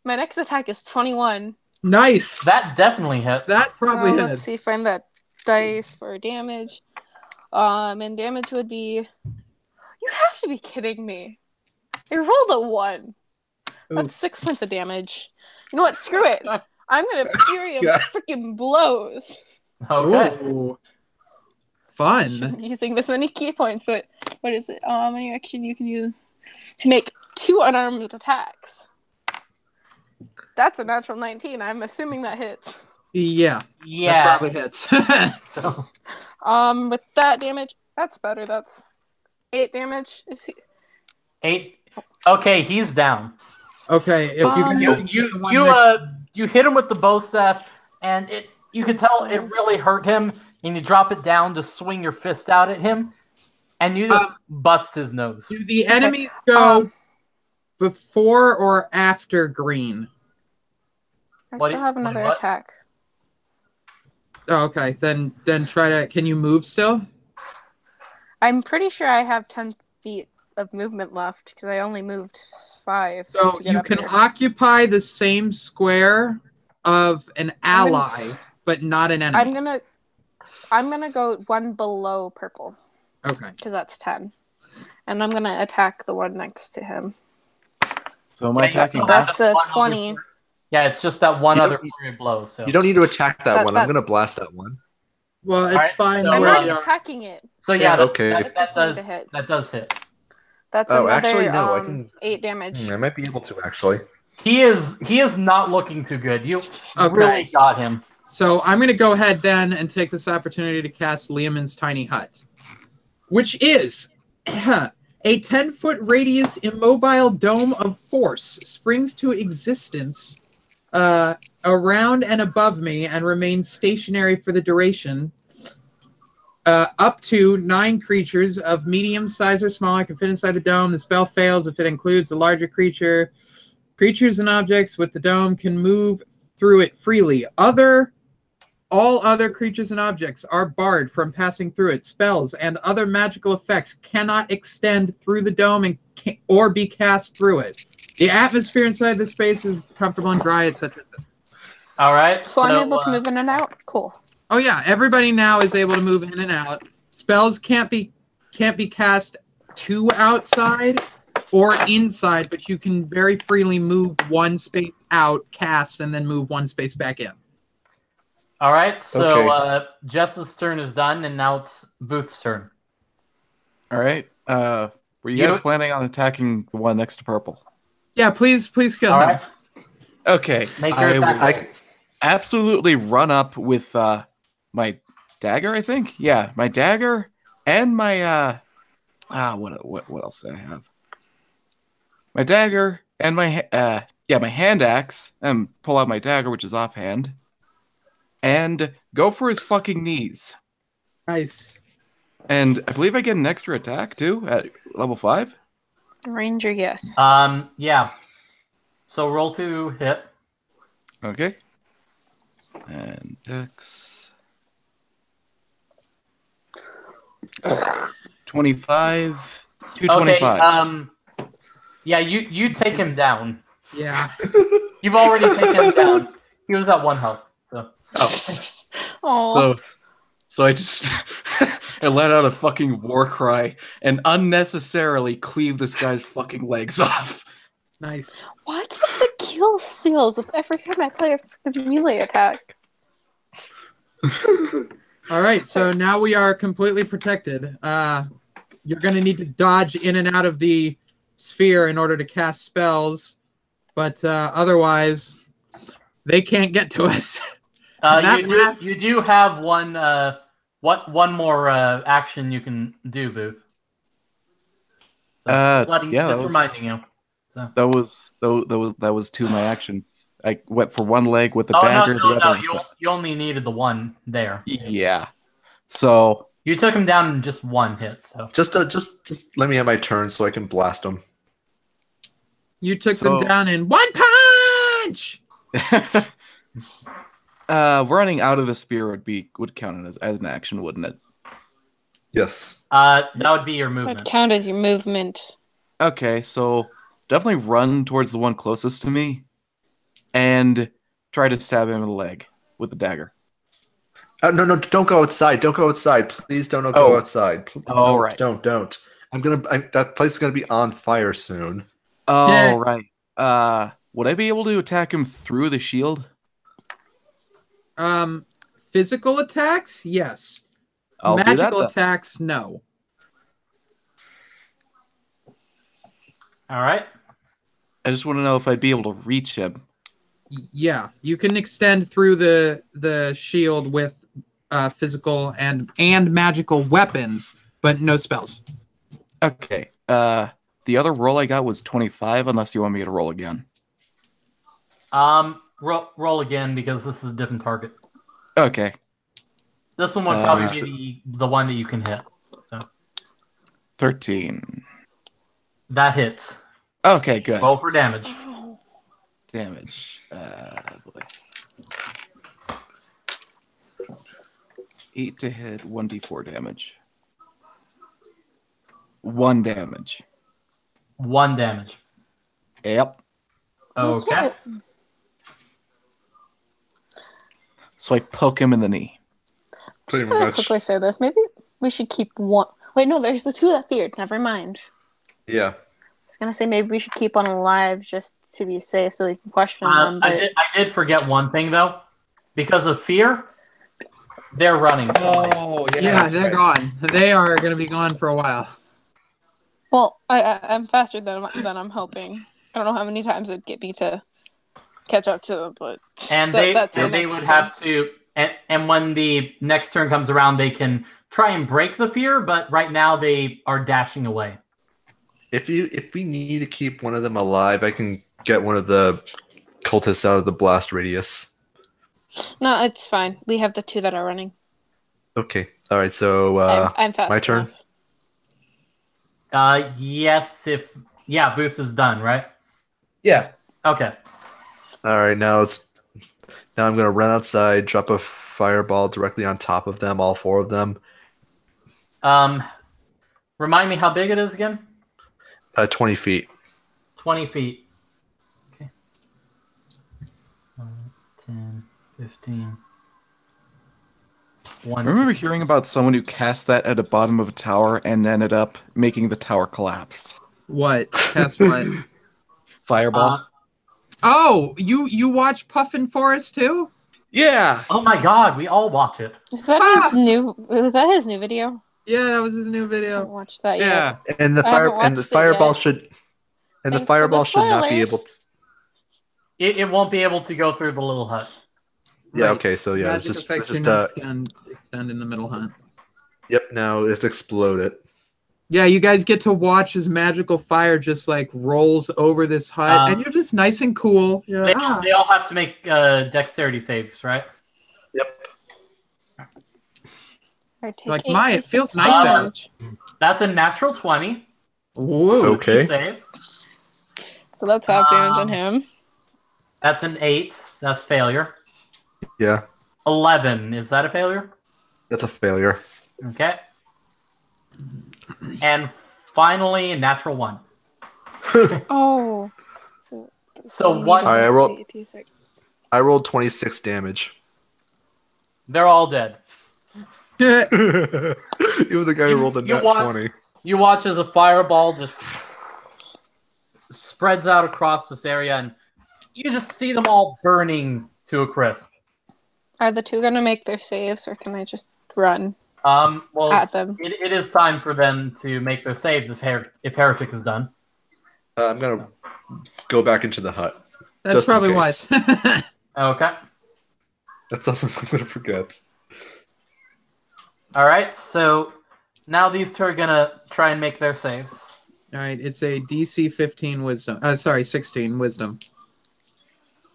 my next attack is 21. Nice. That definitely hits. That probably Let's hit. see, find that dice for damage. And damage would be... You have to be kidding me. I rolled a 1. That's 6 points of damage. You know what? Screw it. I'm gonna Fury of freaking blows. Okay. Ooh. Fun. Shouldn't be using this many key points, but what is it? Any action you can use to make 2 unarmed attacks. That's a natural 19. I'm assuming that hits. Yeah. Yeah. That probably hits. With that damage, that's better. That's 8 damage. 8. Okay, he's down. Okay, if you can You hit him with the bow staff, and you can tell it really hurt him. And you drop it down to swing your fist out at him, and you just bust his nose. do the enemies go before or after green? I What still do- have another what? attack. Oh, okay, then try to. Can you move still? I'm pretty sure I have 10 feet of movement left because I only moved 5. So to get you up can here. occupy the same square of an ally, but not an enemy. I'm gonna go 1 below purple Okay. because that's 10, and I'm gonna attack the one next to him. So am I attacking that? That's a one other 20. Yeah, it's just that one You other don't- flurry of blows. So You don't need to attack that one. I'm that's- going to blast that one. Well, it's Alright, fine. so, I'm where already we are. attacking it. So yeah, Okay. that Going does to hit. that does hit. That's Oh, another actually, no, I can- 8 damage. I might be able to actually. He is not looking too good. You Okay. really got him. So I'm going to go ahead then and take this opportunity to cast Liamon's Tiny Hut, which is a 10-foot radius immobile dome of force springs to existence around and above me and remains stationary for the duration. Up to 9 creatures of medium size or smaller can fit inside the dome. The spell fails if it includes a larger creature. Creatures and objects with the dome can move through it freely. All other creatures and objects are barred from passing through it. Spells and other magical effects cannot extend through the dome or be cast through it. The atmosphere inside the space is comfortable and dry, etc. All right. So I'm able to move in and out? Cool. Oh yeah, everybody now is able to move in and out. Spells can't be cast to outside or inside, but you can very freely move one space out, cast, and then move one space back in. All right. So Okay. Jess's turn is done, and now it's Booth's turn. All right. Were you You- guys planning on attacking the one next to purple? Yeah, please kill All him. right. Okay. Make your I attack. will roll. absolutely run up with my dagger, I think. Yeah, my dagger and my what else do I have? My dagger and my my hand axe, and pull out my dagger, which is offhand, and go for his fucking knees. Nice. And I believe I get an extra attack too at level 5. Ranger, yes. Yeah. So roll to hit. Okay. And Dex 25, 225s. Yeah, you take him down. Yeah. You've already taken him down. He was at 1 health. So Oh, So I just I let out a fucking war cry and unnecessarily cleave this guy's fucking legs off. Nice. what's with the kill steals with every time I play a freaking melee attack? All right, so now we are completely protected. You're going to need to dodge in and out of the sphere in order to cast spells, but otherwise, they can't get to us. you do have one more action you can do, Booth. So, just reminding you. So. That was 2 of my actions. I went for one leg with the Oh dagger. no! the other You only needed the one there. Yeah. So You took him down in just 1 hit. So Just let me have my turn so I can blast them. You took So- them down in 1 punch! running out of the spear would count as an action, wouldn't it? Yes. that would be your That would movement. count as your movement. Okay, so definitely run towards the one closest to me and try to stab him in the leg with the dagger. No, don't go outside. Don't go outside. Please don't Oh. go outside. All right. Don't. That place is gonna be on fire soon. Oh, Yeah. right. Would I be able to attack him through the shield? Physical attacks? Yes. I'll do that Magical then. attacks? No. All right. I just want to know if I'd be able to reach him. Yeah, you can extend through the shield with physical and magical weapons, but no spells. Okay. The other roll I got was 25, unless you want me to roll again. Roll again because this is a different target. Okay. This one would probably be the one that you can hit. So 13. that hits. Okay, good. Roll for damage. Damage. Boy. 8 to hit, 1d4 damage. 1 damage. 1 damage. Yep. Okay. So I poke him in the knee. Pretty Just gonna much. quickly say this. Maybe we should keep one. Wait, no, there's the 2 that feared. Never mind. Yeah. I was gonna say maybe we should keep one alive just to be safe, so we can question them. But I did forget one thing though. Because of fear, They're running. Oh, yeah. Yeah, that's they're right. gone. They are going to be gone for a while. Well, I'm faster than I'm hoping. I don't know how many times it'd get me to catch up to them, but And that's my they next would turn. have to, and when the next turn comes around, they can try and break the fear, but right now they are dashing away. If we need to keep one of them alive, I can get one of the cultists out of the blast radius. No, it's fine. We have the two that are running. Okay. All right. So I'm fast my turn. enough. Yes, Booth is done, right? Yeah. Okay. All right. Now I'm gonna run outside, drop a fireball directly on top of them, all four of them. Remind me how big it is again? 20 feet. 20 feet. Okay. 10, 15. I remember hearing about someone who cast that at the bottom of a tower and ended up making the tower collapse. What? That's what? Fireball. Oh, you watch Puffin Forest too? Yeah. Oh my god, we all watch it. Is that his new? Was that his new video? Yeah, that was his new I haven't video. watched that Yeah. yet. And the I haven't and the watched it fireball yet. should and the Thanks for the fireball should not be able to. spoilers. It won't be able to go through the little hut. Yeah. Right. Okay. So yeah, Magic it's effects just do not extend in the middle hunt. Yep. Now it's exploded. Yeah, you guys get to watch as magical fire just like rolls over this hut, and you're just nice and cool. You're They, like, they all have to make dexterity saves, right? Yep. Or take Like, 8 my, it d6 feels nice damage. That's a natural 20. whoa. Okay. He saves. So that's half damage on him. That's an 8. That's failure. Yeah. 11. Is that a failure? That's a failure. Okay. And finally, a natural 1. Oh. So you need one- a Alright, I roll- 6d6. I rolled 26 damage. They're all dead. Even the guy who rolled a you nat want- 20. You watch as a fireball just spreads out across this area, and you just see them all burning to a crisp. Are the two gonna make their saves, or can I just run Well, at them? it is time for them to make their saves if Heretic is done. I'm gonna go back into the hut. That's Just in probably case. wise. Okay. That's something I'm gonna forget. All right. So now these two are gonna try and make their saves. All right, it's a DC 15 wisdom. Sorry, 16 wisdom.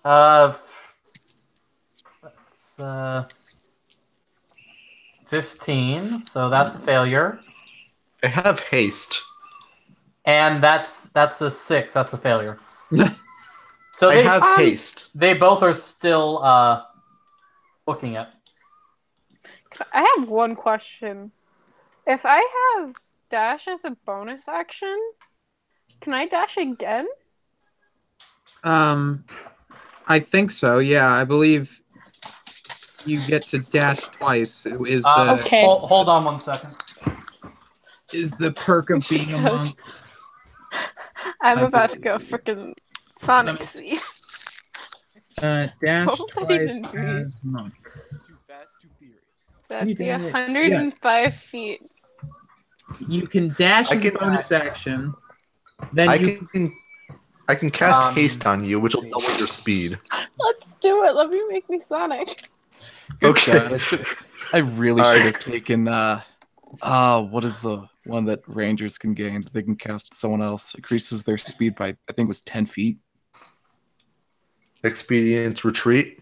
That's 15. So that's a failure, I have haste. and that's a 6. That's a failure. So I they have haste. They both are still looking at. I have one question. If I have dash as a bonus action, can I dash again? I think so. Yeah, I believe you get to dash twice. Is the Okay. Hold on 1 second. is the perk of being a Because- monk? I'm I about to believe- go freaking Sonic Let me see. Dash What would that twice even be? as monk. Too fast, too furious. That'd be did it. 105 feet. You can dash I as a can- bonus action. Then I can cast Um, haste on you, which will double your speed. Let's do it. Let me make me Sonic. Okay. God, I really All should right. have taken what is the one that rangers can gain? They can cast someone else. Increases their speed by I think it was 10 feet. Expedient retreat.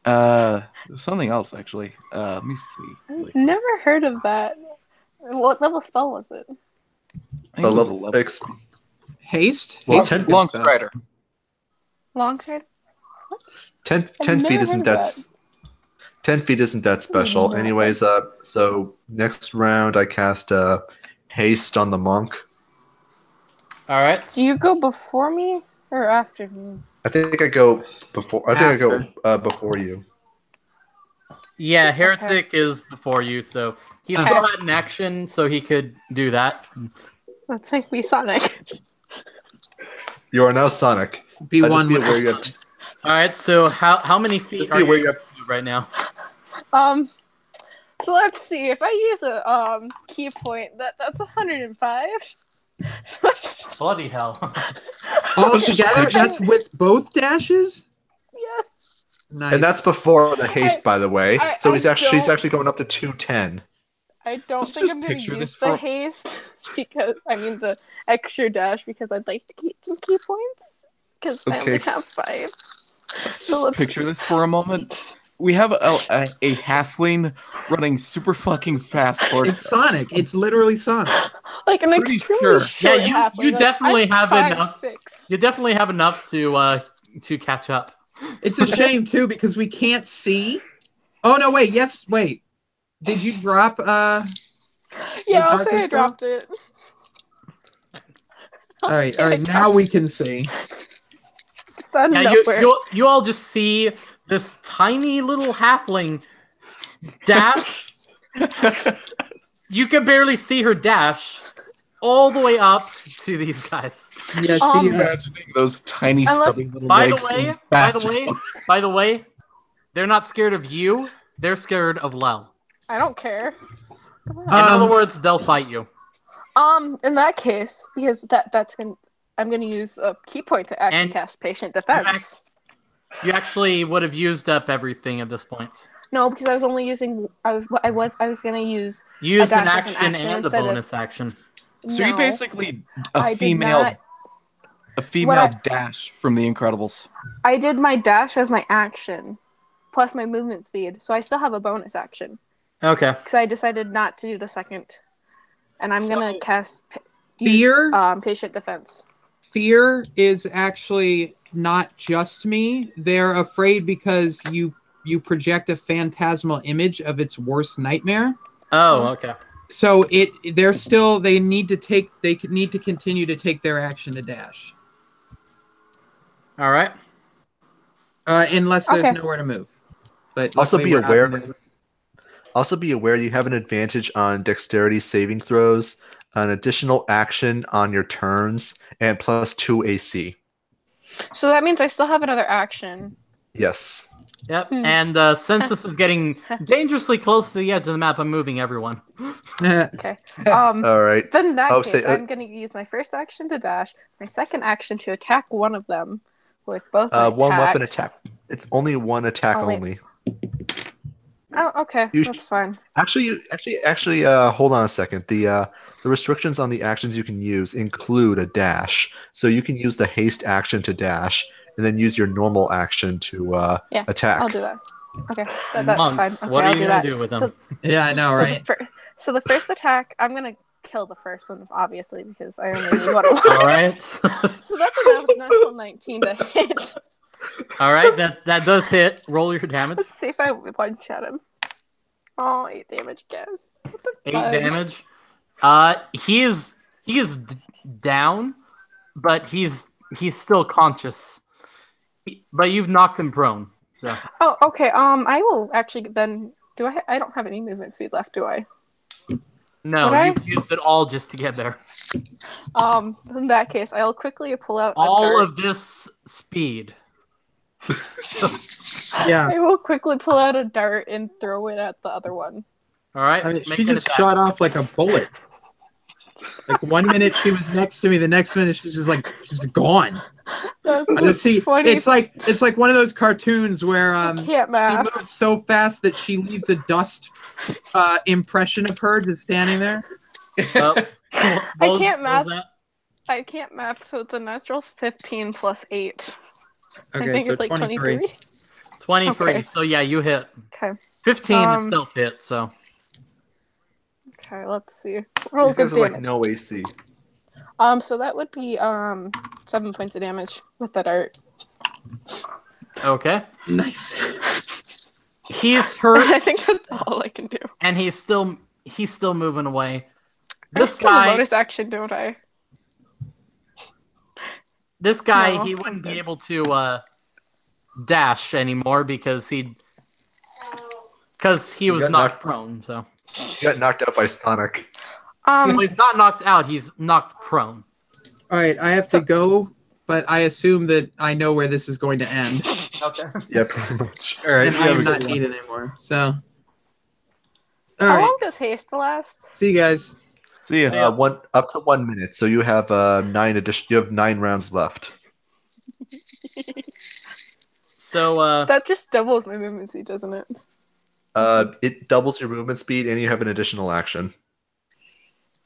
Something else actually. Let me see. I've never heard of that. What level spell was it? I think it was a level. haste. Well, Haste 10 is a Long spell. strider. Longsword? 10 I've 10 never feet heard isn't of that. that. 10 feet isn't that special. Mhm. Anyways, so next round I cast haste on the monk. All right. Do you go before me or after me? I think I go before. I think I go before you. Yeah, Heretic is before you, so he Okay. still had an action, so he could do that. Let's make me Sonic. You are now Sonic. Be Just one be with aware you have All right. So how many feet Just are be aware you you have- right now? So let's see. If I use a key point, that's 105. Bloody hell. All Let's just together? picture- That's with both dashes? Yes. Nice. And that's before the haste, by the way. So she's don't- actually going up to 210. I don't Let's think just I'm going to picture use this the for- haste because the extra dash because I'd like to keep some key points because I only Okay. have 5. Let's So just let's- picture this for a moment. We have a halfling running super fucking fast towards It's Sonic. It's literally Sonic. Like an Pretty extremely sure. short Yeah, halfling. you Like, definitely I'm have 5'6". enough. You definitely have enough to catch up. It's a shame too because we can't see. Oh no! Wait. Yes. Wait. Did you drop? Yeah, I'll darkest say I stuff? dropped it. All right. All right. Now we can see. Just out of Yeah, nowhere. you all just see this tiny little halfling dash. You can barely see her dash all the way up to these guys. Yeah. Um, See. imagining those tiny Unless- stubby little By legs. the way, and by fast the as way, fuck. by the way, they're not scared of you. They're scared of Lel. I don't care. In other words, they'll fight you. In that case, because I'm gonna use a key point to actually And cast patient defense. You actually would have used up everything at this point. No, because I was only using. I was gonna use. Use an dash as action, an action and a instead of- bonus action. So No, you basically I a did female not- a female What dash from The Incredibles. I did my dash as my action, plus my movement speed, so I still have a bonus action. Okay. Because I decided not to do the second, and I'm gonna Fear? use patient defense. Fear is actually not just me. They're afraid because you project a phantasmal image of its worst nightmare. Oh, okay. So they need to continue to take their action to dash. All right. Unless there's Okay. nowhere to move. But Also luckily be we're not aware. in- Also be aware you have an advantage on dexterity saving throws, an additional action on your turns, and +2 AC. So that means I still have another action. Yes. Yep. Hmm. And since this is getting dangerously close to the edge of the map, I'm moving everyone. Okay. All right. Then in that Oh, case, say- I'm gonna use my first action to dash, my second action to attack one of them with both my One weapon attacks. attack. It's only one attack Only- only. Oh, okay, You that's fine. Actually, hold on a second. The restrictions on the actions you can use include a dash, so you can use the haste action to dash, and then use your normal action to Yeah, attack. I'll do that. Okay, that's Monks, fine. Okay, what are I'll you do gonna that. do with them? So, Yeah, I know, so right? so the first attack, I'm gonna kill the first one, obviously, because I only need one of All right. So that's a natural 19 to hit. All right. That does hit. Roll your damage. Let's see if I one-shot him. Oh, 8 damage again. What the 8 fudge? damage. He is down, but he's still conscious. But you've knocked him prone. So Oh, okay. I will actually then. I don't have any movement speed left, do I? no, Would I? you've used it all just to get there. In that case, I'll quickly pull out All a dart. of this speed. Yeah. I will quickly pull out a dart and throw it at the other one. All right. I mean, make she an just attack. shot off like a bullet. Like 1 minute she was next to me, the next minute she's just gone. That's I just see 20. it's like one of those cartoons where Can't she math. moves so fast that she leaves a dust impression of her just standing there. Well, I what can't was math. that? I can't math, so it's a natural 15 plus 8. I Okay, think so it's like 23. 23. 23. Okay. So yeah, you hit. Okay. 15 Um, itself hit. So Okay, let's see. Roll These good guys are like damage. no AC. So that would be 7 points of damage with that art. okay. Nice. He's I hurt think that's all I can do. and he's still moving away. I This still have a guy, bonus action, don't I? No, he I'm wouldn't be good. able to dash anymore because he was got knocked knocked- prone. So He got knocked out by Sonic. well, he's not knocked out. He's knocked prone. All right, I have to go, but I assume that I know where this is going to end, Okay. Yeah, pretty much. All right. and I am not needed anymore. So, All How right. long does haste last? See you guys. See ya. Yeah. One up to 1 minute. So you have You have 9 rounds left. So That just doubles my movement speed, doesn't it? It doubles your movement speed, and you have an additional action.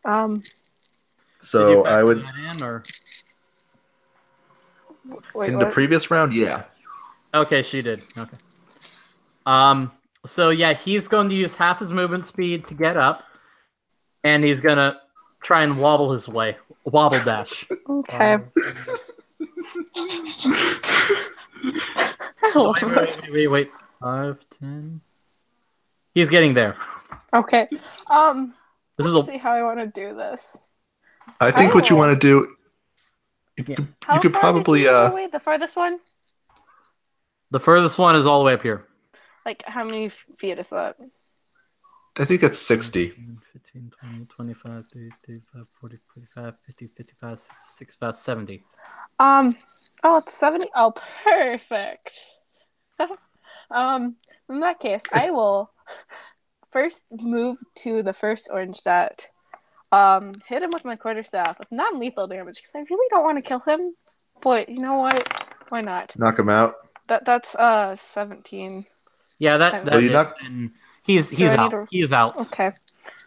Um. did you So I factor would that in, or Wait. in the What? previous round, yeah. okay, she did. Okay. So yeah, he's going to use half his movement speed to get up, and he's gonna try and wobble his way, wobble dash. Okay. I love this. Wait. 5, 10. He's getting there. Okay. This is Let's a see how I want to do this. I think what you want to do, Yeah. How you could far probably did you go away? The farthest one? the furthest one is all the way up here. Like, how many feet is that? I think it's 60. 15, 20, 25, 30, 35, 40, 45, 50, 55, 65, 70. Oh, it's 70. Oh, perfect. In that case, I will first move to the first orange dot. Hit him with my quarterstaff with non-lethal damage because I really don't want to kill him. But you know what? Why not? Knock him out. That's 17. Yeah, that Well, you is, knock- and he's Do I out. need to- He is out. Okay.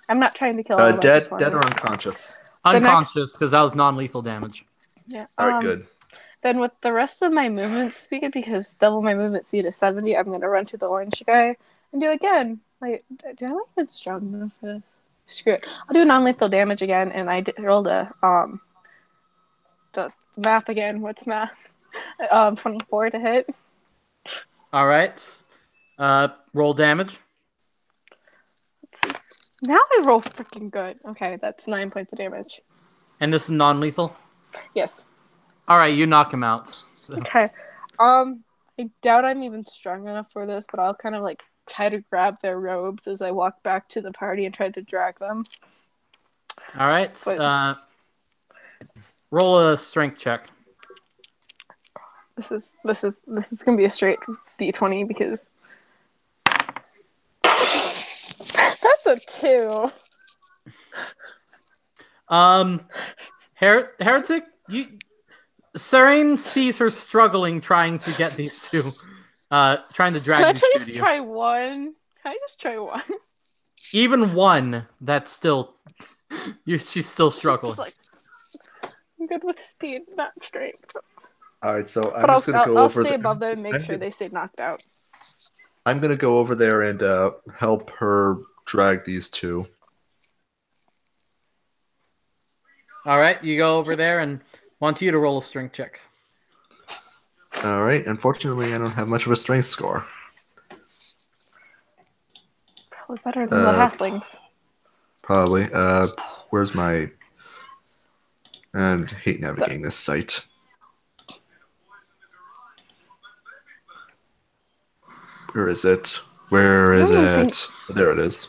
I'm not trying to kill him. I Dead, just dead wanted- or unconscious. The next- Unconscious because that was non-lethal damage. Yeah. All right, good. Then with the rest of my movement speed, because double my movement speed is 70, I'm gonna run to the orange guy and do again. Wait, do I like it strong enough for this? Screw it. I'll do non-lethal damage again, and I rolled a the math again. What's math? 24 to hit. All right. Roll damage. Let's see. Now I roll freaking good. Okay, that's 9 points of damage. And this is non-lethal? Yes. All right, you knock him out. So- Okay. I doubt I'm even strong enough for this, but I'll kind of like try to grab their robes as I walk back to the party and try to drag them. All right. But- Roll a strength check. This is gonna be a straight D20 because that's a 2. Heretic, Serene sees her struggling trying to get these two, trying to drag Can I these two just to you. try one? Can I just try one? Even one, that's still, she's still struggling. Just like I'm good with speed, not strength. All right, so I'm But just gonna go I'll over. stay above them and make I'm sure gonna- they stay knocked out. I'm gonna go over there and help her drag these two. All right, you go over there and want you to roll a strength check. All right. Unfortunately, I don't have much of a strength score. Probably better than the halflings. Probably. Where's my? And hate navigating this site. Where is it? Where is don't it? There it is.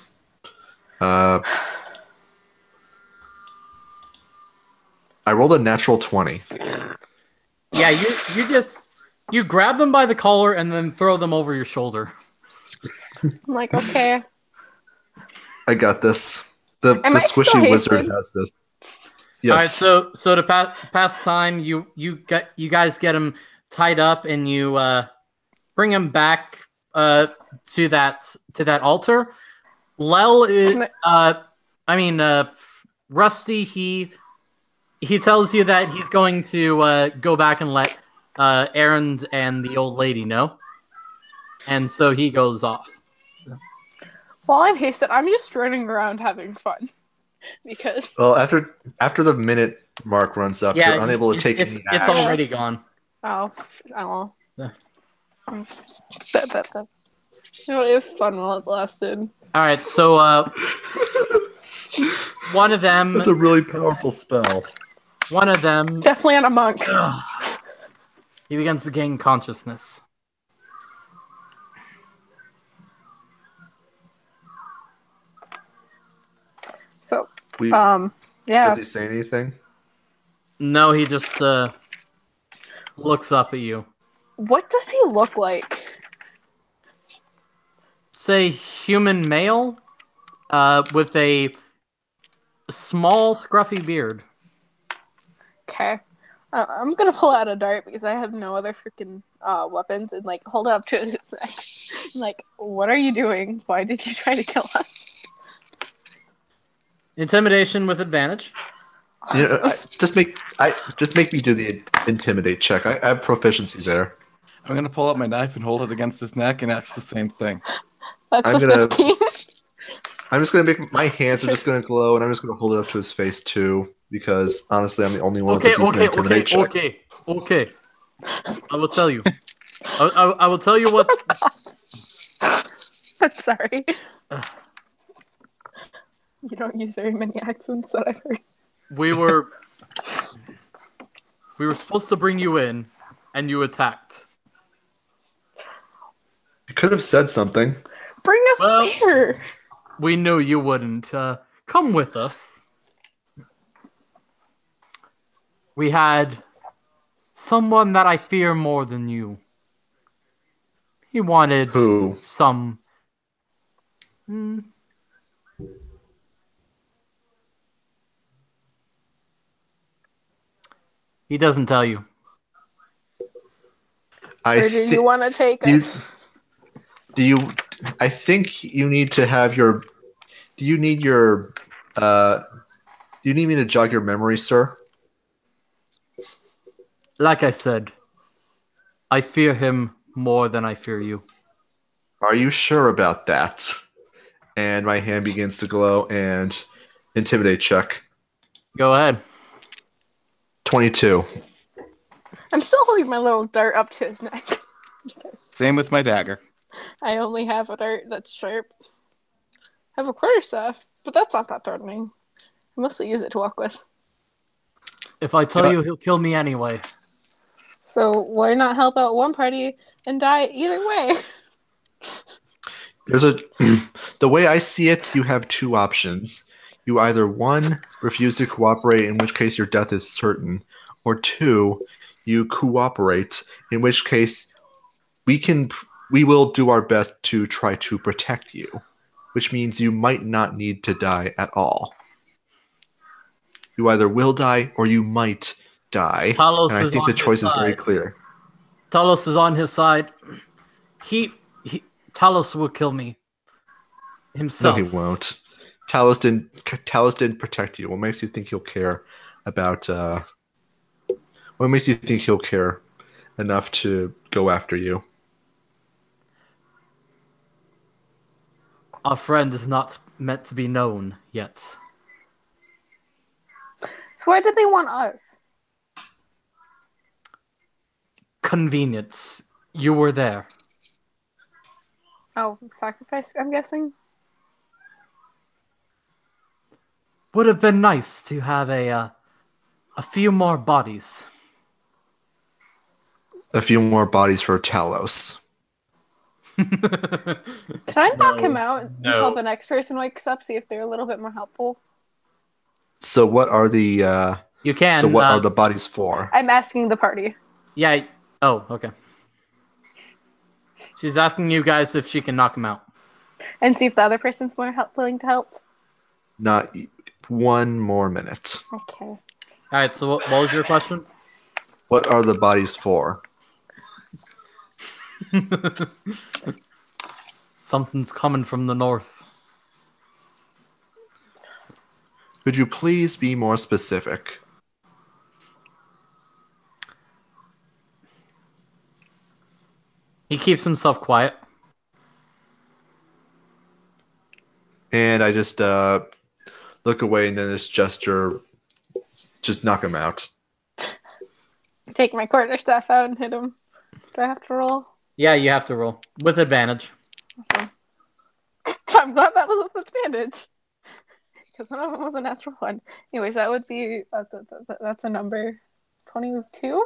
I rolled a natural 20. Yeah, you grab them by the collar and then throw them over your shoulder. I'm like, okay. I got this. The Am I still squishy wizard hasted? has this. All right, Yes. so to pass time, you guys get him tied up and you bring him back to that altar. Lel is Rusty. He tells you that he's going to go back and let Aaron and the old lady know, and so he goes off. While I'm hasted, I'm just running around having fun. Because Well, after the minute mark runs up, Yeah, you're unable to take it's any it's action. already gone. oh. Yeah. That. You know, it was fun while it lasted. All right, so one of them That's a really powerful spell. Definitely on a monk. he begins to gain consciousness. So, We, yeah. Does he say anything? No, he just looks up at you. What does he look like? Say human male. with a small, scruffy beard. Okay. I'm gonna pull out a dart because I have no other freaking weapons and like hold it up to his neck. I'm like, what are you doing? Why did you try to kill us? Intimidation with advantage. You know, just make me do the intimidate check. I have proficiency there. I'm gonna pull out my knife and hold it against his neck and ask the same thing. That's I'm a gonna- 15. I'm just gonna make my hands are just gonna glow, and I'm just gonna hold it up to his face too, because honestly, I'm the only one Okay, with a decent okay, intimidate check. okay. I will tell you. I will tell you what. I'm sorry. You don't use very many accents that I've heard. We were supposed to bring you in, and you attacked. You could have said something. Bring us Well- here. We knew you wouldn't. Come with us. We had someone that I fear more than you. He wanted Who? some. He doesn't tell you. Where do you want to take us? I think you need to have your. Do you need your? Do you need me to jog your memory, sir? Like I said, I fear him more than I fear you. Are you sure about that? And my hand begins to glow and intimidate check. Go ahead. 22. I'm still holding my little dart up to his neck. Because Same with my dagger. I only have a dart that's sharp. I have a quarterstaff, but that's not that threatening. I mostly use it to walk with. If I tell you, he'll kill me anyway. So why not help out one party and die either way? There's a the way I see it, you have two options. You either one, refuse to cooperate, in which case your death is certain, or two, you cooperate, in which case we will do our best to try to protect you, which means you might not need to die at all. You either will die or you might die. Talos And I is think on the his choice is very side. clear. Talos is on his side. Talos will kill me No, himself. he won't. Talos didn't protect you. What makes you think he'll care about what makes you think he'll care enough to go after you? Our friend is not meant to be known yet. So why did they want us? Convenience. You were there. Oh, sacrifice, I'm guessing? Would have been nice to have a few more bodies. A few more bodies for Talos. Can I knock him out no. until the next person wakes up, see if they're a little bit more helpful? So what are the You can. so what are the bodies for? I'm asking the party. Yeah. Oh, okay. She's asking you guys if she can knock him out. And see if the other person's more willing to help. Not one more minute. Okay. All right. So what was your question? What are the bodies for? Something's coming from the north. Could you please be more specific? He keeps himself quiet. And I just look away and then this gesture, just knock him out. Take my quarterstaff out and hit him. Do I have to roll? Yeah, you have to roll with advantage. Awesome. I'm glad that was with advantage. Because one of them was a natural one. Anyways, that would be, that's a number 22?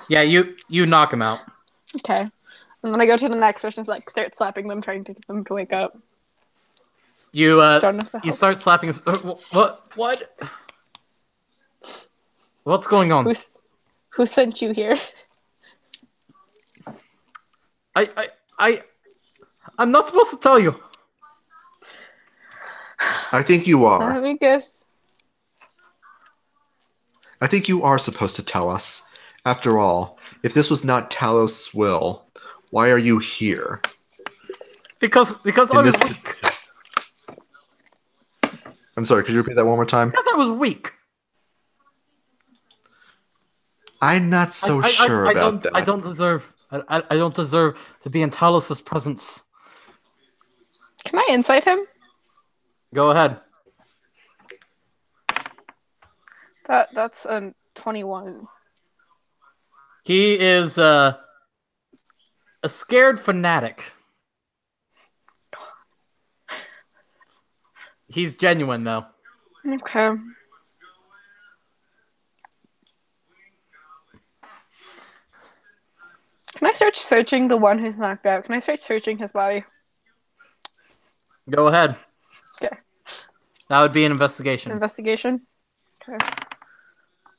Yeah, you knock him out. Okay. And then I go to the next person, like, start slapping them, trying to get them to wake up. You Don't know if that you helps. start slapping. What? What's going on? Who sent you here? I'm not supposed to tell you. I think you Let are. me guess. I think you are supposed to tell us. After all, if this was not Talos' will, why are you here? Because I In was this. weak. I'm sorry. Could you repeat that one more time? Because I was weak. I'm not so sure about that. I don't deserve. I don't deserve to be in Talos' presence. Can I insight him? Go ahead. That's a 21. He is a scared fanatic. He's genuine though. Okay. Can I start searching the one who's knocked out? Can I start searching his body? Go ahead. Okay. That would be an investigation. Investigation? Okay.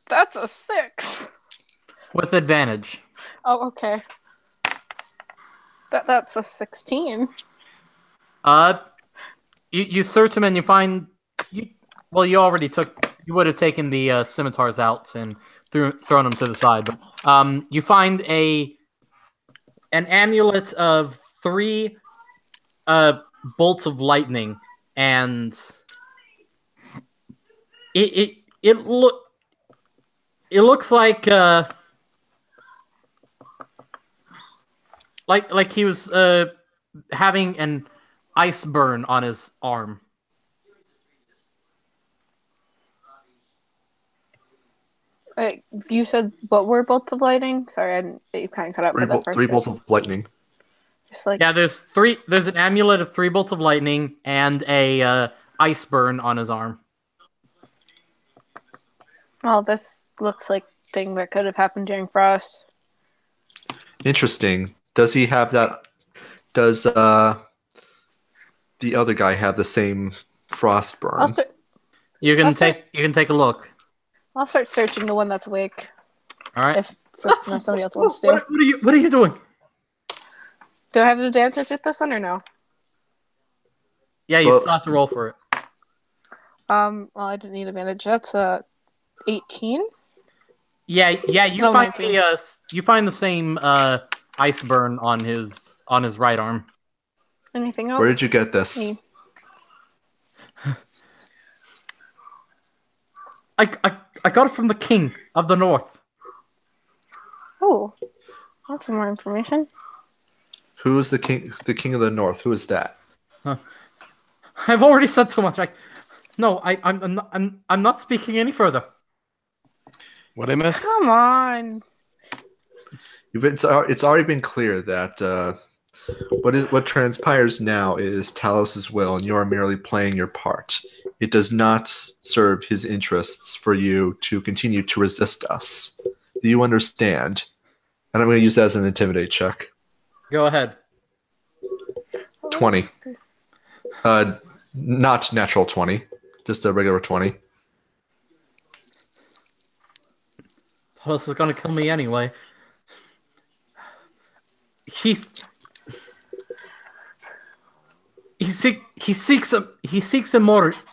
That's a 6. With advantage. Oh, okay. That's a 16. You search him and you find you already you would have taken the scimitars out and thrown them to the side, but you find an amulet of 3 bolts of lightning, and it looks like he was having an ice burn on his arm. You said what were bolts of lightning? Sorry, I didn't. You kind of cut out for that first Three bit. bolts of lightning. Just like Yeah, there's an amulet of 3 bolts of lightning and a ice burn on his arm. oh, this looks like thing that could have happened during frost. Interesting. Does he have that? Does the other guy have the same frost burn? You can I'll take a look. I'll start searching the one that's awake. All right. If somebody else wants to. What are you doing? Do I have the advantage with this one or no? Yeah, you still have to roll for it. Well, I didn't need advantage. That's 18. Yeah. You No, find 19. you find the same ice burn on his right arm. Anything else? Where did you get this? Me. I got it from the King of the North. Oh, that's some more information. Who is the king? The king of the north. Who is that? I've already said too much. I'm not speaking any further. What I miss? Come on. It's already been clear that what transpires now is Talos' will, and you are merely playing your part. It does not serve his interests for you to continue to resist us. Do you understand? And I'm going to use that as an intimidate check. Go ahead. 20. Not natural 20. Just a regular 20. Talos is gonna kill me anyway. He seeks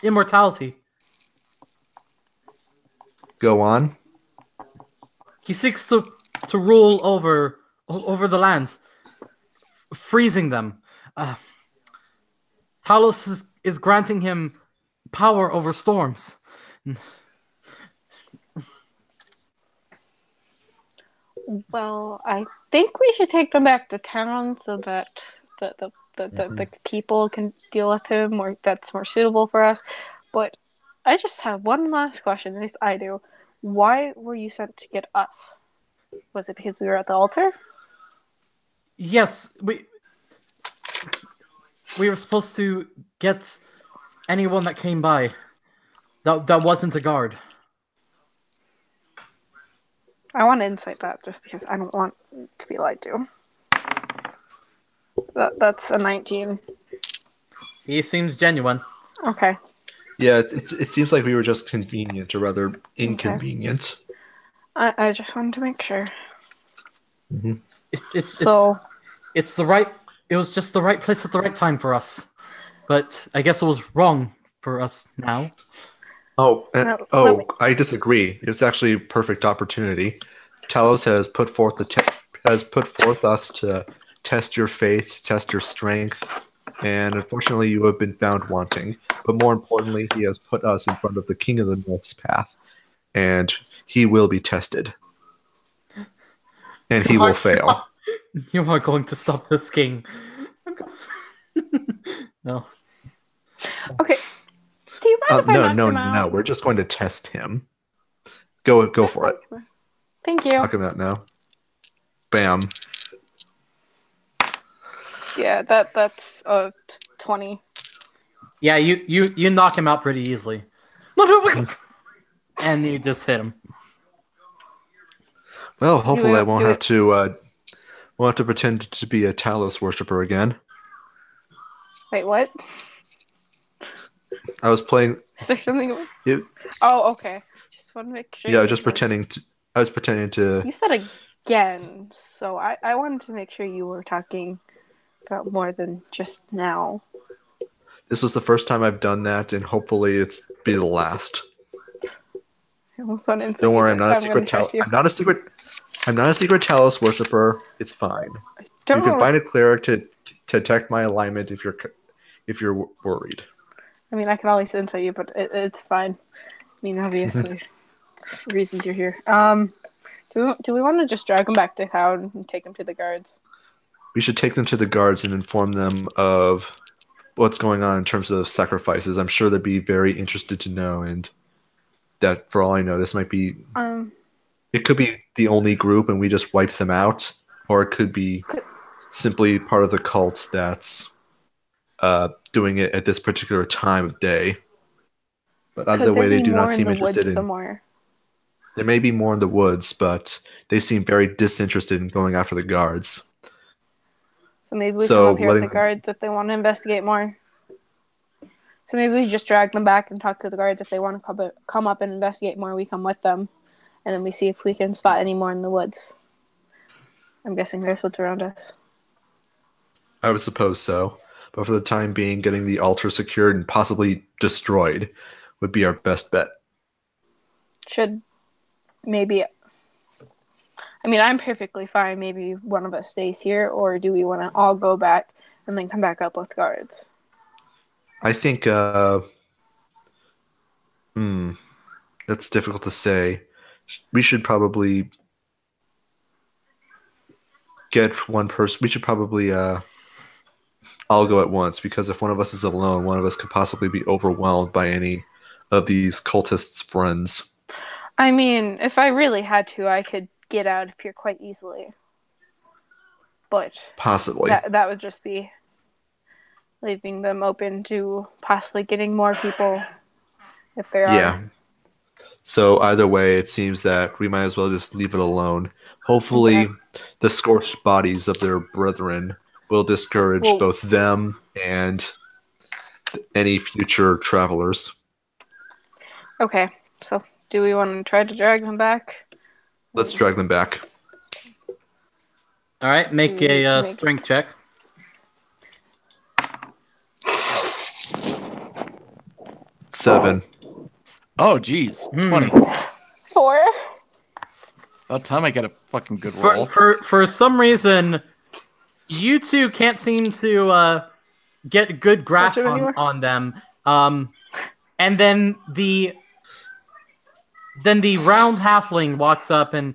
immortality. Go on. He seeks to rule over the lands, freezing them. Talos is granting him power over storms. Well, I think we should take them back to town so that the people can deal with him, or that's more suitable for us. But I just have one last question, at least I do. Why were you sent to get us? Was it because we were at the altar? Yes, we were supposed to get anyone that came by that wasn't a guard. I want to insight that just because I don't want to be lied to. That's a 19. He seems genuine. Okay. Yeah, it seems like we were just convenient, or rather inconvenient. I just wanted to make sure. Mm-hmm. It was just the right place at the right time for us. But I guess it was wrong for us now. I disagree. It's actually a perfect opportunity. Talos has put forth us to test your faith, test your strength, and unfortunately, you have been found wanting. But more importantly, he has put us in front of the King of the North's path, and he will be tested, and he will fail. You are going to stop this king. No. Okay. Do you mind if I knock him No. out? We're just going to test him. Go for it. Thank you. Knock him out now. Bam. Yeah, that's 20. Yeah, you knock him out pretty easily. No. And you just hit him. Well, hopefully I won't have to pretend to be a Talos worshiper again. Wait, what? I was playing. Is there something? It, Oh, okay. Just want to make sure. yeah, I was pretending to. You said again, so I wanted to make sure you were talking about more than just now. This was the first time I've done that, and hopefully it's be the last. I almost want to Don't worry, I'm not a secret Talos worshiper. It's fine. You can find a cleric to detect my alignment if you're worried. I mean, I can always insult you, but it's fine. I mean, obviously, reasons you're here. Do we want to just drag them back to town and take them to the guards? We should take them to the guards and inform them of what's going on in terms of sacrifices. I'm sure they'd be very interested to know, and that for all I know, this might be. It could be the only group, and we just wipe them out, or it could be simply part of the cult that's doing it at this particular time of day. But either way, they do not seem interested in. Somewhere? There may be more in the woods, but they seem very disinterested in going after the guards. So maybe we come up here with the guards if they want to investigate more. So maybe we just drag them back and talk to the guards if they want to come up and investigate more. We come with them, and then we see if we can spot any more in the woods. I'm guessing there's woods around us. I would suppose so. But for the time being, getting the altar secured and possibly destroyed would be our best bet. Should maybe... I mean, I'm perfectly fine. Maybe one of us stays here, or do we want to all go back and then come back up with guards? I think... that's difficult to say. We should probably get one person. We should probably... I'll go at once, because if one of us is alone, one of us could possibly be overwhelmed by any of these cultists' friends. I mean, if I really had to, I could get out of here quite easily. But possibly that would just be leaving them open to possibly getting more people if there are. Yeah. So either way, it seems that we might as well just leave it alone. Hopefully, the scorched bodies of their brethren will discourage both them and any future travelers. Okay, so do we want to try to drag them back? Let's drag them back. All right, make a strength check. Seven. Oh, geez. 20. 4. About time I get a fucking good roll. For some reason, you two can't seem to get a good grasp on them. And then the round halfling walks up and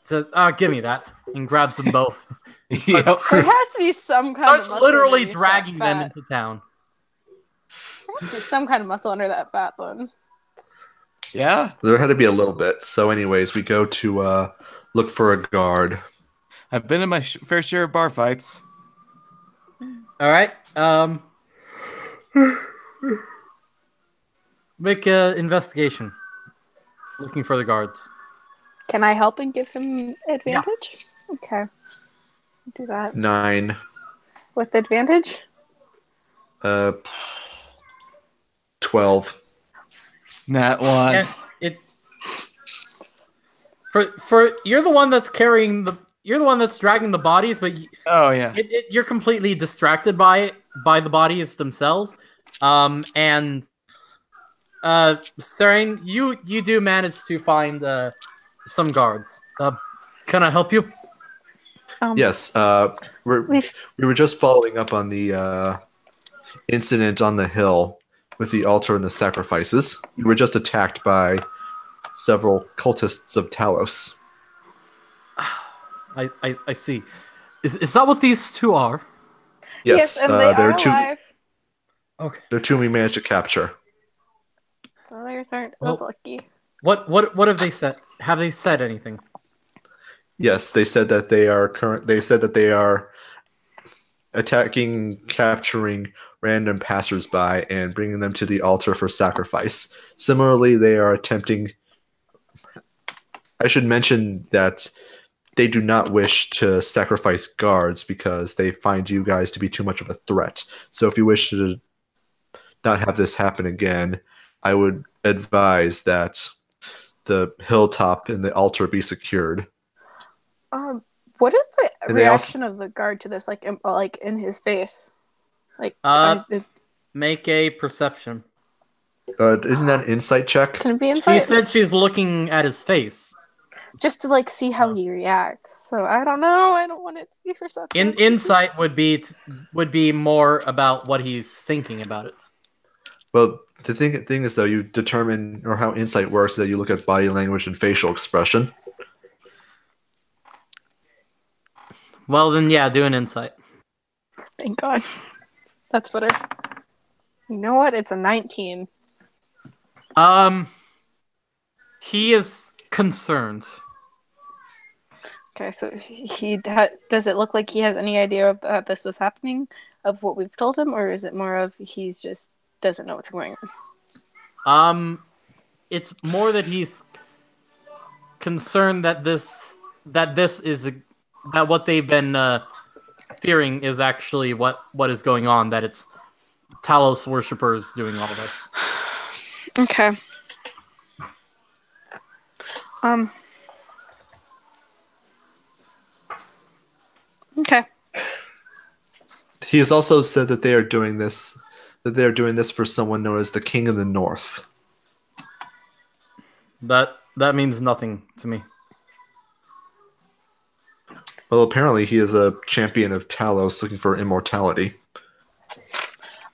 says, give me that," and grabs them both. Yep. There has to be some kind of muscle. Literally dragging them into town. There has to be some kind of muscle under that fat bone. Yeah. There had to be a little bit. So anyways, we go to look for a guard. I've been in my fair share of bar fights. All right. Make an investigation. Looking for the guards. Can I help and give him advantage? Yeah. Okay. Do that. 9. With advantage? 12. Nat 1. Yeah, for you're the one that's you're the one that's dragging the bodies, but you're completely distracted by the bodies themselves. And Saren, you do manage to find some guards. Can I help you? Yes, we were just following up on the incident on the hill with the altar and the sacrifices. We were just attacked by several cultists of Talos. I see. Is that what these two are? Yes, and they there are are two. alive. Okay. There are two we managed to capture. So theirs aren't Well- as lucky. What have they said? Have they said anything? Yes, they said that they are They said that they are attacking, capturing random passersby and bringing them to the altar for sacrifice. Similarly, they are attempting. I should mention that they do not wish to sacrifice guards because they find you guys to be too much of a threat. So if you wish to not have this happen again, I would advise that the hilltop and the altar be secured. What is the And they reaction of the guard to this? Like in his face, like Make a perception. Isn't that an insight check? can it be She inside? said she's looking at his face. Just to like see how he reacts. So I don't know. I don't want it to be perception. Insight would be more about what he's thinking about it. Well, the thing is, though, you determine, or how insight works, is that you look at body language and facial expression. Well, then, yeah, do an insight. Thank God. That's better. You know what? It's a 19. He is concerned. Okay, so does it look like he has any idea of that this was happening, of what we've told him, or is it more of he's just doesn't know what's going on? It's more that he's concerned that that what they've been fearing is actually what is going on. That it's Talos worshippers doing all this. Okay. Okay. He has also said that they are doing this for someone known as the King of the North. That means nothing to me. Well, apparently he is a champion of Talos looking for immortality.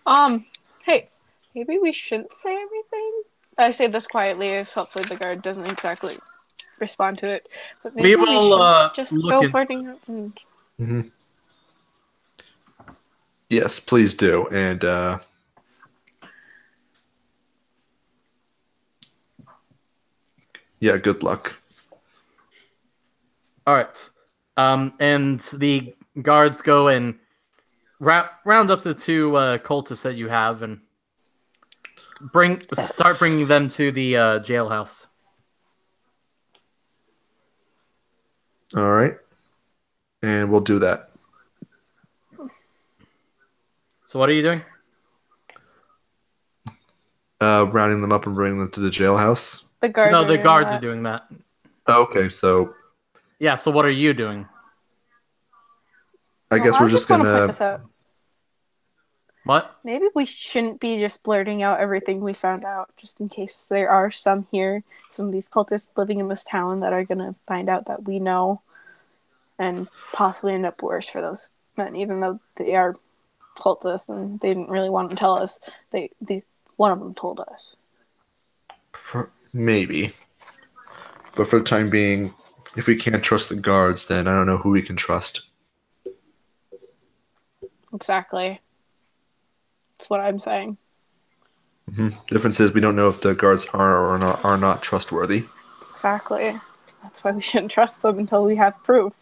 Hey, maybe we shouldn't say everything. I say this quietly, so hopefully the guard doesn't exactly respond to it. But maybe we should just go flirting up and... Mm-hmm. Yes, please do. And yeah, good luck. All right. And the guards go and round up the two cultists that you have and start bringing them to the jailhouse. All right. And we'll do that. So what are you doing? Rounding them up and bringing them to the jailhouse. The guards No, the guards that. are doing that. Okay, so Yeah, so what are you doing? I guess I we're just wanna gonna. point this out. What? Maybe we shouldn't be just blurting out everything we found out, just in case there are some of these cultists living in this town that are gonna find out that we know, and possibly end up worse for those men, even though they are cultists and they didn't really want to tell us. One of them told us. Maybe. But for the time being, if we can't trust the guards, then I don't know who we can trust. Exactly. That's what I'm saying. Mm-hmm. Difference is we don't know if the guards are not trustworthy. Exactly. That's why we shouldn't trust them until we have proof.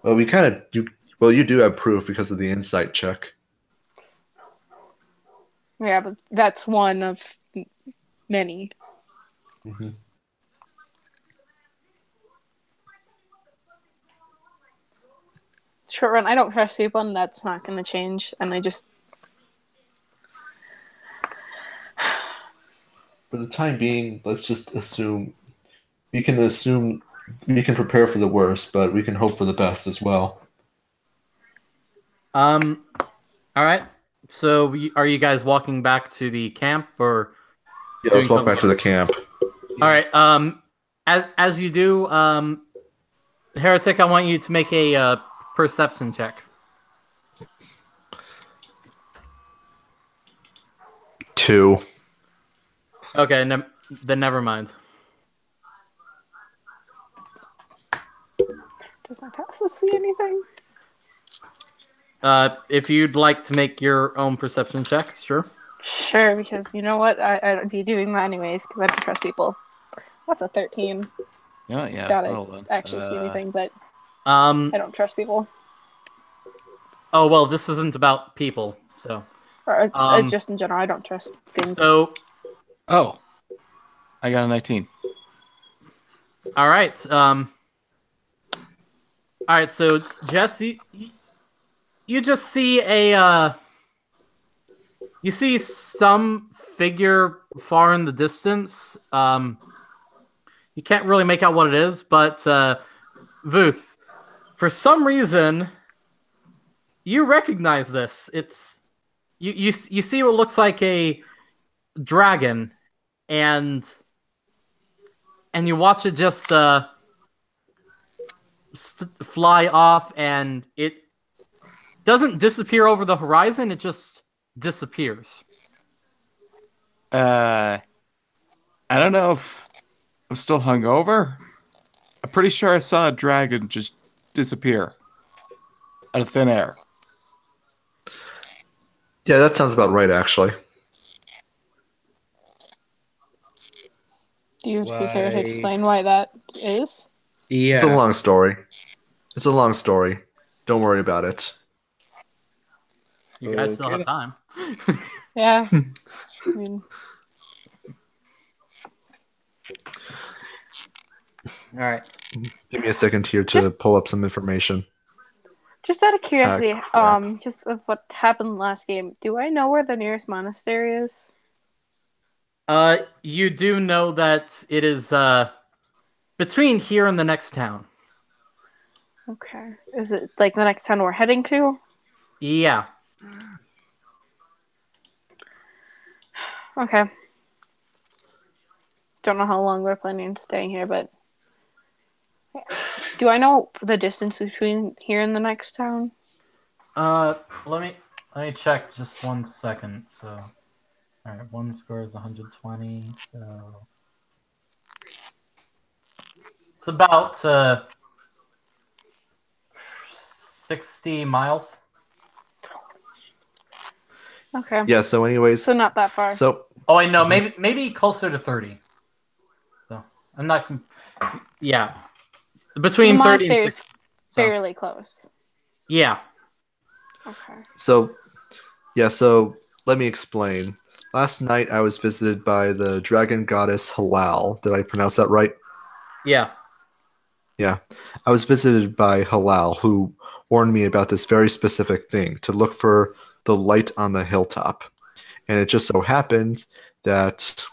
Well, you do have proof because of the insight check. Yeah, but that's one of many. Mm-hmm. Short run, I don't trust people, and that's not going to change. And I just... For the time being, let's just assume. We can prepare for the worst, but we can hope for the best as well. All right. So, are you guys walking back to the camp, or Yeah, let's doing walk back to the something camp. All right. As you do, Heretic, I want you to make a perception check. 2. Okay, then never mind. Does my passive see anything? If you'd like to make your own perception checks, sure. Sure, because you know what? I'd be doing that anyways because I don't trust people. What's a 13? Oh, yeah. Got it. Hold on. Actually see anything, but Um. I don't trust people. Oh well, this isn't about people, so. Or just in general, I don't trust things. So, Oh, I got a 19. all right. All right. So, Jesse, you just see you see some figure far in the distance. You can't really make out what it is, but Vuth, for some reason, you recognize this. It's you see what looks like a dragon, and you watch it just fly off, and it doesn't disappear over the horizon. It just disappears. I don't know if I'm still hungover. I'm pretty sure I saw a dragon just disappear out of thin air. Yeah, that sounds about right, actually. Do you care to explain why that is? It's a Yeah. long story. It's a long story. Don't worry about it. You guys still Okay. have time. Yeah. I mean, All right. Give me a second here to Just- pull up some information. just out of curiosity, crap. because of what happened last game, do I know where the nearest monastery is? You do know that it is between here and the next town. Okay. Is it like the next town we're heading to? Yeah. Okay. Don't know how long we're planning on staying here, but do I know the distance between here and the next town? Let me check just 1 second. So, all right, one score is 120. So it's about 60 miles. Okay. Yeah, so anyways, So not that far. so Oh, I know. Maybe closer to 30. So I'm not. Yeah, between the 30 and monastery is 60. fairly close. Yeah. Okay. So let me explain. Last night I was visited by the dragon goddess Halal. Did I pronounce that right? Yeah. Yeah. I was visited by Halal, who warned me about this very specific thing, to look for the light on the hilltop. And it just so happened that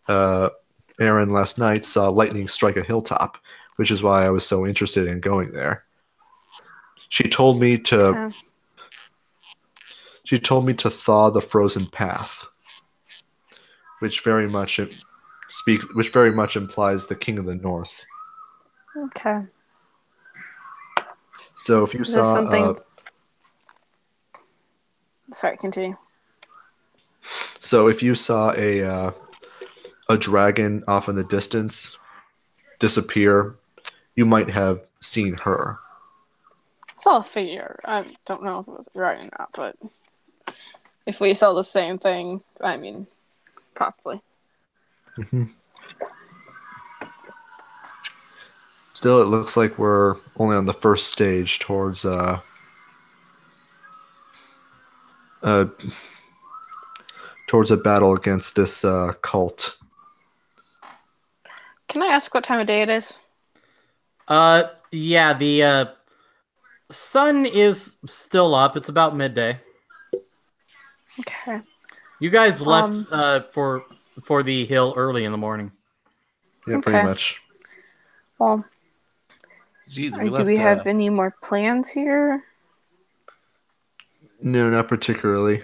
Aaron last night saw lightning strike a hilltop, which is why I was so interested in going there. She told me to Okay. She told me to thaw the frozen path, which very much implies the King of the North. Okay. So if you Is this saw something? Sorry, continue. so if you saw a dragon off in the distance disappear, you might have seen her. It's all a figure. I don't know if it was right or not, but if we saw the same thing, I mean, probably. Still, it looks like we're only on the first stage towards towards a battle against this cult. Can I ask what time of day it is? Yeah. The sun is still up. It's about midday. Okay. You guys left for the hill early in the morning. Yeah, Okay. pretty much. Well, Jeez, do we have any more plans here? No, not particularly.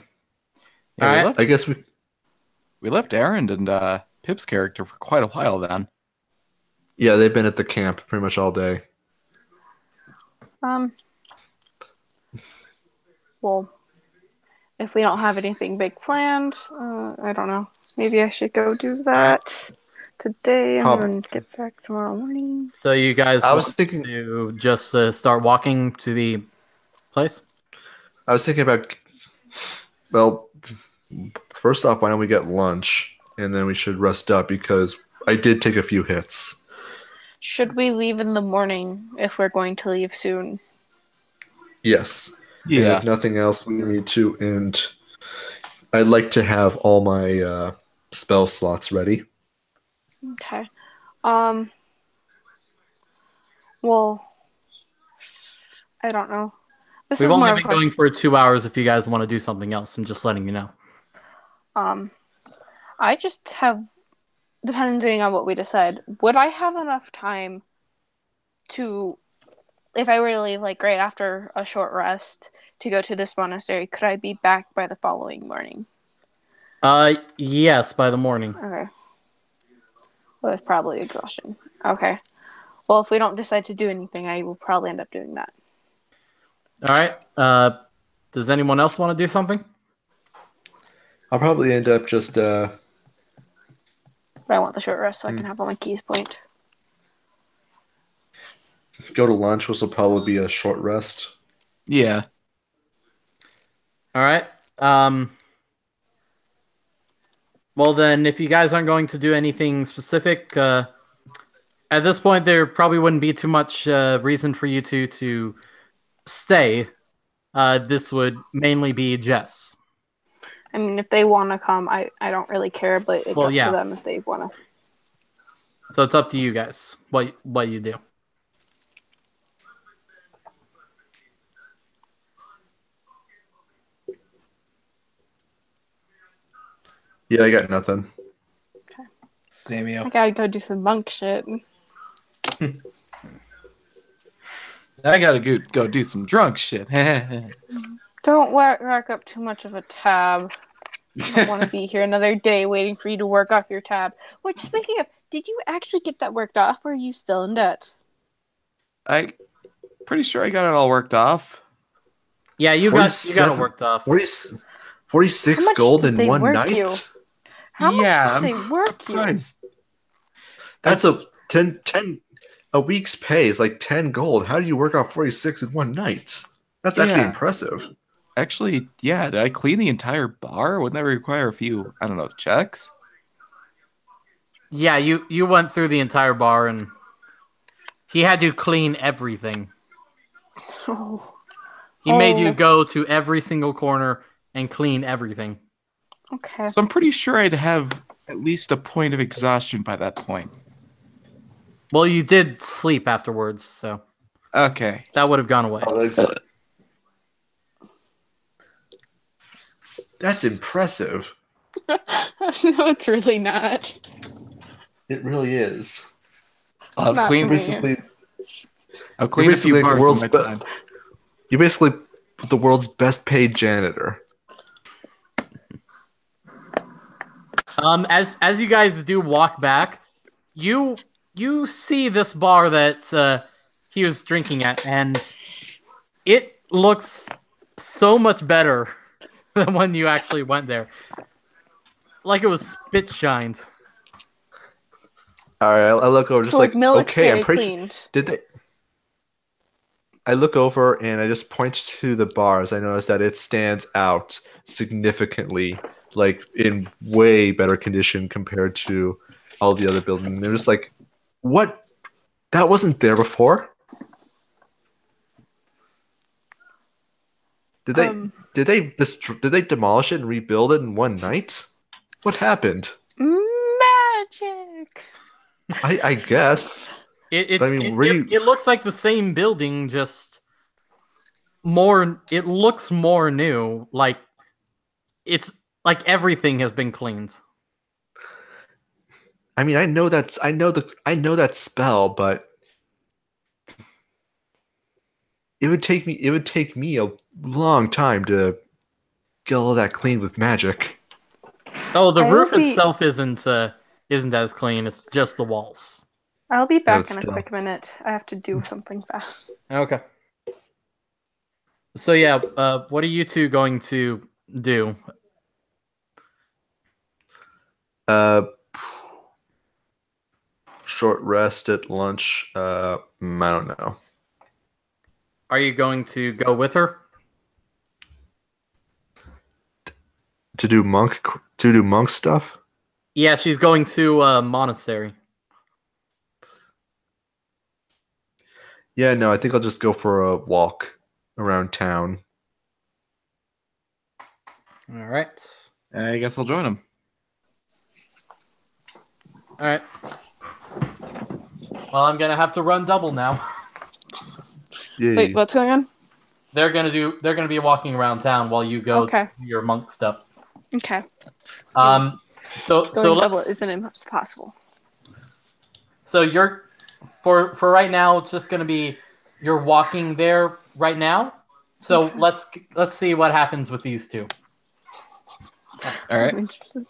Yeah, All we right. left I guess we left Aaron and Pip's character for quite a while then. yeah, they've been at the camp pretty much all day. Well, if we don't have anything big planned, I don't know. Maybe I should go do that today and then get back tomorrow morning. So you guys I was want thinking to just start walking to the place? about, well, first off, why don't we get lunch and then we should rest up because I did take a few hits. Should we leave in the morning if we're going to leave soon? Yes. And Yeah. if nothing else, we need to end. I'd like to have all my spell slots ready. Okay. Well, I don't know. This We've is more only of a been question. going for 2 hours if you guys want to do something else. I'm just letting you know. I just have, depending on what we decide, would I have enough time to, if I were to leave like right after a short rest to go to this monastery, could I be back by the following morning? Yes, by the morning. Okay. Well, it's probably exhaustion. Okay. Well, if we don't decide to do anything, I will probably end up doing that. All right. Does anyone else want to do something? I'll probably end up just But I want the short rest so I can have all my keys point. go to lunch, which will probably be a short rest. Yeah. All right. Well, then, if you guys aren't going to do anything specific, at this point, there probably wouldn't be too much reason for you to stay. This would mainly be Jess. I mean, if they want to come, I don't really care, but it's up yeah. to them if they want to. So it's up to you guys what you do. Yeah, I got nothing. Samuel. I gotta go do some monk shit. I gotta go do some drunk shit. Don't rack up too much of a tab. I don't want to be here another day waiting for you to work off your tab. Which, speaking of, did you actually get that worked off, or are you still in debt? I pretty sure I got it all worked off. Yeah, you got it worked off. 46 How much gold did in they one work night? you? How yeah, much did they I'm work you? surprised. That's a 10 a week's pay is like 10 gold. How do you work off 46 in one night? That's actually Yeah. impressive. Actually, yeah, did I clean the entire bar? Wouldn't that require a few, I don't know, checks? Yeah, you went through the entire bar and he had to clean everything. Oh, He made you go to every single corner and clean everything. okay. So I'm pretty sure I'd have at least a point of exhaustion by that point. Well, you did sleep afterwards, so Okay. that would have gone away. Oh, that's impressive. No, it's really not. It really is. I've Not cleaned, for me. Basically, I've cleaned a few basically the bars in world's my be- time. you're basically the world's best paid janitor. As you guys do walk back, you see this bar that he was drinking at, and it looks so much better than when you actually went there. Like it was spit shined. All right, I look over just So like military okay, I'm pretty sure, cleaned. did they I look over and I just point to the bars. I notice that it stands out significantly, like in way better condition compared to all the other buildings. They're just like, what? That wasn't there before? Did they demolish it and rebuild it in one night? What happened? Magic. I guess. It I mean, really- it looks like the same building, just more. It looks more new. Like it's like everything has been cleaned. I mean, I know that spell, but it would take me a long time to get all that cleaned with magic. Oh, the I roof will be- itself isn't as clean. It's just the walls. I'll be No, back it's in a still- quick minute. I have to do something fast. Okay. So yeah, what are you two going to do? Short rest at lunch. I don't know. Are you going to go with her? To do monk stuff. Yeah, she's going to monastery. Yeah, no, I think I'll just go for a walk around town. All right. I guess I'll join him. All right. Well, I'm gonna have to run double now. Yay. Wait, what's going on? They're gonna be walking around town while you go Okay. do your monk stuff. Okay. So Going double let's. isn't impossible. So you're for right now. It's just gonna be you're walking there right now. So Okay. let's see what happens with these two. All right. I'm interested.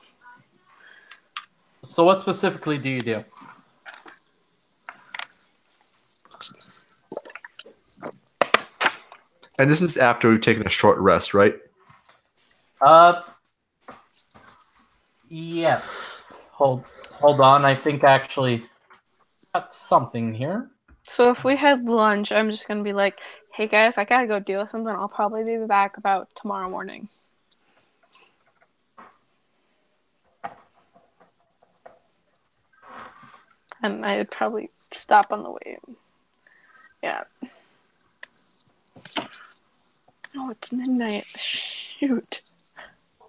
So what specifically do you do? And this is after we've taken a short rest, right? Yes. Hold on. I think I actually got something here. So if we had lunch, I'm just gonna be like, "Hey guys, I gotta go deal with something. I'll probably be back about tomorrow morning." And I'd probably stop on the way. Yeah. Oh, it's midnight. Shoot.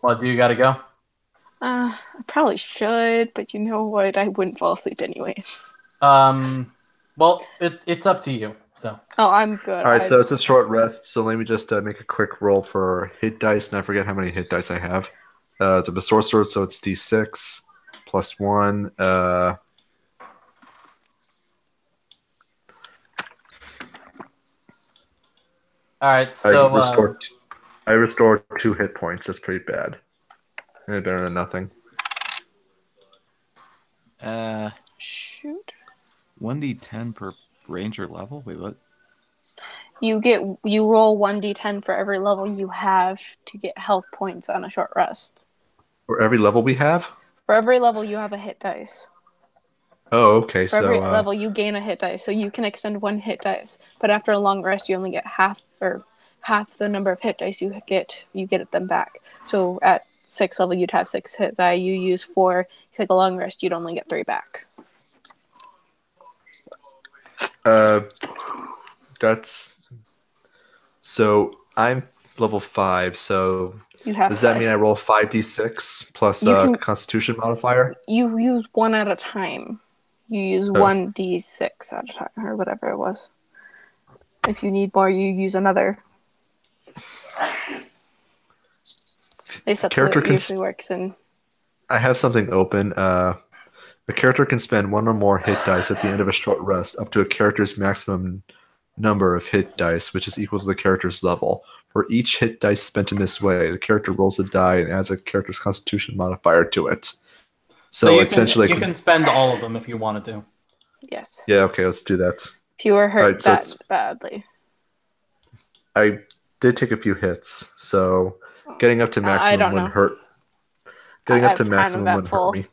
What do you got to go? I probably should, but you know what? I wouldn't fall asleep anyways. Well, it's up to you. So Oh, I'm good. All right, so it's a short rest. So let me just make a quick roll for hit dice, and I forget how many hit dice I have. It's a sorcerer, so it's D6 plus 1. all right. So I restored 2 hit points. That's pretty bad. Better than nothing. Shoot. 1d10 per ranger level. Wait, what? You roll 1d10 for every level you have to get health points on a short rest. For every level we have? For every level you have a hit dice. Oh, okay. For every level you gain a hit dice, so you can extend 1 hit dice. But after a long rest, you only get half the number of hit dice you get them back. So at 6th level, you'd have 6 hit die. You use 4. You take a long rest, you'd only get 3 back. That's so I'm level 5. So You have does that 5. mean I roll 5d6 plus You can- Constitution modifier? You use 1 at a time. You use 1d6 at a time, or whatever it was. If you need more, you use another. At least that's Character what it usually works in. I have something open. A character can spend 1 or more hit dice at the end of a short rest, up to a character's maximum number of hit dice, which is equal to the character's level. For each hit dice spent in this way, the character rolls a die and adds a character's Constitution modifier to it. So you essentially, you can spend all of them if you wanted to. Yes. yeah, okay, let's do that. If you were hurt Alright, so that badly. I did take a few hits, so getting up to I maximum don't wouldn't know. hurt. Getting up to I'm kind of maximum at wouldn't full. hurt me.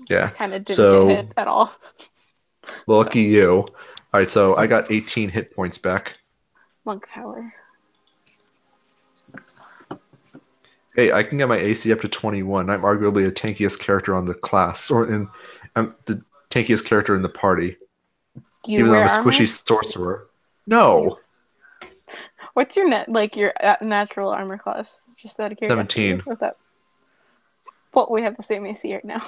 Yeah. Kind of didn't So get hit at all. lucky you. All right, so I got 18 hit points back. Monk power. Hey, I can get my AC up to 21. I'm arguably the tankiest character on the class, I'm the tankiest character in the party. You Even though wear I'm a armor? squishy sorcerer. No, What's your your natural armor class? Just out of curiosity. 17. What's that? Well, we have the same AC right now.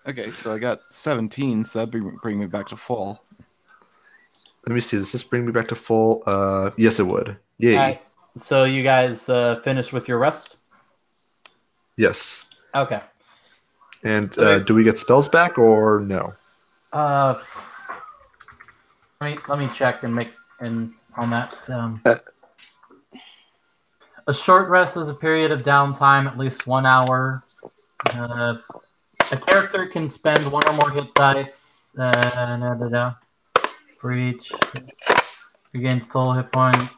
Okay, so I got 17, so that'd bring me back to full. Let me see. Does this bring me back to full? Yes, it would. Yay. All right. So you guys finished with your rest? Yes. Okay. And So do we get spells back or no? Let me check and make on that. A short rest is a period of downtime, at least 1 hour. A character can spend 1 or more hit dice. For each. Regains total hit points.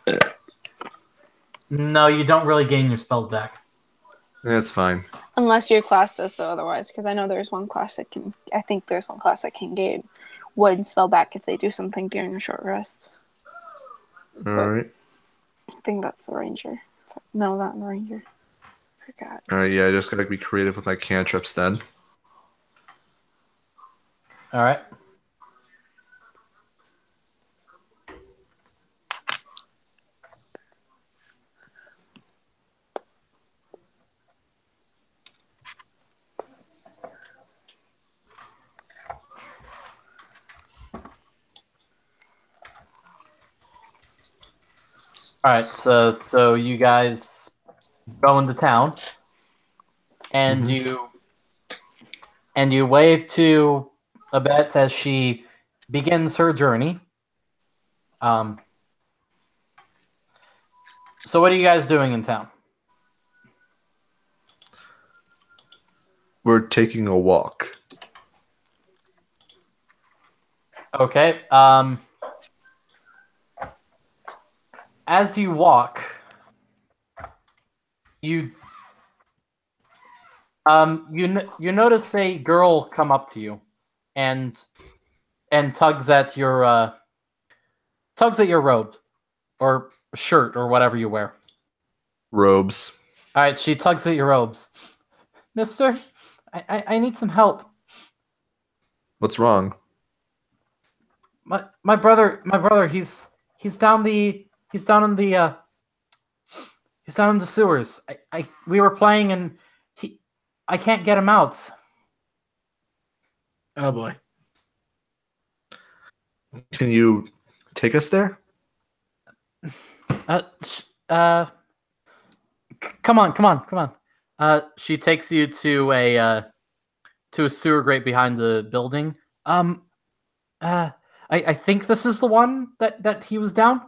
No, you don't really gain your spells back. That's fine. Unless your class does so otherwise, because I know there's one class that can. I think there's one class that can gain one spell back if they do something during a short rest. All right. I think that's the ranger. No, not the ranger. Forgot. All right. Yeah, I just gotta be creative with my cantrips then. All right. All right, so you guys go into town, and you wave to Abet as she begins her journey. So what are you guys doing in town? We're taking a walk. Okay. As you walk, you notice a girl come up to you, and tugs at your robe or shirt or whatever you wear. Robes. All right, she tugs at your robes. Mister, I need some help. What's wrong? My brother, he's down in the sewers. We were playing and I can't get him out. Oh boy. Can you take us there? Come on. She takes you to a sewer grate behind the building. I think this is the one that he was down.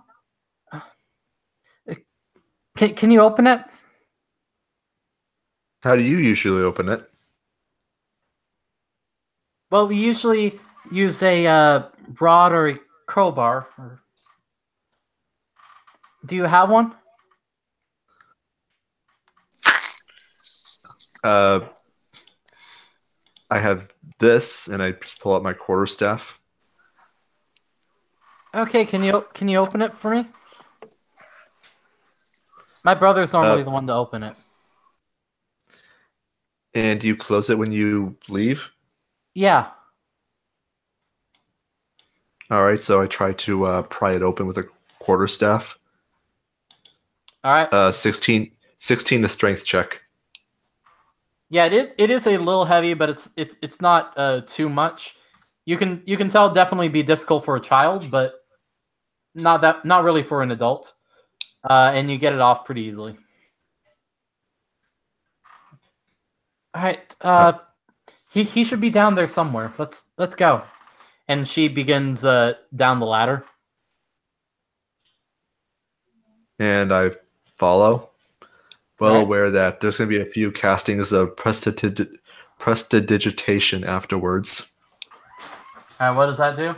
Can you open it? How do you usually open it? Well, we usually use a rod or a crowbar. Do you have one? I have this, and I just pull out my quarterstaff. Okay, can you open it for me? My brother's normally the one to open it. And you close it when you leave? Yeah. All right, so I try to pry it open with a quarterstaff. All right. 16 the strength check. Yeah, it is a little heavy, but it's not too much. You can tell it'd definitely be difficult for a child, but not really for an adult. And you get it off pretty easily. All right. He should be down there somewhere. Let's go. And she begins down the ladder. And I follow. Well Right. aware that there's going to be a few castings of prestidigitation afterwards. All right, what does that do?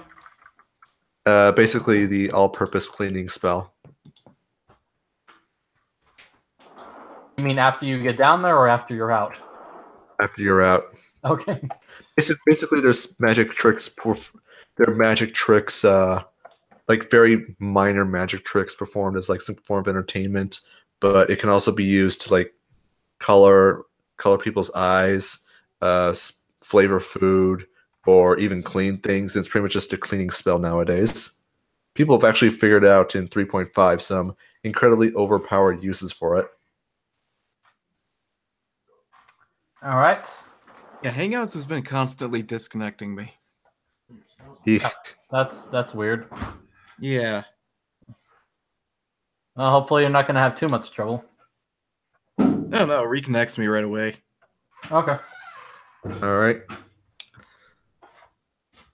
Basically, the all-purpose cleaning spell. You mean after you get down there or after you're out? After you're out. Okay. Basically, there's magic tricks. There are magic tricks, like very minor magic tricks performed as like some form of entertainment. But it can also be used to like color people's eyes, flavor food, or even clean things. It's pretty much just a cleaning spell nowadays. People have actually figured out in 3.5 some incredibly overpowered uses for it. All right. Yeah, Hangouts has been constantly disconnecting me. Eek. That's weird. Yeah. Well, hopefully you're not going to have too much trouble. No, it reconnects me right away. Okay. All right.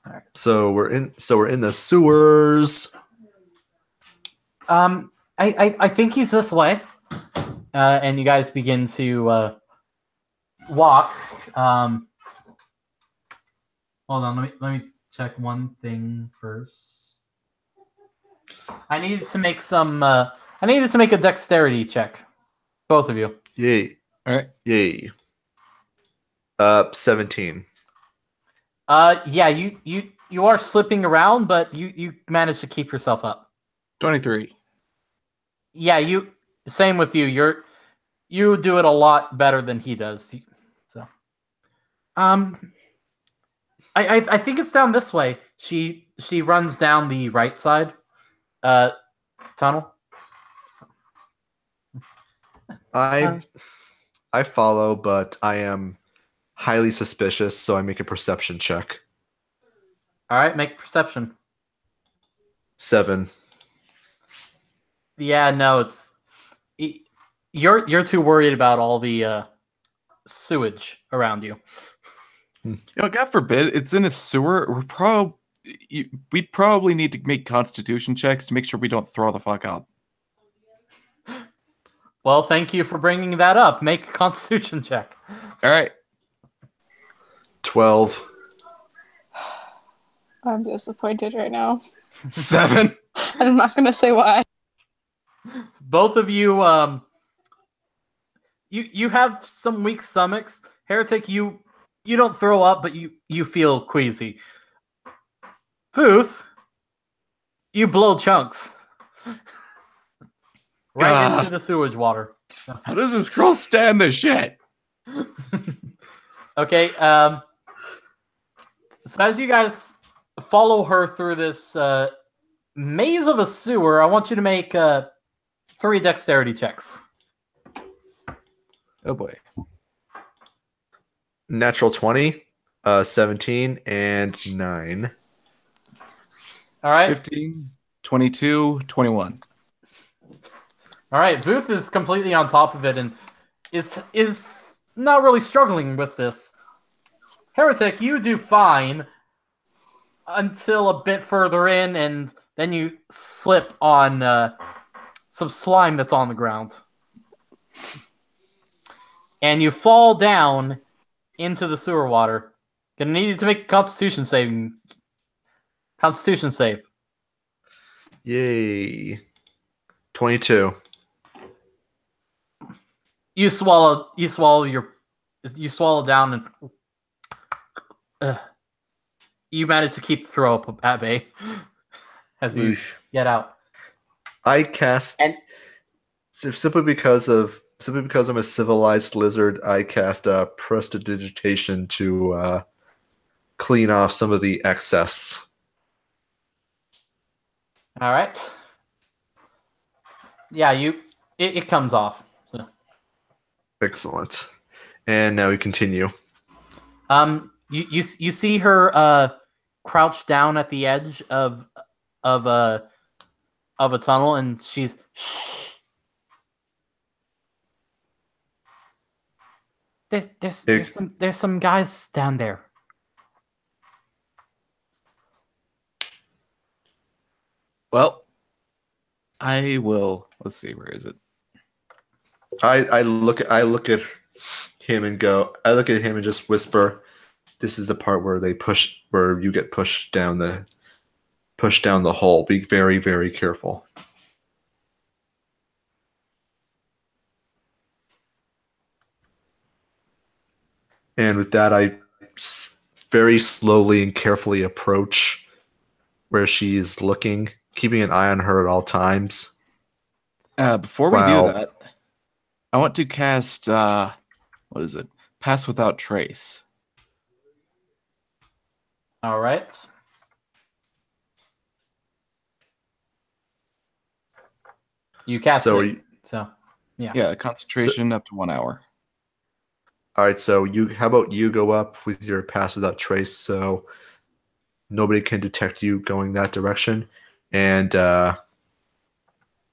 All right. So we're in the sewers. I think he's this way. and you guys begin to walk. Hold on, let me check one thing first. I needed to make some. I needed to make a dexterity check, both of you. Yay. All right. Yay. 17. Yeah, you are slipping around, but you managed to keep yourself up. 23. Yeah, same with you. You do it a lot better than he does. So, I think it's down this way. She runs down the right side, tunnel. I follow, but I am highly suspicious, so I make a perception check. All right, make perception. 7. Yeah, no, you're too worried about all the sewage around you. You know, God forbid, it's in a sewer. We'd probably need to make constitution checks to make sure we don't throw the fuck up. Well, thank you for bringing that up. Make a constitution check. All right. 12. I'm disappointed right now. 7. I'm not gonna say why. Both of you, you have some weak stomachs. Heretic, you don't throw up, but you feel queasy. Booth, you blow chunks right into the sewage water. How does this girl stand this shit? Okay, so as you guys follow her through this maze of a sewer, I want you to make 3 dexterity checks. Oh boy. Natural 20, 17, and 9. All right. 15, 22, 21. All right. Booth is completely on top of it and is not really struggling with this. Heretic, you do fine until a bit further in, and then you slip on some slime that's on the ground. And you fall down into the sewer water. Gonna need you to make a Constitution save. Yay. 22. You swallow down and you manage to keep the throw up at bay as you get out. I cast simply because I'm a civilized lizard. I cast prestidigitation to clean off some of the excess. All right. Yeah, it comes off. So. Excellent. And now we continue. You see her crouched down at the edge of a tunnel, and she's shh. There's some guys down there. Well, I will. Let's see. Where is it? I look at him and go. I look at him and just whisper, "This is the part where you get pushed down the hole. Be very, very careful." And with that, I very slowly and carefully approach where she's looking, keeping an eye on her at all times. Before we do that, I want to cast, what is it? Pass Without Trace. All right. You cast it. Yeah. Yeah, concentration up to 1 hour. All right, so how about you go up with your Pass Without Trace, so nobody can detect you going that direction, and oh,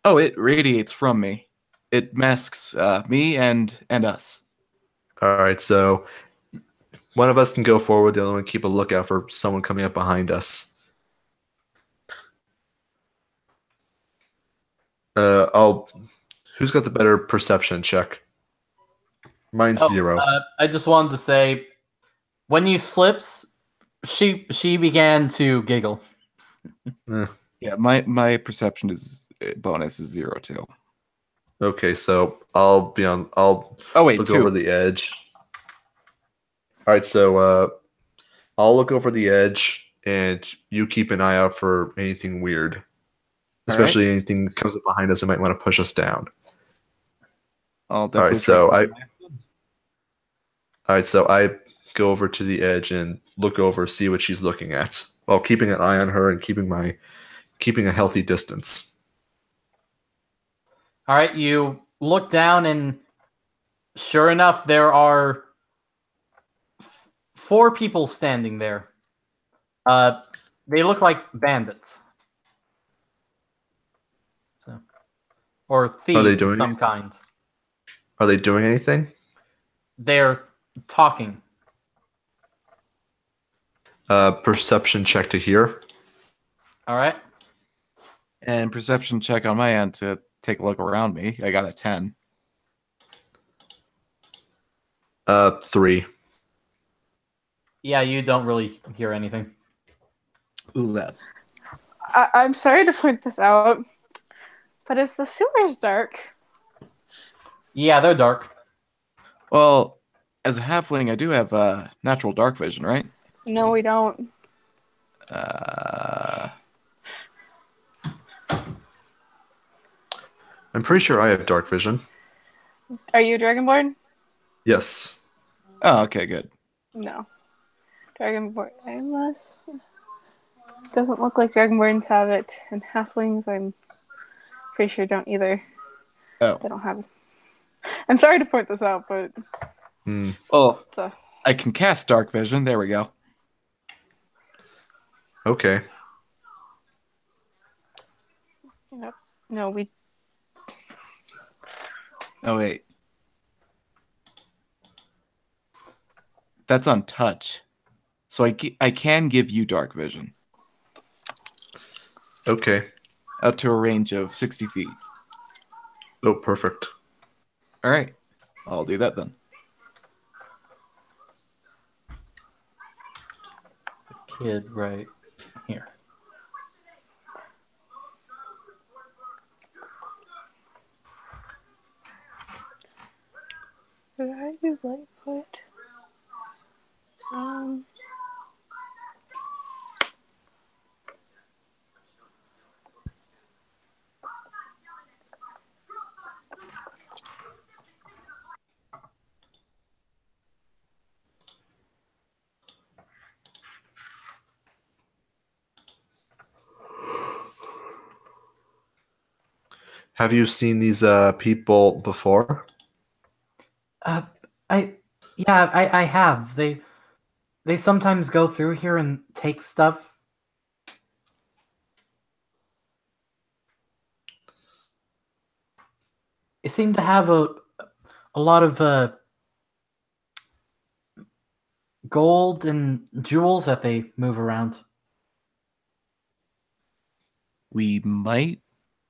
it radiates from me. It masks me and us. All right, so one of us can go forward, the other one keep a lookout for someone coming up behind us. Who's got the better perception check? Mine's Oh, 0. I just wanted to say, when you slips, she began to giggle. Yeah, my perception is bonus is 0 too. Okay, so I'll Oh wait, look 2. over the edge. All right, so I'll look over the edge, and you keep an eye out for anything weird, especially anything that comes up behind us that might want to push us down. I'll definitely. All right, so I go over to the edge and look over, see what she's looking at, while keeping an eye on her and keeping a healthy distance. All right, you look down, and sure enough, there are 4 people standing there. They look like bandits, or thieves of some kind. Are they doing anything? They're talking. Perception check to hear. All right. And perception check on my end to take a look around me. I got a 10. 3. Yeah, you don't really hear anything. Ooh, that. I'm sorry to point this out, but is the sewers dark? Yeah, they're dark. Well, as a halfling, I do have natural dark vision, right? No, we don't. I'm pretty sure I have dark vision. Are you Dragonborn? Yes. Oh, okay, good. No. Dragonborn, unless doesn't look like Dragonborns have it, and halflings, I'm pretty sure don't either. Oh. They don't have it. I'm sorry to point this out, but Oh, so. I can cast dark vision. There we go. Okay. No, we. Oh wait, that's on touch, so I can give you dark vision Okay. up to a range of 60 feet. Oh, perfect. All right, I'll do that then. The kid right here. Did I do Lightfoot? Have you seen these people before? I have. They sometimes go through here and take stuff. They seem to have a lot of gold and jewels that they move around. We might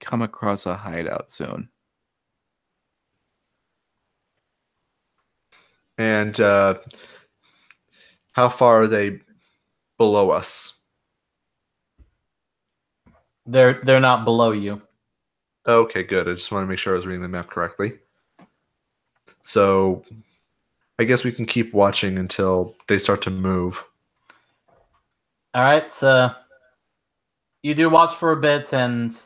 come across a hideout soon. And how far are they below us? They're not below you. Okay, good. I just want to make sure I was reading the map correctly. So I guess we can keep watching until they start to move. All right, so you do watch for a bit, and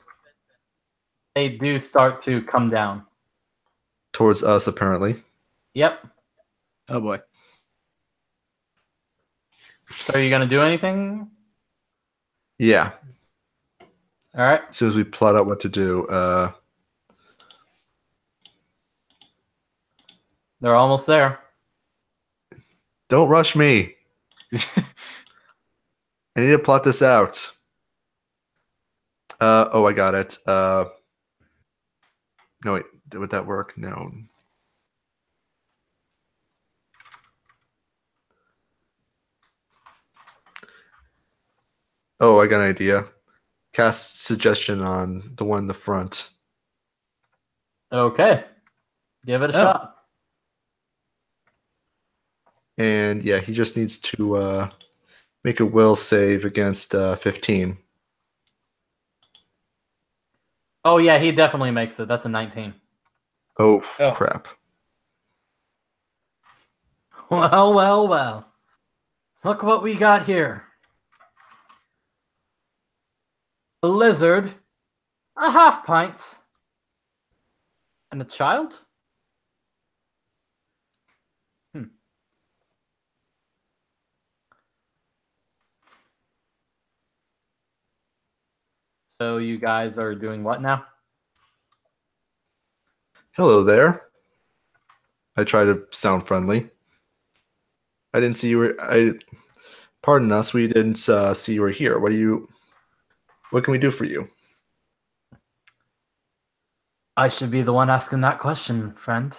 they do start to come down. Towards us, apparently. Yep. Oh boy. So are you gonna do anything? Yeah. All right. As soon as we plot out what to do, They're almost there. don't rush me. I need to plot this out. Oh, I got it. No, wait. Would that work? No. Oh, I got an idea. Cast suggestion on the one in the front. Okay. Give it a shot. And yeah, he just needs to make a will save against 15. Oh, yeah, he definitely makes it. That's a 19. Oh, Oh. crap. Well, well, well. Look what we got here. A lizard, a half pint, and a child? So you guys are doing what now? Hello there. I try to sound friendly. I didn't see you were. Pardon us, we didn't see you were here. What can we do for you? I should be the one asking that question, friend.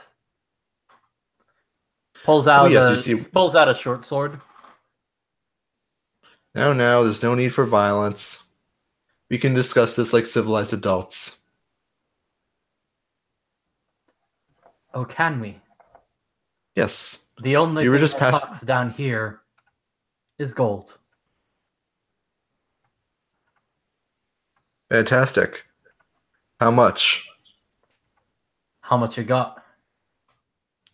Pulls Oh, out yes, a you see. pulls out a short sword. No, there's no need for violence. We can discuss this like civilized adults. Oh, can we? Yes. The only You were thing just that pass- talks down here is gold. Fantastic. How much? How much you got?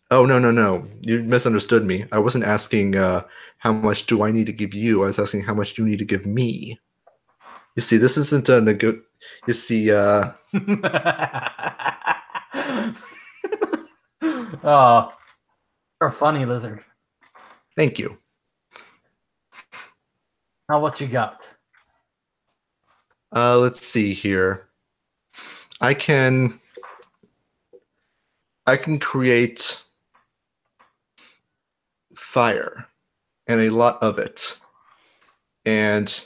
Oh, no. You misunderstood me. I wasn't asking how much do I need to give you. I was asking how much do you need to give me. You see, this isn't a good. You see, Oh, you're a funny lizard. thank you. Now what you got? Let's see here. I can create fire and a lot of it. And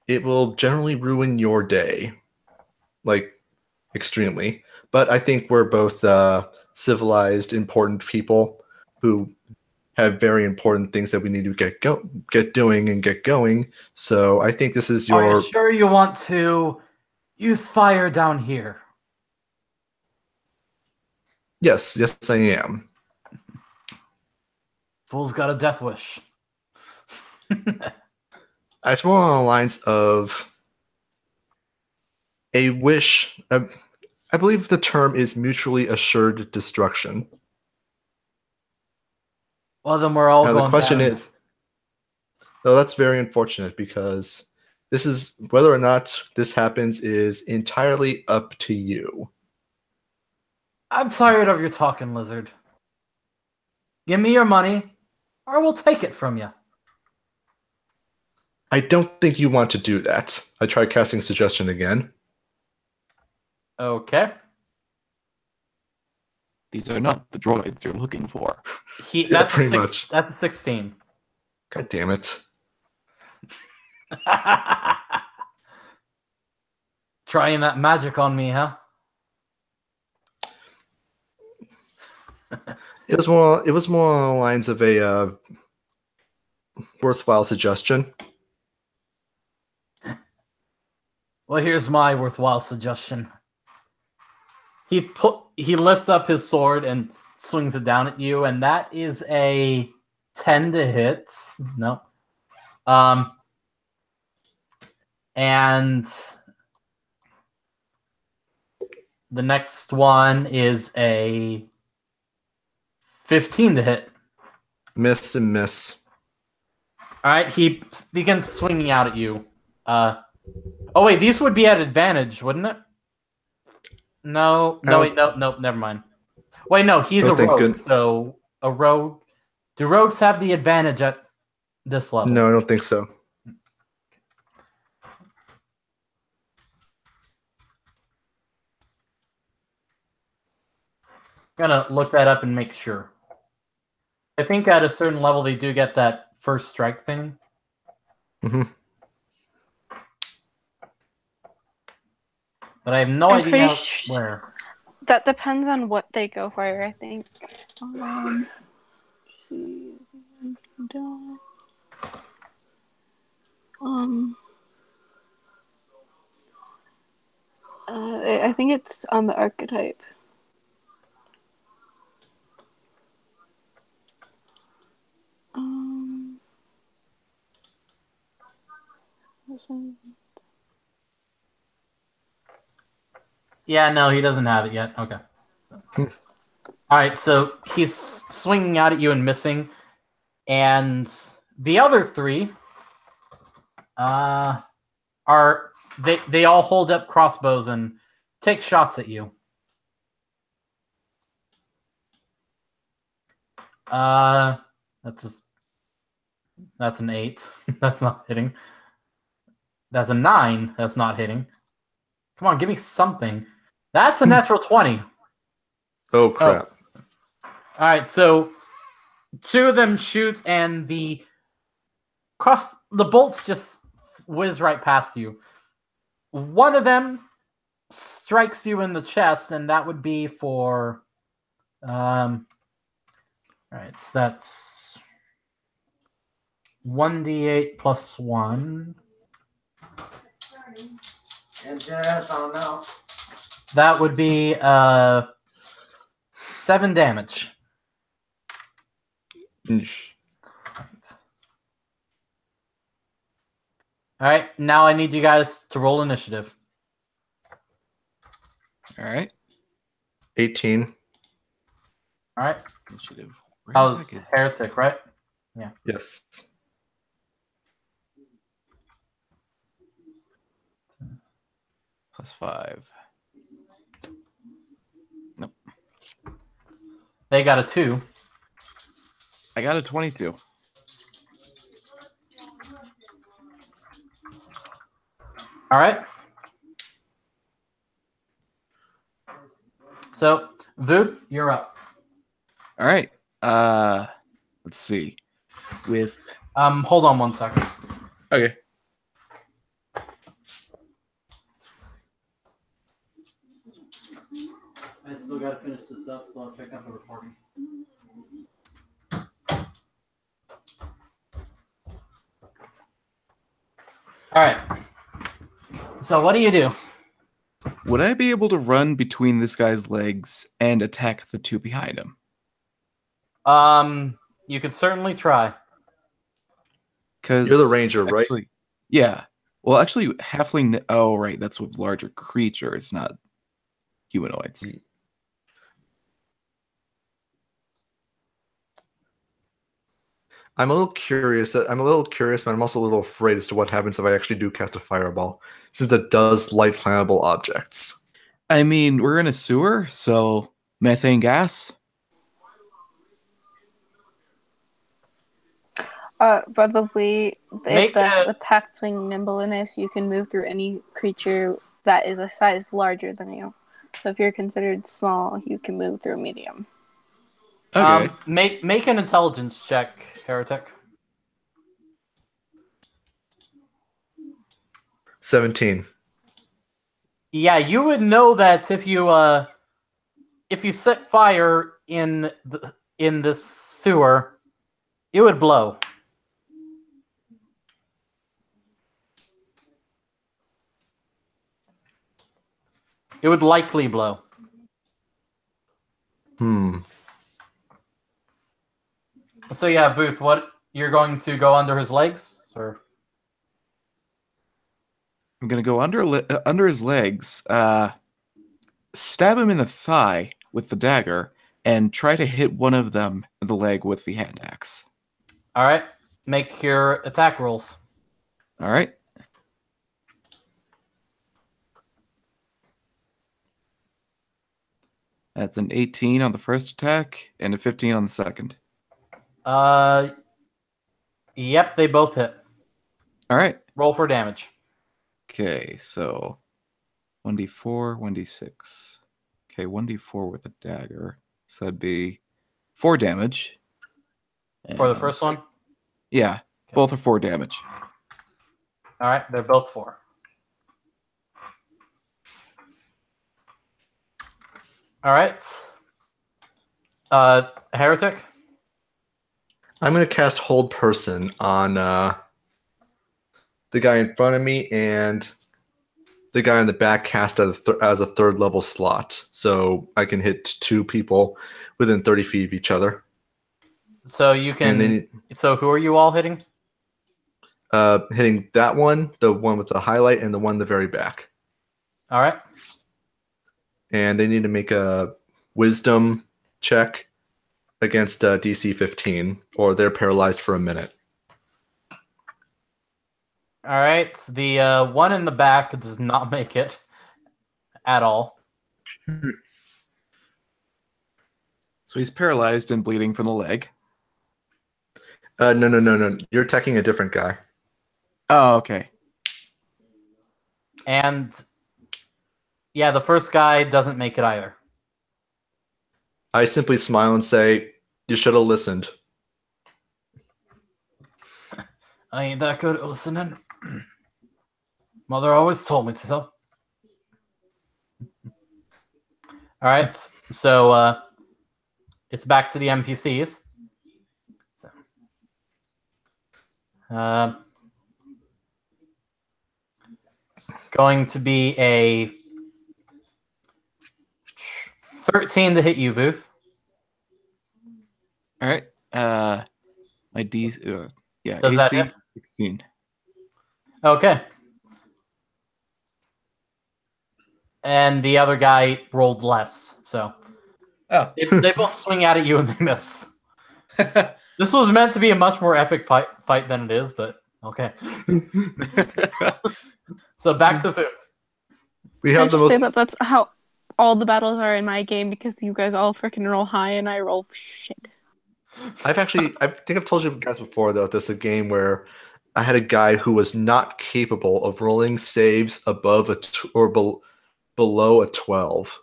it will generally ruin your day. Like extremely. But I think we're both civilized, important people who have very important things that we need to get doing and get going. So I think this is Are your you sure you want to use fire down here? yes, I am. Fool's got a death wish. It's more on the lines of a wish. I believe the term is mutually assured destruction. Well, then we're all Now the going question down. is, though that's very unfortunate because this is whether or not this happens is entirely up to you. I'm tired of your talking, lizard. Give me your money, or we'll take it from you. I don't think you want to do that. I tried casting suggestion again. Okay. These are not the droids you're looking for. That's pretty much. That's a 16. God damn it. Trying that magic on me, huh? It was more on the lines of a worthwhile suggestion. Well, here's my worthwhile suggestion. He lifts up his sword and swings it down at you, and that is a 10 to hit. No. And the next one is a 15 to hit. Miss and miss. All right, he begins swinging out at you. Oh wait, these would be at advantage, wouldn't it? No, wait, no, never mind. Wait, no, he's a rogue, so a rogue. Do rogues have the advantage at this level? No, I don't think so. Gonna look that up and make sure. I think at a certain level they do get that first strike thing. Mm-hmm. But I have no I'm idea pretty sure- where. That depends on what they go for, I think. Let's see. I think it's on the archetype. Yeah, no, he doesn't have it yet. Okay. All right, so he's swinging out at you and missing, and the other three are they all hold up crossbows and take shots at you. That's an 8. That's not hitting. That's a 9. That's not hitting. Come on, give me something. That's a natural 20. Oh crap! All right, so 2 of them shoot, and the bolts just whiz right past you. One of them strikes you in the chest, and that would be for. All right, so that's 1d8 plus 1. That would be 7 damage. All right, now I need you guys to roll initiative. All right. 18. All right. Initiative. Where That the was heck is- heretic, right? Yes. +5. Nope. They got a 2. I got a 22. All right. So, Vuth, you're up. All right. Let's see. With Hold on 1 second. okay. I still gotta finish this up, so I'll check out the recording. All right. So what do you do? Would I be able to run between this guy's legs and attack the 2 behind him? You could certainly try. Because You're the ranger, right? Yeah. Well, actually, halfling. Oh, right. That's with larger creatures, not humanoids. I'm a little curious. But I'm also a little afraid as to what happens if I actually do cast a fireball, since it does light flammable objects. I mean, we're in a sewer, so methane gas. By the way, Make a- with halfling nimbleness, you can move through any creature that is a size larger than you. So if you're considered small, you can move through medium. Okay. Make an intelligence check, heretic. 17. Yeah, you would know that if you set fire in the sewer, it would blow. It would likely blow. So yeah, Vuth, what you're going to go under his legs, or I'm gonna go under his legs, stab him in the thigh with the dagger, and try to hit one of them in the leg with the hand axe. all right? Make your attack rolls. All right. That's an 18 on the first attack and a 15 on the second. Yep, they both hit. All right. Roll for damage. Okay, so 1d4, 1d6. Okay, 1d4 with a dagger. So that'd be 4 damage. For the And first one? Yeah, both are 4 damage. All right, they're both 4. All right. Heretic? I'm going to cast Hold Person on the guy in front of me, and the guy in the back cast as a third level slot, so I can hit 2 people within 30 feet of each other. So you can. And then So who are you all hitting? hitting that one, the one with the highlight, and the one in the very back. All right. And they need to make a wisdom check against DC 15, or they're paralyzed for a minute. All right. The one in the back does not make it at all. So he's paralyzed and bleeding from the leg. No. You're attacking a different guy. Oh, okay. And yeah, the first guy doesn't make it either. I simply smile and say, "You should have listened." I ain't that good at listening. Mother always told me to. All right, so it's back to the NPCs. So, it's going to be a 13 to hit you, Booth. All right. My D. Yeah. Does that AC hit? 16. Okay. And the other guy rolled less, so Oh. they both swing out at you and they miss. This was meant to be a much more epic fight than it is, but okay. So back to Booth. We Can I have the just say most. that that's how all the battles are in my game because you guys all freaking roll high and I roll shit. I think I've told you guys before though. This is a game where I had a guy who was not capable of rolling saves above below a 12.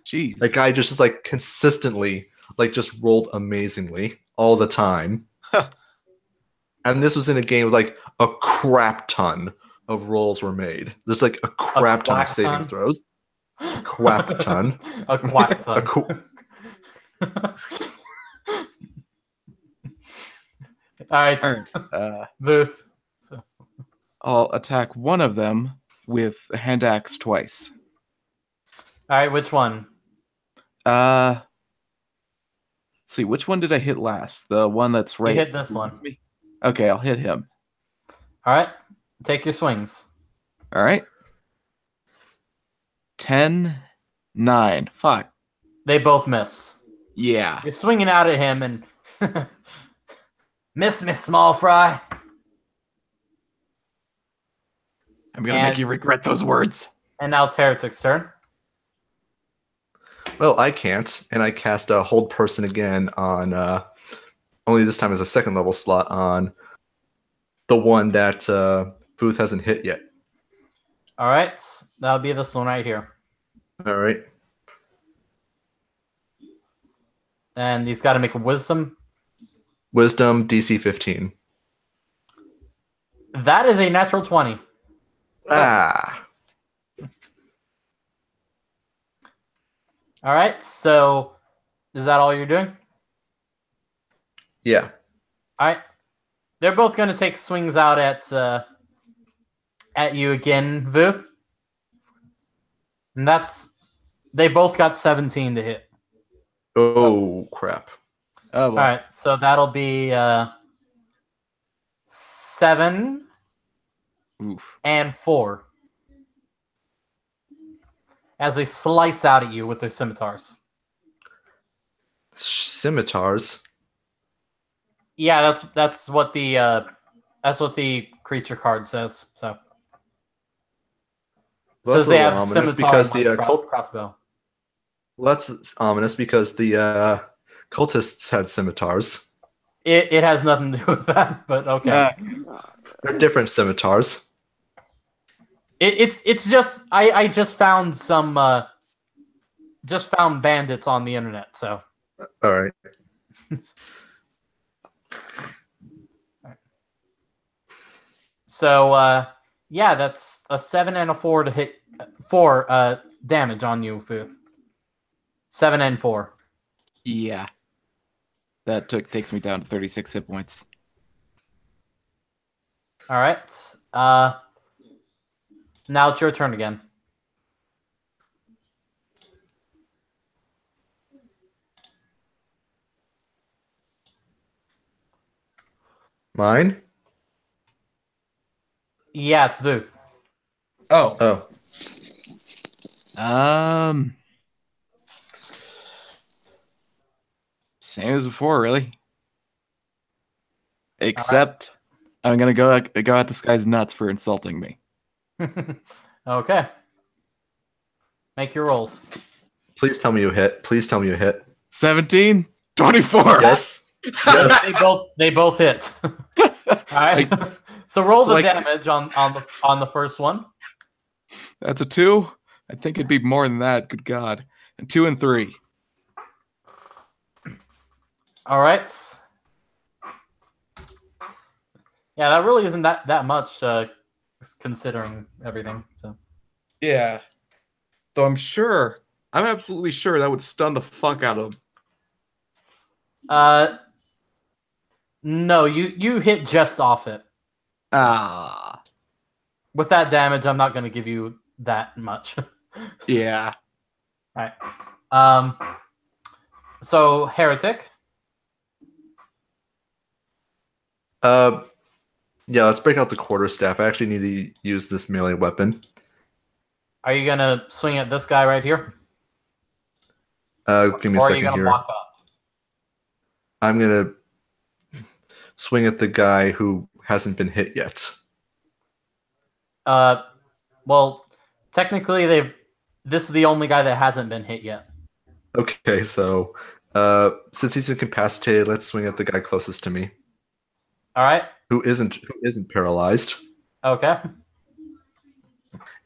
Jeez. That guy just like consistently just rolled amazingly all the time. Huh. And this was in a game with like a crap ton of rolls were made. There's like a crap ton of quack saving ton? throws. Quap ton. A quack A ton. qu- All right, All right. Booth. So, I'll attack one of them with a hand axe twice. all right, which one? Let's see, which one did I hit last? The one that's right. You hit this one. Okay, I'll hit him. All right, take your swings. All right. 10, 9. Fuck. They both miss. Yeah. You're swinging out at him and miss, small fry. I'm gonna And- make you regret those words. And now Teretic's turn. Well, I can't, and I cast a hold person again on only this time as a second level slot on the one that Booth hasn't hit yet. All right, that'll be this one right here. All right. And he's got to make a wisdom. Wisdom DC 15. That is a natural 20. Ah. All right, so is that all you're doing? Yeah. All right. They're both going to take swings out at you again, Vuth. And they both got 17 to hit. Oh, crap. Oh, All right, so that'll be 7 Oof. and 4 as they slice out at you with their scimitars. Scimitars. Yeah, that's what the creature card says. So Well, says that's they a have little ominous scimitar because and, the like, cult. crossbow. Well, that's ominous because the cultists had scimitars. It has nothing to do with that, but okay. They're different scimitars. It's just I just found some just found bandits on the internet, so All right. so yeah, that's a 7 and a 4 to hit 4 damage on you, Futh. 7 and 4. Yeah. That takes me down to 36 hit points. All right. Now it's your turn again. Mine? Yeah, it's Booth. Oh, Oh. Same as before, really. Except I'm gonna go at this guy's nuts for insulting me. Okay. Make your rolls. Please tell me you hit. Please tell me you hit. 17, 24. Yes. They Yes. both hit. All right. So roll It's the like- damage on the first one. That's a 2. I think it'd be more than that. Good God. And 2 and 3. All right. Yeah, that really isn't that much considering everything. So yeah. Though I'm absolutely sure that would stun the fuck out of him. no, you hit just off it. Ah. With that damage, I'm not going to give you that much. Yeah. All right. So Heretic. Yeah, let's break out the quarterstaff. I actually need to use this melee weapon. Are you gonna swing at this guy right here? Give me a Or are you second gonna here. walk up? I'm gonna swing at the guy who hasn't been hit yet. Well, technically this is the only guy that hasn't been hit yet. Okay, so since he's incapacitated, let's swing at the guy closest to me, All right. who isn't paralyzed. Okay.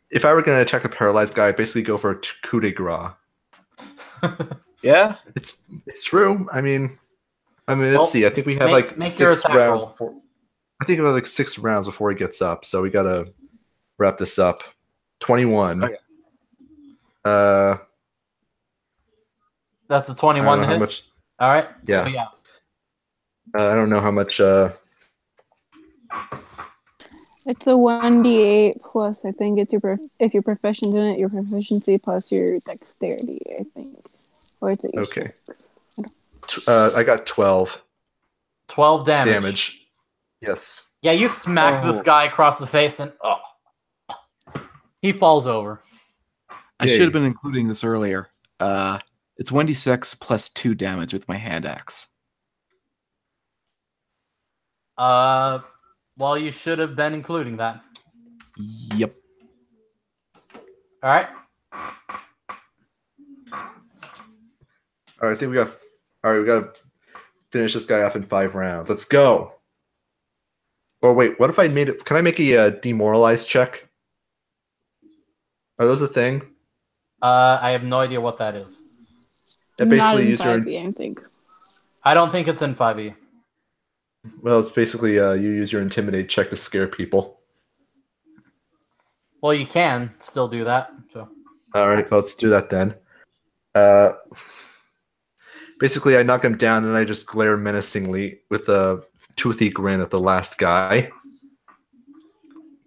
If I were gonna attack a paralyzed guy, I'd basically go for a coup de grace. Yeah? It's true. I mean, Well, let's see. I think we have like make your 6 attack rounds. roll. Before, I think we have like 6 rounds before he gets up, so we gotta wrap this up. 21. Okay. That's a I don't 21 know to how hit. much. All right. Yeah. So yeah. I don't know how much. It's a 1d8 plus, I think it's if you're proficient in it, your proficiency plus your dexterity, I think. Or it's your Okay. strength. I got 12 12 damage. damage. Yes. Yeah, you smack this guy across the face and he falls over. I Yay. should have been including this earlier. It's 1d6 plus 2 damage with my hand axe. Well, you should have been including that. Yep. All right. All right. I think we got. All right. We got to finish this guy off in 5 rounds. Let's go. Or wait, what if I made it? Can I make a demoralize check? Are those a thing? I have no idea what that is. That Not basically in use your. 5e, I think. I don't think it's in 5e. Well, it's basically you use your intimidate check to scare people. Well, you can still do that. So All right, let's do that then. Basically, I knock him down and I just glare menacingly with a toothy grin at the last guy. if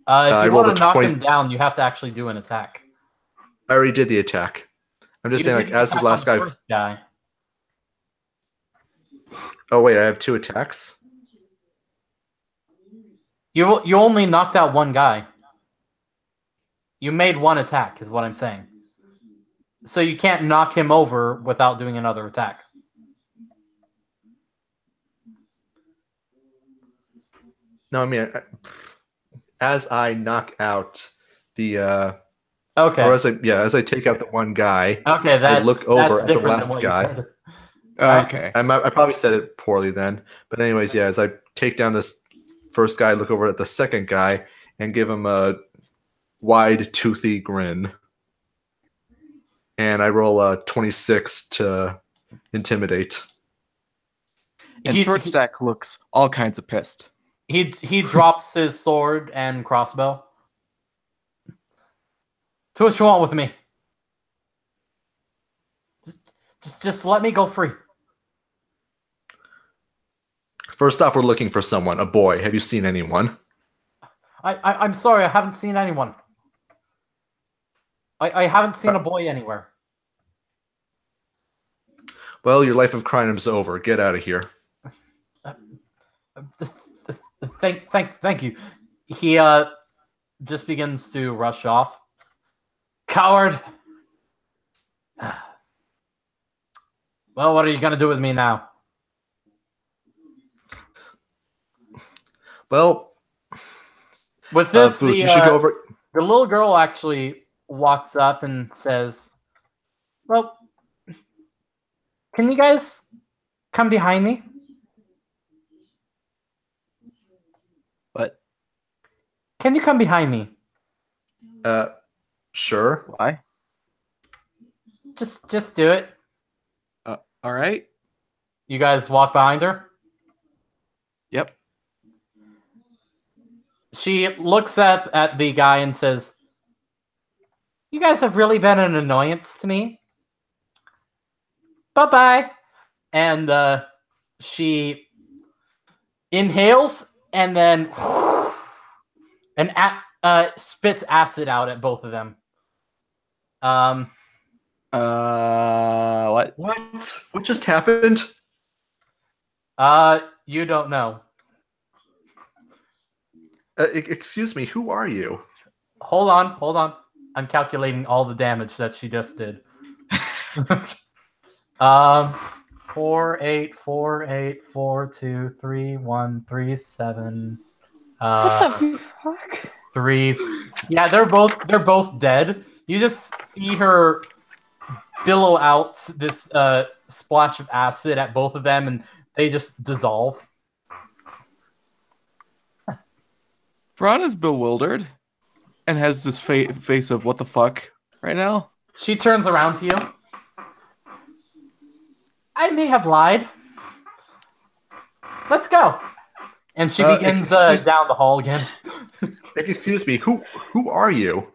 I you rolled want a to knock 20 him down, you have to actually do an attack. I already did the attack. I'm just You saying, did like, as the attack last on guy. first guy. Oh wait, I have 2 attacks. You only knocked out one guy. You made one attack, is what I'm saying. So you can't knock him over without doing another attack. No, I mean, as I knock out the, Okay. or as I take out the one guy, Okay, that's look over that's at the different last than what guy. you said. Okay. I probably said it poorly then, but anyways, yeah, as I take down this first guy, look over at the second guy and give him a wide, toothy grin, and I roll a 26 to intimidate. And Short Stack looks all kinds of pissed. He drops his sword and crossbow. Do what you want with me. Just let me go free. First off, we're looking for someone, a boy. Have you seen anyone? I'm sorry, I haven't seen anyone. I haven't seen a boy anywhere. Well, your life of crime is over. Get out of here. Thank you. He just begins to rush off. Coward. Well, what are you gonna do with me now? Well, With this, Booth, you should go over. the little girl actually walks up and says, "Well, can you guys come behind me?" What? Can you come behind me? Sure. Why? Just do it. All right. You guys walk behind her. Yep. She looks up at the guy and says, "You guys have really been an annoyance to me. Bye-bye." And she inhales and then spits acid out at both of them. What? What just happened? You don't know. Excuse me. Who are you? Hold on. I'm calculating all the damage that she just did. 4, 8, 4, 8, 4, 2, 3, 1, 3, 7. What the fuck? 3. Yeah, they're both dead. You just see her billow out this splash of acid at both of them, and they just dissolve. Verana's bewildered and has this face of what the fuck right now. She turns around to you. I may have lied. Let's go. And she begins down the hall again. Excuse me. Who are you?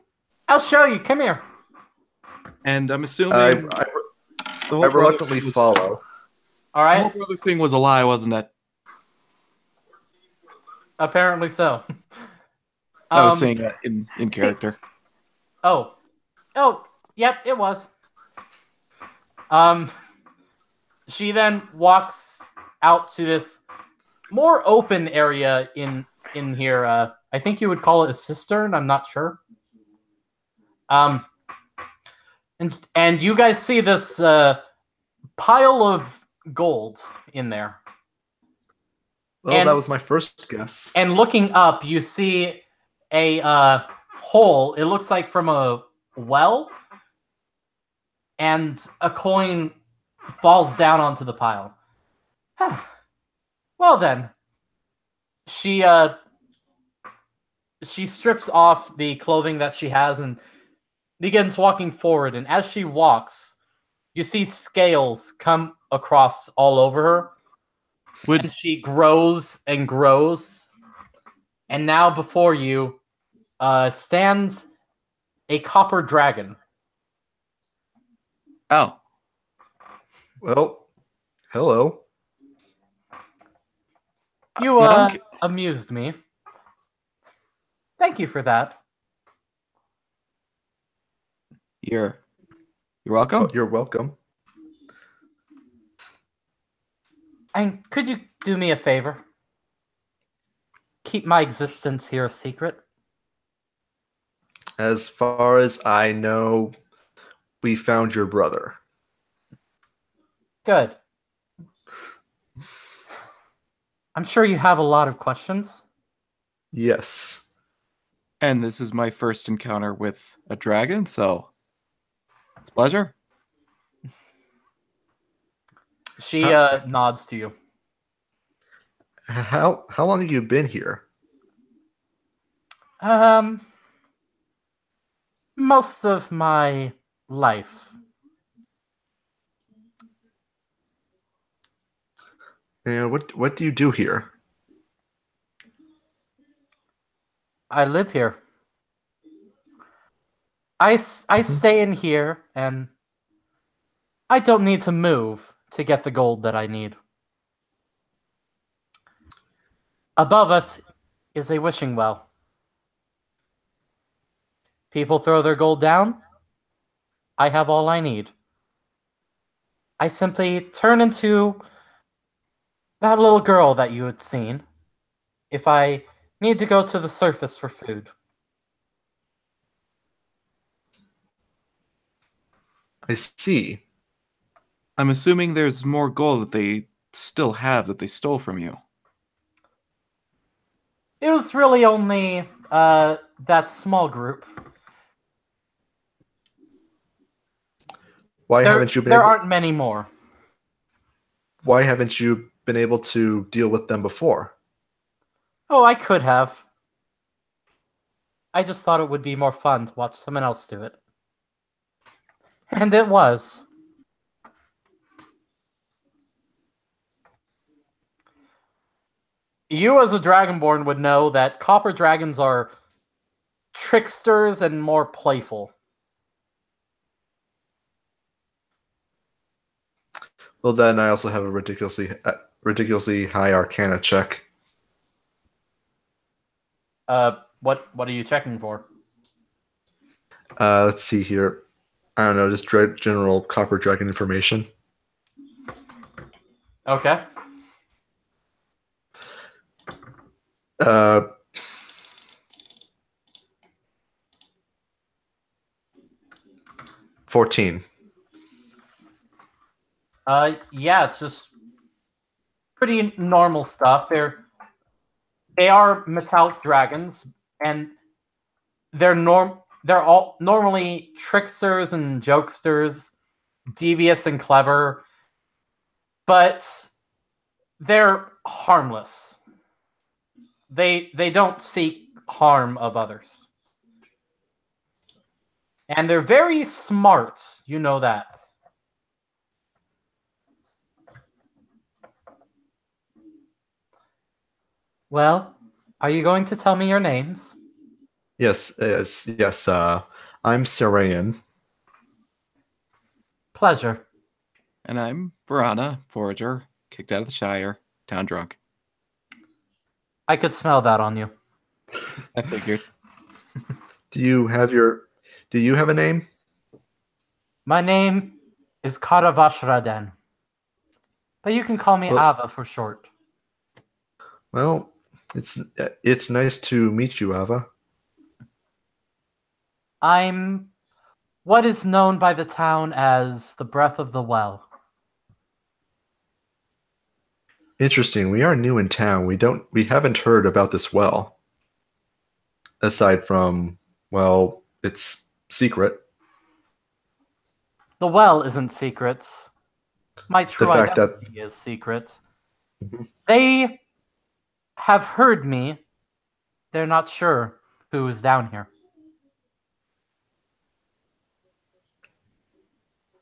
I'll show you. Come here. And I'm assuming I the whole reluctantly brother follow. All The right. whole brother thing was a lie, wasn't it? Apparently so. I was saying that in character. Oh, yep, it was. She then walks out to this more open area in here. I think you would call it a cistern. I'm not sure. And you guys see this pile of gold in there. Well, that was my first guess. And looking up, you see a hole. It looks like from a well, and a coin falls down onto the pile. Well then, she strips off the clothing that she has and begins walking forward. And as she walks, you see scales come across all over her. And she grows and grows, and now before you stands a copper dragon. Oh. Well, hello. You amused me. Thank you for that. You're welcome. Oh, you're welcome. And could you do me a favor? Keep my existence here a secret. As far as I know, we found your brother. Good. I'm sure you have a lot of questions. Yes. And this is my first encounter with a dragon, so it's a pleasure. She nods to you. How long have you been here? Most of my life. And what do you do here? I live here. I stay in here, and I don't need to move to get the gold that I need. Above us is a wishing well. People throw their gold down, I have all I need. I simply turn into that little girl that you had seen if I need to go to the surface for food. I see. I'm assuming there's more gold that they still have that they stole from you. It was really only that small group. Why There, haven't you been there able? aren't many more. Why haven't you been able to deal with them before? Oh, I could have. I just thought it would be more fun to watch someone else do it. And it was. You as a Dragonborn would know that copper dragons are tricksters and more playful. Well, then I also have a ridiculously high Arcana check. What are you checking for? Let's see here. I don't know, just general copper dragon information. Okay. Uh, 14. Yeah, it's just pretty normal stuff. They are metallic dragons, and they're all normally tricksters and jokesters, devious and clever, but they're harmless. They don't seek harm of others. And they're very smart, you know that. Well, are you going to tell me your names? Yes. I'm Sarayan. Pleasure. And I'm Verana, forager, kicked out of the Shire, town drunk. I could smell that on you. I figured. Do you have a name? My name is Karavashraden, but you can call me Well- Ava for short. Well, it's nice to meet you, Ava. I'm what is known by the town as the Breath of the Well. Interesting. We are new in town. We haven't heard about this well. Aside from, well, it's secret. The well isn't secret. My true fact that- identity is secret. Mhm. They have heard me. They're not sure who is down here.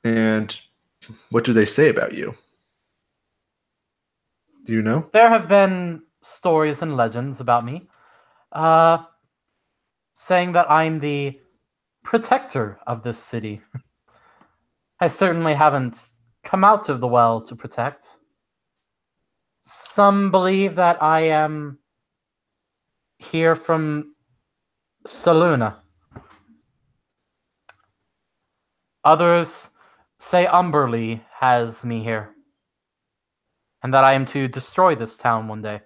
And what do they say about you? Do you know? There have been stories and legends about me, saying that I'm the protector of this city. I certainly haven't come out of the well to protect. Some believe that I am here from Saluna. Others say Umberly has me here, and that I am to destroy this town one day.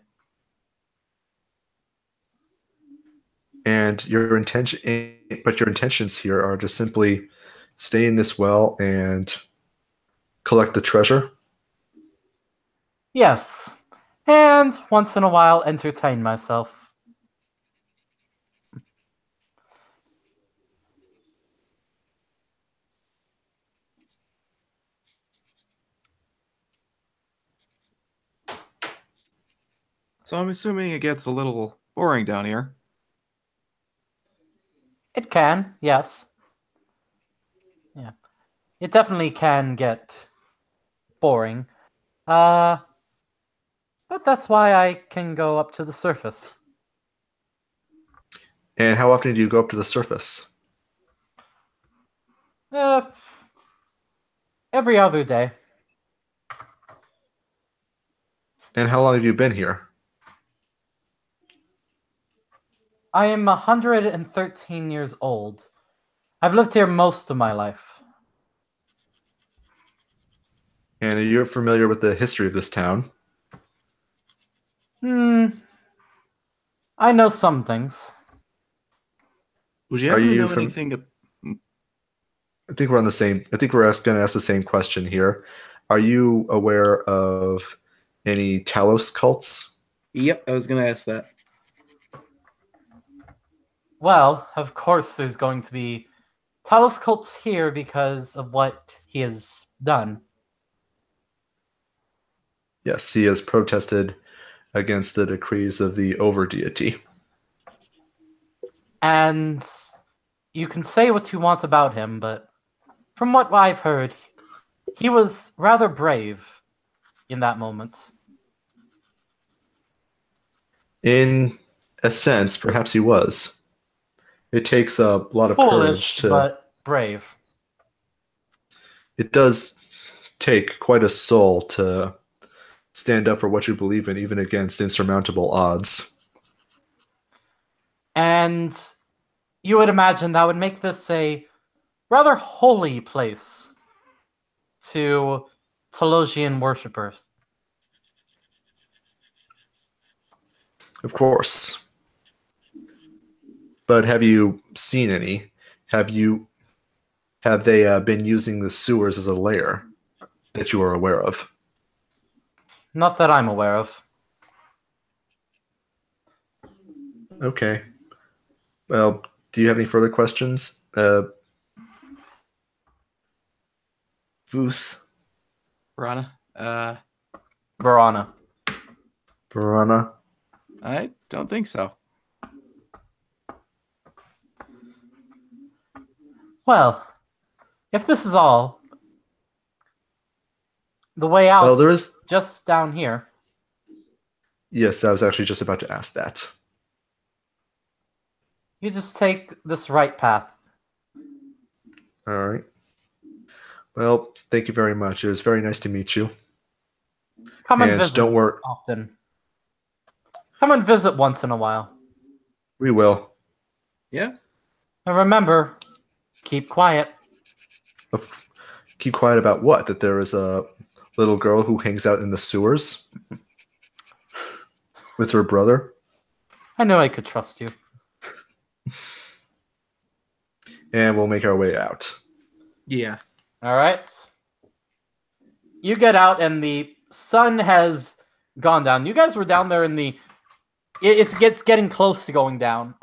And your intentions here are to simply stay in this well and collect the treasure. Yes, and once in a while entertain myself. So I'm assuming it gets a little boring down here. It can, yes. Yeah. It definitely can get boring. But that's why I can go up to the surface. And how often do you go up to the surface? Uh, every other day. And how long have you been here? I am 113 years old. I've lived here most of my life. And you're familiar with the history of this town. I know some things. Would you Are happen to you know from- anything? I think we're on the same. I think we're going to ask the same question here. Are you aware of any Talos cults? Yep, I was going to ask that. Well, of course there's going to be Talos cults here because of what he has done. Yes, he has protested against the decrees of the overdeity. And you can say what you want about him, but from what I've heard, he was rather brave in that moment. In a sense, perhaps he was. It takes a lot of courage Foolish, to. but brave. It does take quite a soul to stand up for what you believe in, even against insurmountable odds. And you would imagine that would make this a rather holy place to Telosian worshippers. Of course. But have you seen any? Have they been using the sewers as a lair that you are aware of? Not that I'm aware of. Okay. Well, do you have any further questions? Vuth, Rana? Verana. Verana? I don't think so. Well, if this is all, the way out Well, there is. just down here. Yes, I was actually just about to ask that. You just take this right path. All right. Well, thank you very much. It was very nice to meet you. Come and And visit don't worry, often. Come and visit once in a while. we will. Yeah. And remember, keep quiet. Keep quiet about what? That there is a little girl who hangs out in the sewers with her brother? I knew I could trust you. And we'll make our way out. Yeah. All right. You get out, and the sun has gone down. You guys were down there in the. It's getting close to going down.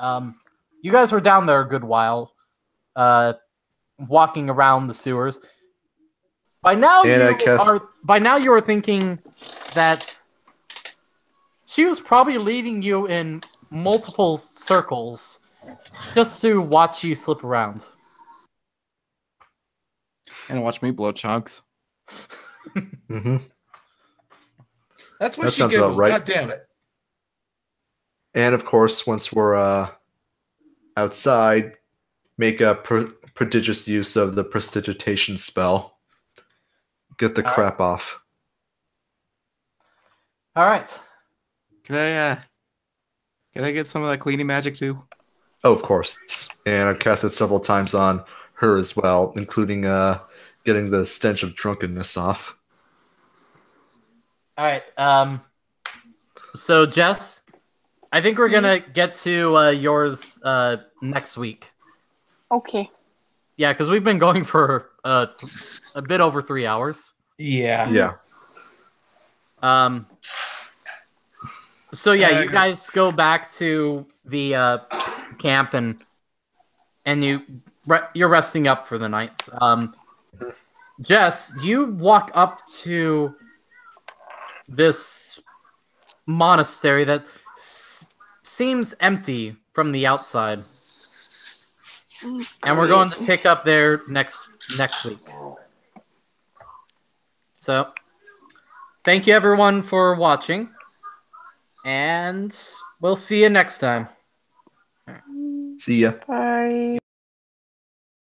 You guys were down there a good while, walking around the sewers. By now, By now, you are thinking that she was probably leading you in multiple circles just to watch you slip around. And watch me blow chunks. Mm-hmm. That's what That she sounds did. about right. God damn it. And of course, once we're outside, make a prodigious use of the prestidigitation spell. Get the crap off. All right. Can I get some of that cleaning magic too? Oh, of course. And I've cast it several times on her as well, including getting the stench of drunkenness off. All right. So Jess, I think we're gonna get to yours next week. Okay. Yeah, because we've been going for a bit over 3 hours. Yeah. Yeah. So yeah, you guys go back to the camp and you're resting up for the night. Jess, you walk up to this monastery that seems empty from the outside, and we're going to pick up there next week. So, thank you everyone for watching, and we'll see you next time. See ya. Bye.